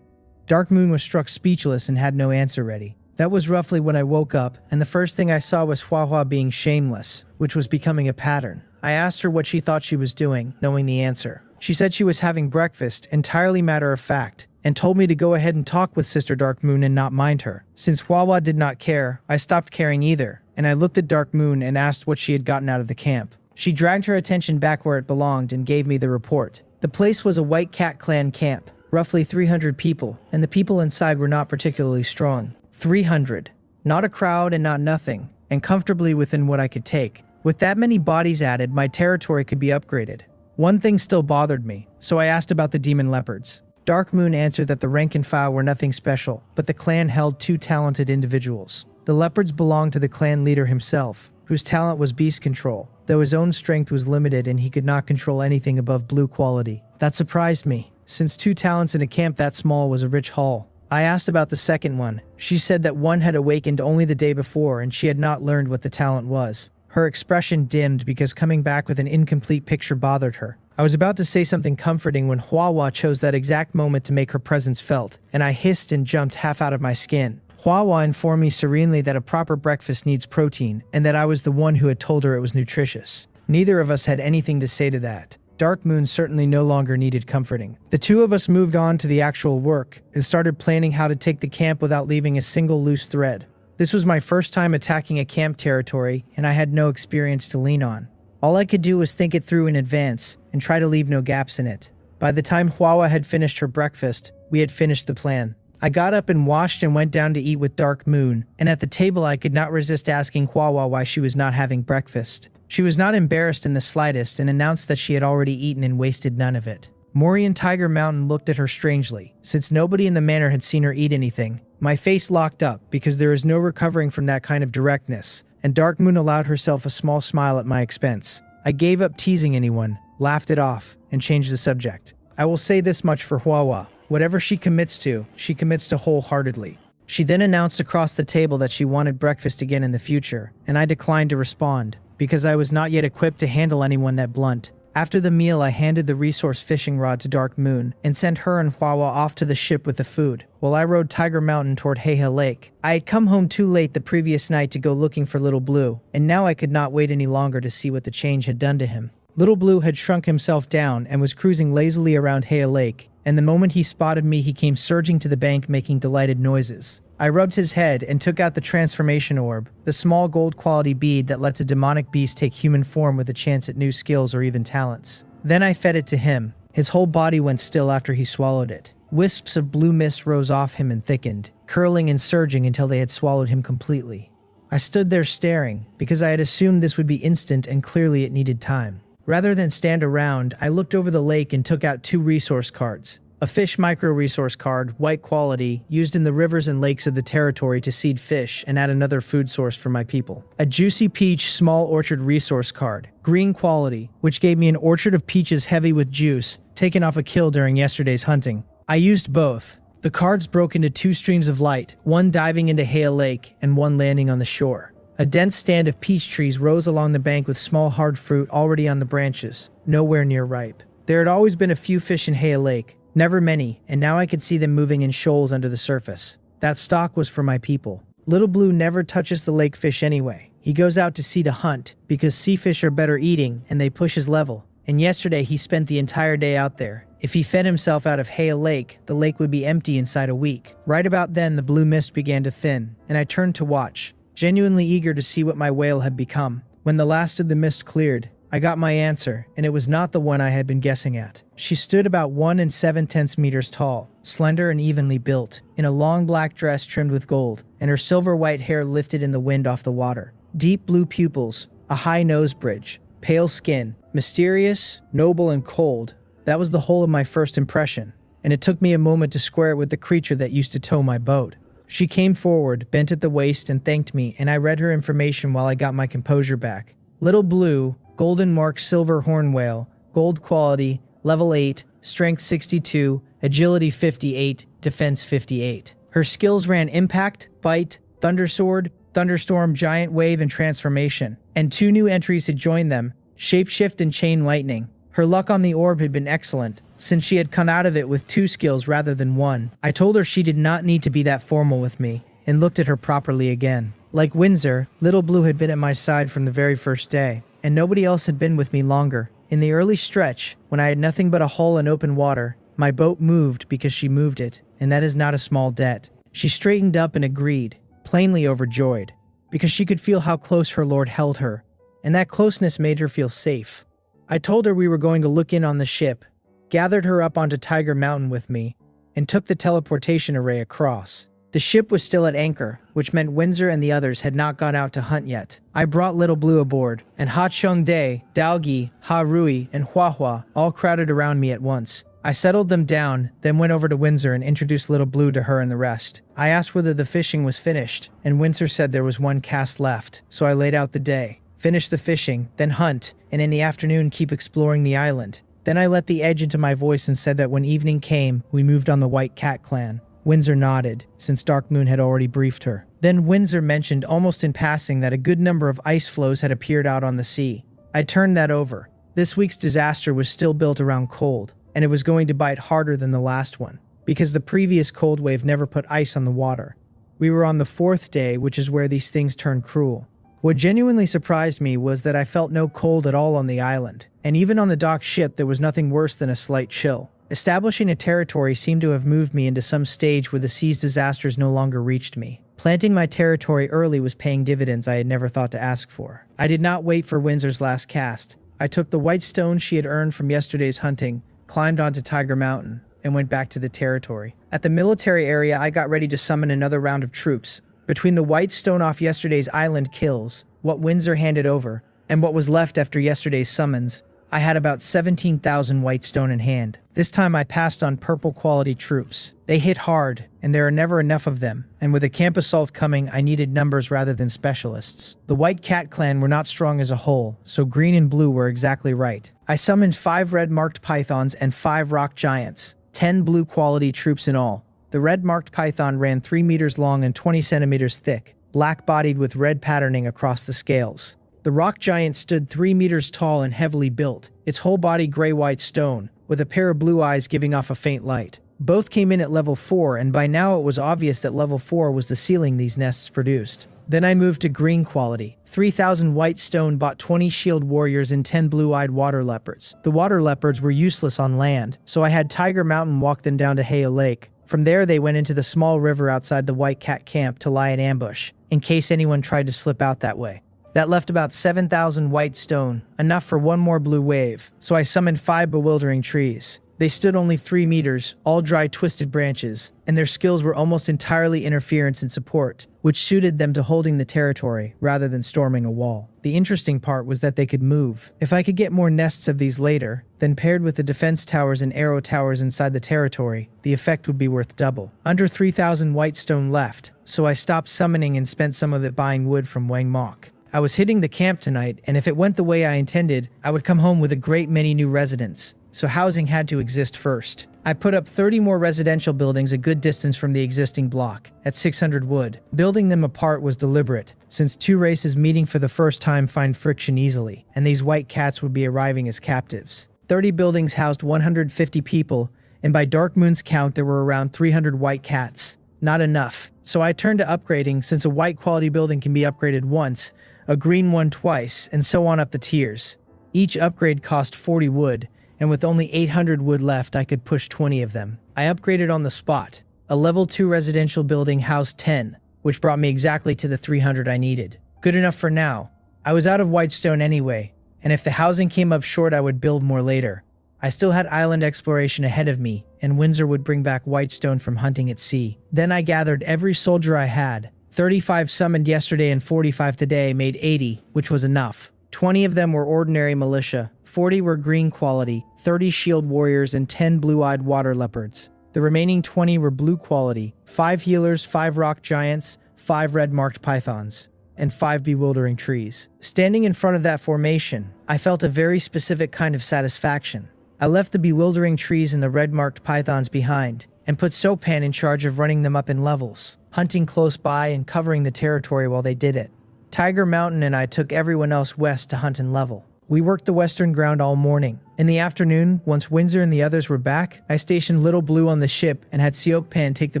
Dark Moon was struck speechless and had no answer ready. That was roughly when I woke up, and the first thing I saw was Manhwa being shameless, which was becoming a pattern. I asked her what she thought she was doing, knowing the answer. She said she was having breakfast, entirely matter of fact, and told me to go ahead and talk with Sister Dark Moon and not mind her. Since Manhwa did not care, I stopped caring either, and I looked at Dark Moon and asked what she had gotten out of the camp. She dragged her attention back where it belonged and gave me the report. The place was a White Cat Clan camp, roughly 300 people, and the people inside were not particularly strong. 300. Not a crowd and not nothing, and comfortably within what I could take. With that many bodies added, my territory could be upgraded. One thing still bothered me, so I asked about the demon leopards. Dark Moon answered that the rank and file were nothing special, but the clan held two talented individuals. The leopards belonged to the clan leader himself, whose talent was beast control, though his own strength was limited and he could not control anything above blue quality. That surprised me, since two talents in a camp that small was a rich haul. I asked about the second one. She said that one had awakened only the day before and she had not learned what the talent was. Her expression dimmed because coming back with an incomplete picture bothered her. I was about to say something comforting when Manhwa chose that exact moment to make her presence felt, and I hissed and jumped half out of my skin. Manhwa informed me serenely that a proper breakfast needs protein, and that I was the one who had told her it was nutritious. Neither of us had anything to say to that. Dark Moon certainly no longer needed comforting. The two of us moved on to the actual work, and started planning how to take the camp without leaving a single loose thread. This was my first time attacking a camp territory, and I had no experience to lean on. All I could do was think it through in advance, and try to leave no gaps in it. By the time Manhwa had finished her breakfast, we had finished the plan. I got up and washed and went down to eat with Dark Moon, and at the table I could not resist asking Manhwa why she was not having breakfast. She was not embarrassed in the slightest and announced that she had already eaten and wasted none of it. Mori and Tiger Mountain looked at her strangely, since nobody in the manor had seen her eat anything. My face locked up because there is no recovering from that kind of directness, and Dark Moon allowed herself a small smile at my expense. I gave up teasing anyone, laughed it off, and changed the subject. I will say this much for Manhwa. Whatever she commits to wholeheartedly. She then announced across the table that she wanted breakfast again in the future, and I declined to respond, because I was not yet equipped to handle anyone that blunt. After the meal, I handed the resource fishing rod to Dark Moon, and sent her and Manhwa off to the ship with the food, while I rode Tiger Mountain toward Heiha Lake. I had come home too late the previous night to go looking for Little Blue, and now I could not wait any longer to see what the change had done to him. Little Blue had shrunk himself down and was cruising lazily around Heiha Lake, and the moment he spotted me he came surging to the bank making delighted noises. I rubbed his head and took out the transformation orb, the small gold quality bead that lets a demonic beast take human form with a chance at new skills or even talents. Then I fed it to him. His whole body went still after he swallowed it. Wisps of blue mist rose off him and thickened, curling and surging until they had swallowed him completely. I stood there staring, because I had assumed this would be instant and clearly it needed time. Rather than stand around, I looked over the lake and took out 2 resource cards. A fish micro-resource card, white quality, used in the rivers and lakes of the territory to seed fish and add another food source for my people. A juicy peach small orchard resource card, green quality, which gave me an orchard of peaches heavy with juice, taken off a kill during yesterday's hunting. I used both. The cards broke into 2 streams of light, one diving into Hale Lake and one landing on the shore. A dense stand of peach trees rose along the bank with small hard fruit already on the branches, nowhere near ripe. There had always been a few fish in Hale Lake, never many, and now I could see them moving in shoals under the surface. That stock was for my people. Little Blue never touches the lake fish anyway. He goes out to sea to hunt, because sea fish are better eating and they push his level. And yesterday he spent the entire day out there. If he fed himself out of Hale Lake, the lake would be empty inside a week. Right about then the blue mist began to thin, and I turned to watch, genuinely eager to see what my whale had become. When the last of the mist cleared, I got my answer, and it was not the one I had been guessing at. She stood about 1 7/10 meters tall, slender and evenly built, in a long black dress trimmed with gold, and her silver white hair lifted in the wind off the water. Deep blue pupils, a high nose bridge, pale skin, mysterious, noble, and cold. That was the whole of my first impression, and it took me a moment to square it with the creature that used to tow my boat. She came forward, bent at the waist, and thanked me, and I read her information while I got my composure back. Little Blue, golden mark silver horn whale, gold quality, level 8, strength 62, agility 58, defense 58. Her skills ran impact, bite, thundersword, thunderstorm, giant wave, and transformation. And 2 new entries had joined them, shapeshift and chain lightning. Her luck on the orb had been excellent, since she had come out of it with 2 skills rather than 1. I told her she did not need to be that formal with me, and looked at her properly again. Like Windsor, Little Blue had been at my side from the very first day, and nobody else had been with me longer. In the early stretch, when I had nothing but a hull and open water, my boat moved because she moved it, and that is not a small debt. She straightened up and agreed, plainly overjoyed, because she could feel how close her lord held her, and that closeness made her feel safe. I told her we were going to look in on the ship, gathered her up onto Tiger Mountain with me, and took the teleportation array across. The ship was still at anchor, which meant Windsor and the others had not gone out to hunt yet. I brought Little Blue aboard, and Ha Chung-dae, Dalgi, Ha Rui, and Hua Hua all crowded around me at once. I settled them down, then went over to Windsor and introduced Little Blue to her and the rest. I asked whether the fishing was finished, and Windsor said there was 1 cast left, so I laid out the day. Finish the fishing, then hunt, and in the afternoon keep exploring the island. Then I let the edge into my voice and said that when evening came, we moved on the White Cat clan. Windsor nodded, since Dark Moon had already briefed her. Then Windsor mentioned almost in passing that a good number of ice floes had appeared out on the sea. I turned that over. This week's disaster was still built around cold, and it was going to bite harder than the last one, because the previous cold wave never put ice on the water. We were on the 4th day, which is where these things turn cruel. What genuinely surprised me was that I felt no cold at all on the island, and even on the docked ship there was nothing worse than a slight chill. Establishing a territory seemed to have moved me into some stage where the sea's disasters no longer reached me. Planting my territory early was paying dividends I had never thought to ask for. I did not wait for Windsor's last cast. I took the white stone she had earned from yesterday's hunting, climbed onto Tiger Mountain, and went back to the territory. At the military area, I got ready to summon another round of troops. Between the white stone off yesterday's island kills, what Windsor handed over, and what was left after yesterday's summons, I had about 17,000 white stone in hand. This time I passed on purple quality troops. They hit hard, and there are never enough of them, and with a camp assault coming, I needed numbers rather than specialists. The White Cat clan were not strong as a whole, so green and blue were exactly right. I summoned 5 red marked pythons and 5 rock giants, 10 blue quality troops in all. The red marked python ran 3 meters long and 20 centimeters thick, black-bodied with red patterning across the scales. The rock giant stood 3 meters tall and heavily built, its whole body gray-white stone, with a pair of blue eyes giving off a faint light. Both came in at level 4, and by now it was obvious that level 4 was the ceiling these nests produced. Then I moved to green quality. 3,000 white stone bought 20 shield warriors and 10 blue-eyed water leopards. The water leopards were useless on land, so I had Tiger Mountain walk them down to Hale Lake. From there they went into the small river outside the White Cat camp to lie in ambush, in case anyone tried to slip out that way. That left about 7,000 white stone, enough for 1 more blue wave, so I summoned 5 bewildering trees. They stood only 3 meters, all dry twisted branches, and their skills were almost entirely interference and support, which suited them to holding the territory rather than storming a wall. The interesting part was that they could move. If I could get more nests of these later, then paired with the defense towers and arrow towers inside the territory, the effect would be worth double. Under 3,000 white stone left, so I stopped summoning and spent some of it buying wood from Wang Mok. I was hitting the camp tonight, and if it went the way I intended, I would come home with a great many new residents. So housing had to exist first. I put up 30 more residential buildings a good distance from the existing block, at 600 wood. Building them apart was deliberate, since 2 races meeting for the first time find friction easily, and these white cats would be arriving as captives. 30 buildings housed 150 people, and by Dark Moon's count there were around 300 white cats. Not enough, so I turned to upgrading since a white quality building can be upgraded once, a green one twice, and so on up the tiers. Each upgrade cost 40 wood, and with only 800 wood left, I could push 20 of them. I upgraded on the spot. A level 2 residential building housed 10, which brought me exactly to the 300 I needed. Good enough for now. I was out of white stone anyway, and if the housing came up short, I would build more later. I still had island exploration ahead of me, and Windsor would bring back white stone from hunting at sea. Then I gathered every soldier I had. 35 summoned yesterday and 45 today made 80, which was enough. 20 of them were ordinary militia, 40 were green quality, 30 shield warriors, and 10 blue-eyed water leopards. The remaining 20 were blue quality, 5 healers, 5 rock giants, 5 red-marked pythons, and 5 bewildering trees. Standing in front of that formation, I felt a very specific kind of satisfaction. I left the bewildering trees and the red-marked pythons behind, and put Sopan in charge of running them up in levels, hunting close by and covering the territory while they did it. Tiger Mountain and I took everyone else west to hunt and level. We worked the western ground all morning. In the afternoon, once Windsor and the others were back, I stationed Little Blue on the ship and had Seokpan take the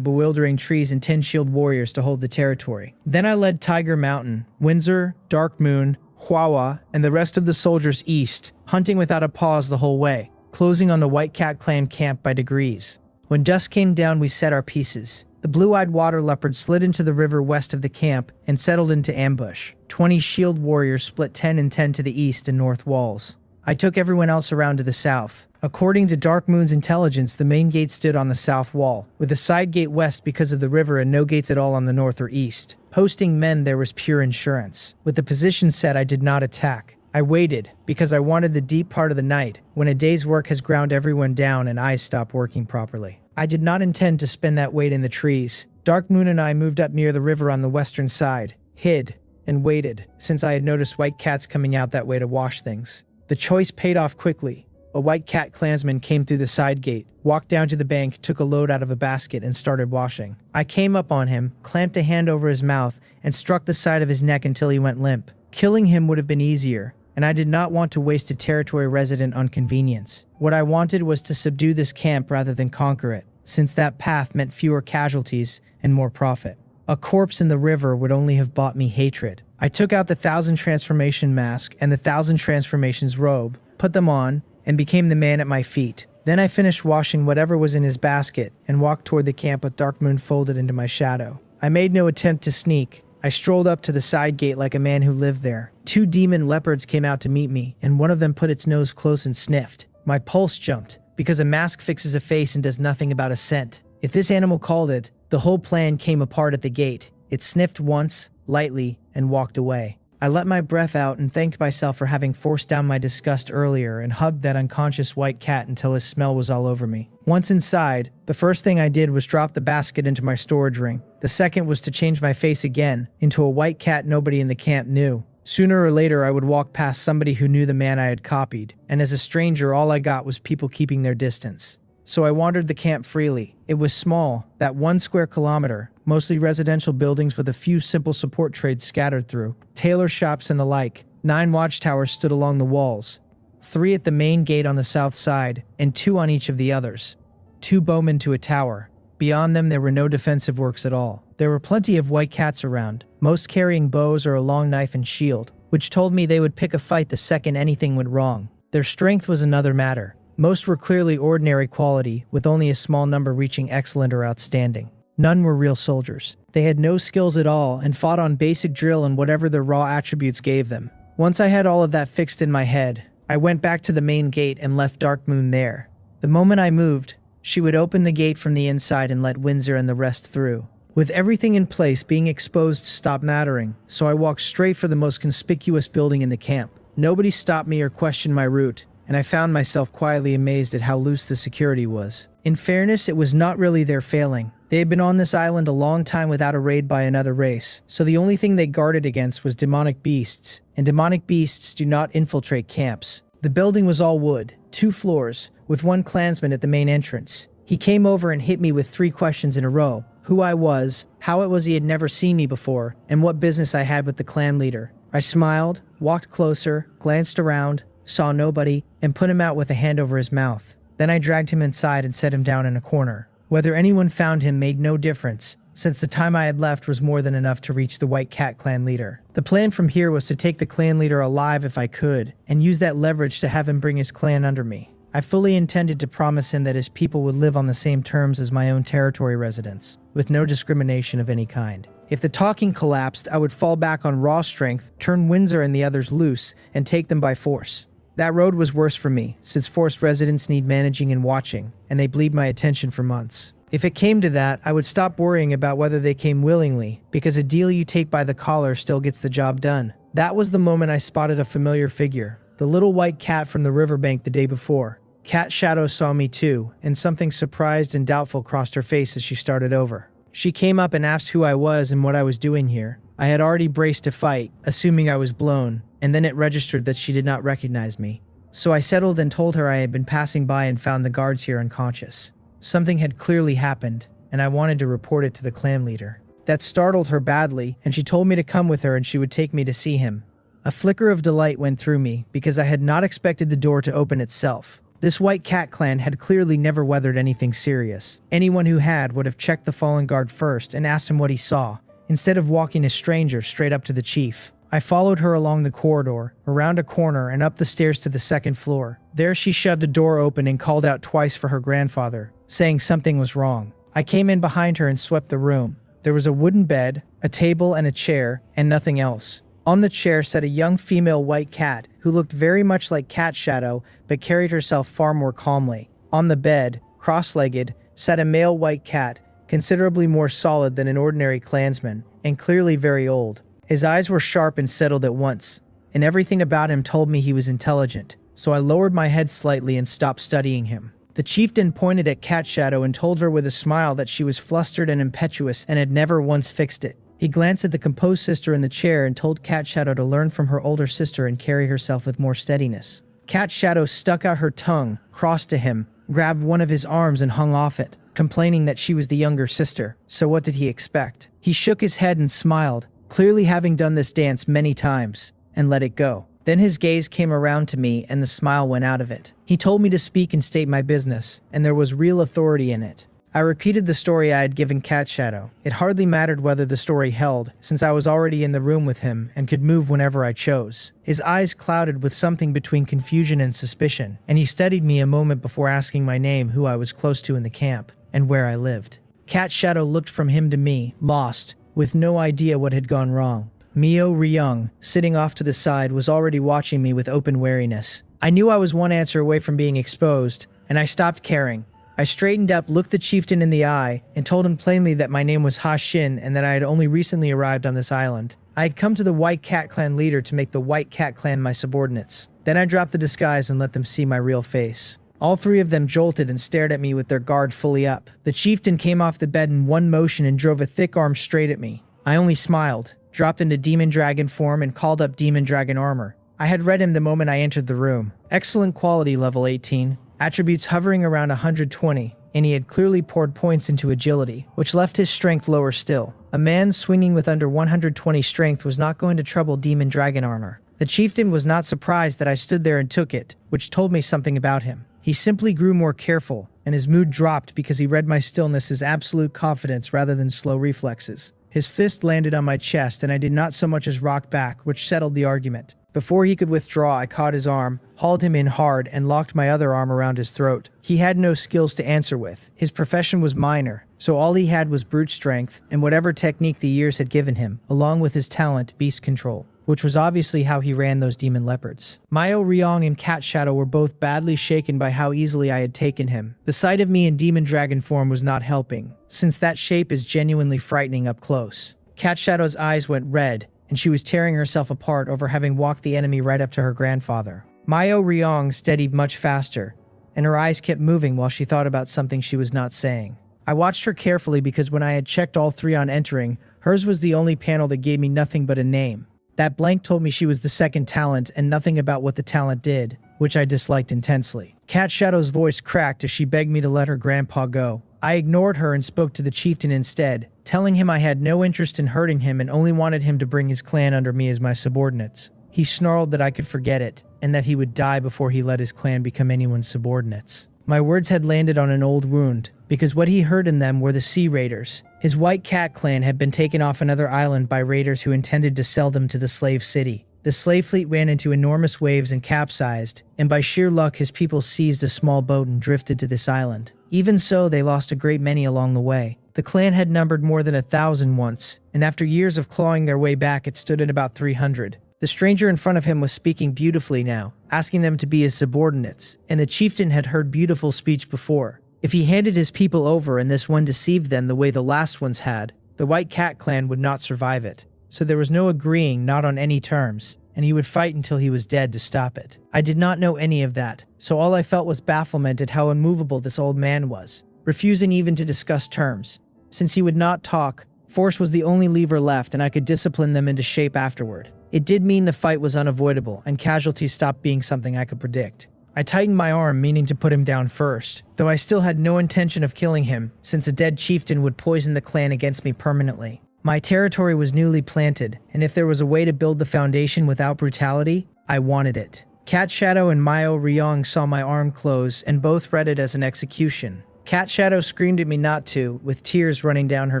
bewildering trees and 10 shield warriors to hold the territory. Then I led Tiger Mountain, Windsor, Dark Moon, Hwawa, and the rest of the soldiers east, hunting without a pause the whole way, closing on the White Cat clan camp by degrees. When dusk came down, we set our pieces. The blue-eyed water leopard slid into the river west of the camp and settled into ambush. 20 shield warriors split 10 and 10 to the east and north walls. I took everyone else around to the south. According to Dark Moon's intelligence, the main gate stood on the south wall, with a side gate west because of the river and no gates at all on the north or east. Posting men there was pure insurance. With the position set, I did not attack. I waited, because I wanted the deep part of the night, when a day's work has ground everyone down and eyes stop working properly. I did not intend to spend that wait in the trees. Dark Moon and I moved up near the river on the western side, hid, and waited, since I had noticed white cats coming out that way to wash things. The choice paid off quickly. A white cat clansman came through the side gate, walked down to the bank, took a load out of a basket, and started washing. I came up on him, clamped a hand over his mouth, and struck the side of his neck until he went limp. Killing him would have been easier, and I did not want to waste a territory resident on convenience. What I wanted was to subdue this camp rather than conquer it, since that path meant fewer casualties and more profit. A corpse in the river would only have bought me hatred. I took out the 1,000 transformation mask and the 1,000 transformations robe, put them on, and became the man at my feet. Then I finished washing whatever was in his basket and walked toward the camp with Dark Moon folded into my shadow. I made no attempt to sneak. I strolled up to the side gate like a man who lived there. 2 demon leopards came out to meet me, and one of them put its nose close and sniffed. My pulse jumped, because a mask fixes a face and does nothing about a scent. If this animal called it, the whole plan came apart at the gate. It sniffed once, lightly, and walked away. I let my breath out and thanked myself for having forced down my disgust earlier and hugged that unconscious white cat until his smell was all over me. Once inside, the first thing I did was drop the basket into my storage ring. The second was to change my face again, into a white cat nobody in the camp knew. Sooner or later, I would walk past somebody who knew the man I had copied, and as a stranger, all I got was people keeping their distance. So I wandered the camp freely. It was small, that 1 square kilometer, mostly residential buildings with a few simple support trades scattered through, tailor shops and the like. 9 watchtowers stood along the walls, 3 at the main gate on the south side, and 2 on each of the others. 2 bowmen to a tower. Beyond them, there were no defensive works at all. There were plenty of white cats around, most carrying bows or a long knife and shield, which told me they would pick a fight the second anything went wrong. Their strength was another matter. Most were clearly ordinary quality, with only a small number reaching excellent or outstanding. None were real soldiers. They had no skills at all and fought on basic drill and whatever their raw attributes gave them. Once I had all of that fixed in my head, I went back to the main gate and left Dark Moon there. The moment I moved, she would open the gate from the inside and let Windsor and the rest through. With everything in place, being exposed stopped mattering, so I walked straight for the most conspicuous building in the camp. Nobody stopped me or questioned my route, and I found myself quietly amazed at how loose the security was. In fairness, it was not really their failing. They had been on this island a long time without a raid by another race, so the only thing they guarded against was demonic beasts, and demonic beasts do not infiltrate camps. The building was all wood, 2 floors, with 1 clansman at the main entrance. He came over and hit me with 3 questions in a row: who I was, how it was he had never seen me before, and what business I had with the clan leader. I smiled, walked closer, glanced around, saw nobody, and put him out with a hand over his mouth. Then I dragged him inside and set him down in a corner. Whether anyone found him made no difference, since the time I had left was more than enough to reach the White Cat clan leader. The plan from here was to take the clan leader alive if I could, and use that leverage to have him bring his clan under me. I fully intended to promise him that his people would live on the same terms as my own territory residents, with no discrimination of any kind. If the talking collapsed, I would fall back on raw strength, turn Windsor and the others loose, and take them by force. That road was worse for me, since forced residents need managing and watching, and they bleed my attention for months. If it came to that, I would stop worrying about whether they came willingly, because a deal you take by the collar still gets the job done. That was the moment I spotted a familiar figure, the little white cat from the riverbank the day before. Cat Shadow saw me too, and something surprised and doubtful crossed her face as she started over. She came up and asked who I was and what I was doing here. I had already braced to fight, assuming I was blown, and then it registered that she did not recognize me. So I settled and told her I had been passing by and found the guards here unconscious. Something had clearly happened, and I wanted to report it to the clan leader. That startled her badly, and she told me to come with her and she would take me to see him. A flicker of delight went through me, because I had not expected the door to open itself. This White Cat clan had clearly never weathered anything serious. Anyone who had would have checked the fallen guard first and asked him what he saw, instead of walking a stranger straight up to the chief. I followed her along the corridor, around a corner, and up the stairs to the 2nd floor. There she shoved a door open and called out twice for her grandfather, saying something was wrong. I came in behind her and swept the room. There was a wooden bed, a table, and a chair, and nothing else. On the chair sat a young female white cat who looked very much like Cat Shadow, but carried herself far more calmly. On the bed, cross-legged, sat a male white cat, considerably more solid than an ordinary clansman, and clearly very old. His eyes were sharp and settled at once, and everything about him told me he was intelligent, so I lowered my head slightly and stopped studying him. The chieftain pointed at Cat Shadow and told her with a smile that she was flustered and impetuous and had never once fixed it. He glanced at the composed sister in the chair and told Cat Shadow to learn from her older sister and carry herself with more steadiness. Cat Shadow stuck out her tongue, crossed to him, grabbed one of his arms and hung off it, complaining that she was the younger sister. So what did he expect? He shook his head and smiled, clearly having done this dance many times, and let it go. Then his gaze came around to me and the smile went out of it. He told me to speak and state my business, and there was real authority in it. I repeated the story I had given Cat Shadow. It hardly mattered whether the story held, since I was already in the room with him and could move whenever I chose. His eyes clouded with something between confusion and suspicion, and he studied me a moment before asking my name, who I was close to in the camp, and where I lived. Cat Shadow looked from him to me, lost, with no idea what had gone wrong. Mio Ryung, sitting off to the side, was already watching me with open wariness. I knew I was one answer away from being exposed, and I stopped caring. I straightened up, looked the chieftain in the eye, and told him plainly that my name was Ha Shin and that I had only recently arrived on this island. I had come to the White Cat clan leader to make the White Cat clan my subordinates. Then I dropped the disguise and let them see my real face. All 3 of them jolted and stared at me with their guard fully up. The chieftain came off the bed in one motion and drove a thick arm straight at me. I only smiled, dropped into Demon Dragon form, and called up Demon Dragon armor. I had read him the moment I entered the room. Excellent quality, level 18. Attributes hovering around 120, and he had clearly poured points into agility, which left his strength lower still. A man swinging with under 120 strength was not going to trouble Demon Dragon armor. The chieftain was not surprised that I stood there and took it, which told me something about him. He simply grew more careful, and his mood dropped because he read my stillness as absolute confidence rather than slow reflexes. His fist landed on my chest, and I did not so much as rock back, which settled the argument. Before he could withdraw, I caught his arm, hauled him in hard, and locked my other arm around his throat. He had no skills to answer with. His profession was minor, so all he had was brute strength and whatever technique the years had given him, along with his talent, beast control. which was obviously how he ran those demon leopards. Myo Ryong and Cat Shadow were both badly shaken by how easily I had taken him. The sight of me in demon dragon form was not helping, since that shape is genuinely frightening up close. Cat Shadow's eyes went red, and she was tearing herself apart over having walked the enemy right up to her grandfather. Myo Ryong steadied much faster, and her eyes kept moving while she thought about something she was not saying. I watched her carefully because when I had checked all three on entering, hers was the only panel that gave me nothing but a name. That blank told me she was the second talent and nothing about what the talent did, which I disliked intensely. Cat Shadow's voice cracked as she begged me to let her grandpa go. I ignored her and spoke to the chieftain instead, telling him I had no interest in hurting him and only wanted him to bring his clan under me as my subordinates. He snarled that I could forget it, and that he would die before he let his clan become anyone's subordinates. My words had landed on an old wound, because what he heard in them were the Sea Raiders. His White Cat clan had been taken off another island by raiders who intended to sell them to the slave city. The slave fleet ran into enormous waves and capsized, and by sheer luck his people seized a small boat and drifted to this island. Even so, they lost a great many along the way. The clan had numbered more than 1,000 once, and after years of clawing their way back it stood at about 300. The stranger in front of him was speaking beautifully now, asking them to be his subordinates, and the chieftain had heard beautiful speech before. If he handed his people over and this one deceived them the way the last ones had, the White Cat clan would not survive it. So there was no agreeing, not on any terms, and he would fight until he was dead to stop it. I did not know any of that, so all I felt was bafflement at how immovable this old man was, refusing even to discuss terms. Since he would not talk, force was the only lever left and I could discipline them into shape afterward. It did mean the fight was unavoidable, and casualties stopped being something I could predict. I tightened my arm, meaning to put him down first, though I still had no intention of killing him, since a dead chieftain would poison the clan against me permanently. My territory was newly planted, and if there was a way to build the foundation without brutality, I wanted it. Cat Shadow and Myo Ryong saw my arm close, and both read it as an execution. Cat Shadow screamed at me not to, with tears running down her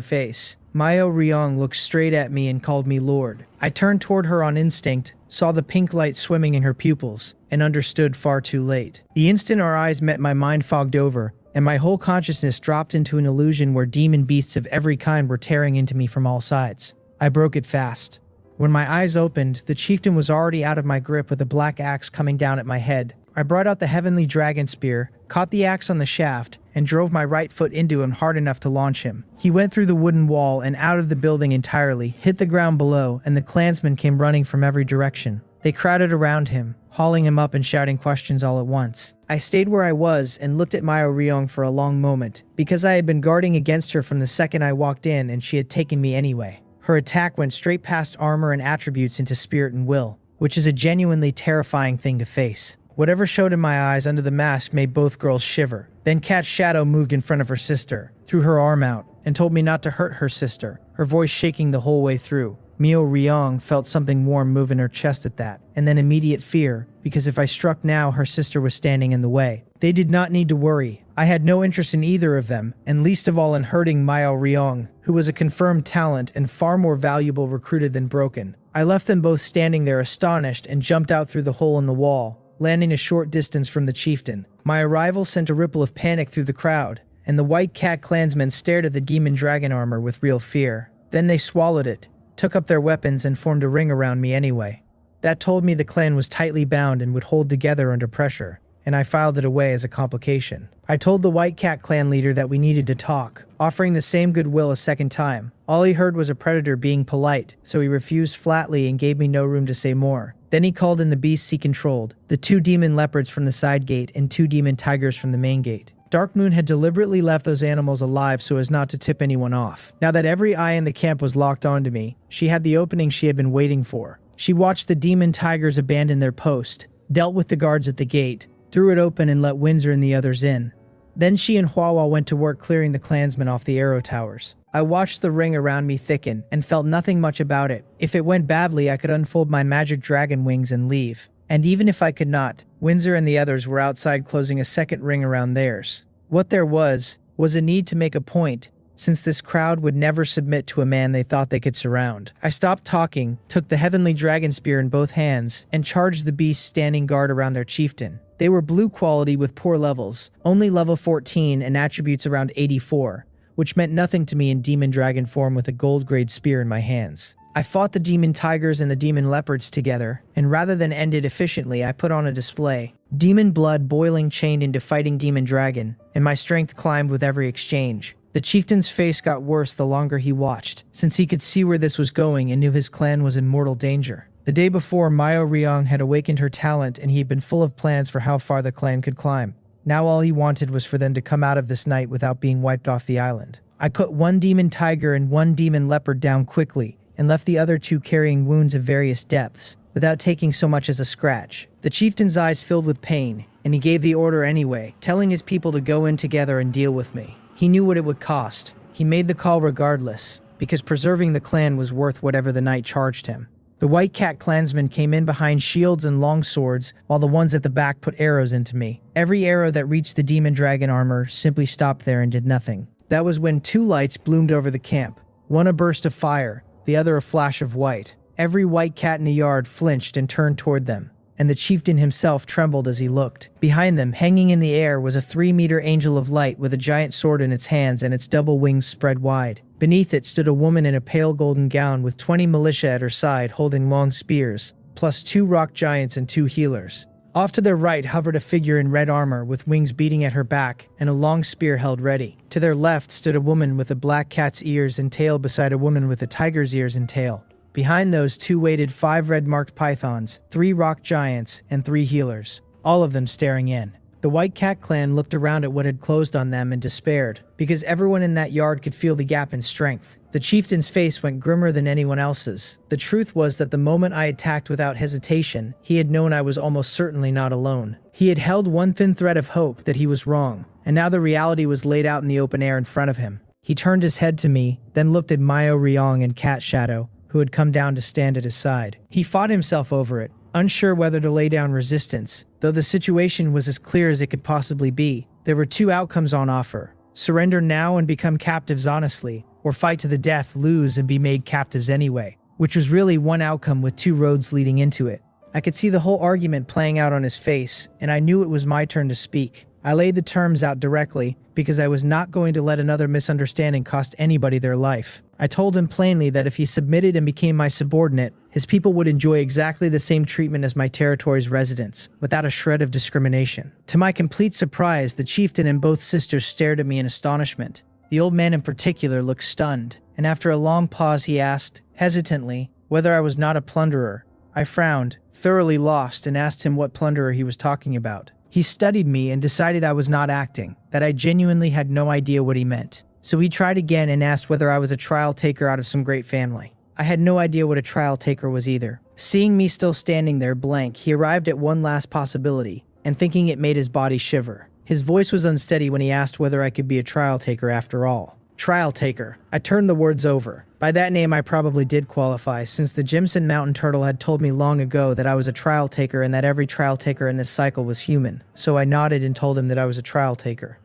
face. Myo Ryong looked straight at me and called me Lord. I turned toward her on instinct, saw the pink light swimming in her pupils, and understood far too late. The instant our eyes met, my mind fogged over, and my whole consciousness dropped into an illusion where demon beasts of every kind were tearing into me from all sides. I broke it fast. When my eyes opened, the chieftain was already out of my grip with a black axe coming down at my head. I brought out the heavenly dragon spear, caught the axe on the shaft, and drove my right foot into him hard enough to launch him. He went through the wooden wall and out of the building entirely, hit the ground below, and the clansmen came running from every direction. They crowded around him, hauling him up and shouting questions all at once. I stayed where I was and looked at Myo Ryong for a long moment, because I had been guarding against her from the second I walked in and she had taken me anyway. Her attack went straight past armor and attributes into spirit and will, which is a genuinely terrifying thing to face. Whatever showed in my eyes under the mask made both girls shiver. Then Cat Shadow moved in front of her sister, threw her arm out, and told me not to hurt her sister, her voice shaking the whole way through. Myo Ryong felt something warm move in her chest at that, and then immediate fear, because if I struck now, her sister was standing in the way. They did not need to worry. I had no interest in either of them, and least of all in hurting Myo Ryong, who was a confirmed talent and far more valuable recruited than broken. I left them both standing there astonished and jumped out through the hole in the wall, landing a short distance from the chieftain. My arrival sent a ripple of panic through the crowd, and the White Cat clansmen stared at the demon dragon armor with real fear. Then they swallowed it, took up their weapons, and formed a ring around me anyway. That told me the clan was tightly bound and would hold together under pressure, and I filed it away as a complication. I told the White Cat clan leader that we needed to talk, offering the same goodwill a second time. All he heard was a predator being polite, so he refused flatly and gave me no room to say more. Then he called in the beasts he controlled, the 2 demon leopards from the side gate and 2 demon tigers from the main gate. Dark Moon had deliberately left those animals alive so as not to tip anyone off. Now that every eye in the camp was locked onto me, she had the opening she had been waiting for. She watched the demon tigers abandon their post, dealt with the guards at the gate, threw it open and let Windsor and the others in. Then she and Hwawa went to work clearing the clansmen off the arrow towers. I watched the ring around me thicken and felt nothing much about it. If it went badly, I could unfold my magic dragon wings and leave. And even if I could not, Windsor and the others were outside closing a second ring around theirs. What there was a need to make a point, since this crowd would never submit to a man they thought they could surround. I stopped talking, took the heavenly dragon spear in both hands, and charged the beasts standing guard around their chieftain. They were blue quality with poor levels, only level 14 and attributes around 84, which meant nothing to me in demon dragon form with a gold grade spear in my hands. I fought the demon tigers and the demon leopards together, and rather than end it efficiently, I put on a display. Demon blood boiling chained into fighting demon dragon, and my strength climbed with every exchange. The chieftain's face got worse the longer he watched, since he could see where this was going and knew his clan was in mortal danger. The day before, Myo Ryong had awakened her talent, and he had been full of plans for how far the clan could climb. Now all he wanted was for them to come out of this night without being wiped off the island. I put one demon tiger and one demon leopard down quickly, and left the other two carrying wounds of various depths, without taking so much as a scratch. The chieftain's eyes filled with pain, and he gave the order anyway, telling his people to go in together and deal with me. He knew what it would cost. He made the call regardless, because preserving the clan was worth whatever the knight charged him. The White Cat clansmen came in behind shields and long swords, while the ones at the back put arrows into me. Every arrow that reached the demon dragon armor simply stopped there and did nothing. That was when two lights bloomed over the camp, one a burst of fire, the other a flash of white. Every white cat in the yard flinched and turned toward them, and the chieftain himself trembled as he looked. Behind them, hanging in the air, was a 3-meter angel of light with a giant sword in its hands and its double wings spread wide. Beneath it stood a woman in a pale golden gown with 20 militia at her side holding long spears, plus 2 rock giants and 2 healers. Off to their right hovered a figure in red armor with wings beating at her back and a long spear held ready. To their left stood a woman with a black cat's ears and tail beside a woman with a tiger's ears and tail. Behind those two waited 5 red-marked pythons, 3 rock giants, and 3 healers, all of them staring in. The White Cat clan looked around at what had closed on them and despaired, because everyone in that yard could feel the gap in strength. The chieftain's face went grimmer than anyone else's. The truth was that the moment I attacked without hesitation, he had known I was almost certainly not alone. He had held one thin thread of hope that he was wrong, and now the reality was laid out in the open air in front of him. He turned his head to me, then looked at Myo Ryong and Cat Shadow, who had come down to stand at his side. He fought himself over it, unsure whether to lay down resistance, though the situation was as clear as it could possibly be. There were 2 outcomes on offer: surrender now and become captives honestly, or fight to the death, lose, and be made captives anyway, which was really one outcome with 2 roads leading into it. I could see the whole argument playing out on his face, and I knew it was my turn to speak. I laid the terms out directly, because I was not going to let another misunderstanding cost anybody their life. I told him plainly that if he submitted and became my subordinate, his people would enjoy exactly the same treatment as my territory's residents, without a shred of discrimination. To my complete surprise, the chieftain and both sisters stared at me in astonishment. The old man in particular looked stunned, and after a long pause he asked, hesitantly, whether I was not a plunderer. I frowned, thoroughly lost, and asked him what plunderer he was talking about. He studied me and decided I was not acting, that I genuinely had no idea what he meant. So he tried again and asked whether I was a trial taker out of some great family. I had no idea what a trial taker was either. Seeing me still standing there blank, he arrived at one last possibility, and thinking it made his body shiver. His voice was unsteady when he asked whether I could be a trial taker after all. Trial taker. I turned the words over. By that name I probably did qualify, since the Jimson Mountain Turtle had told me long ago that I was a trial taker and that every trial taker in this cycle was human. So I nodded and told him that I was a trial taker.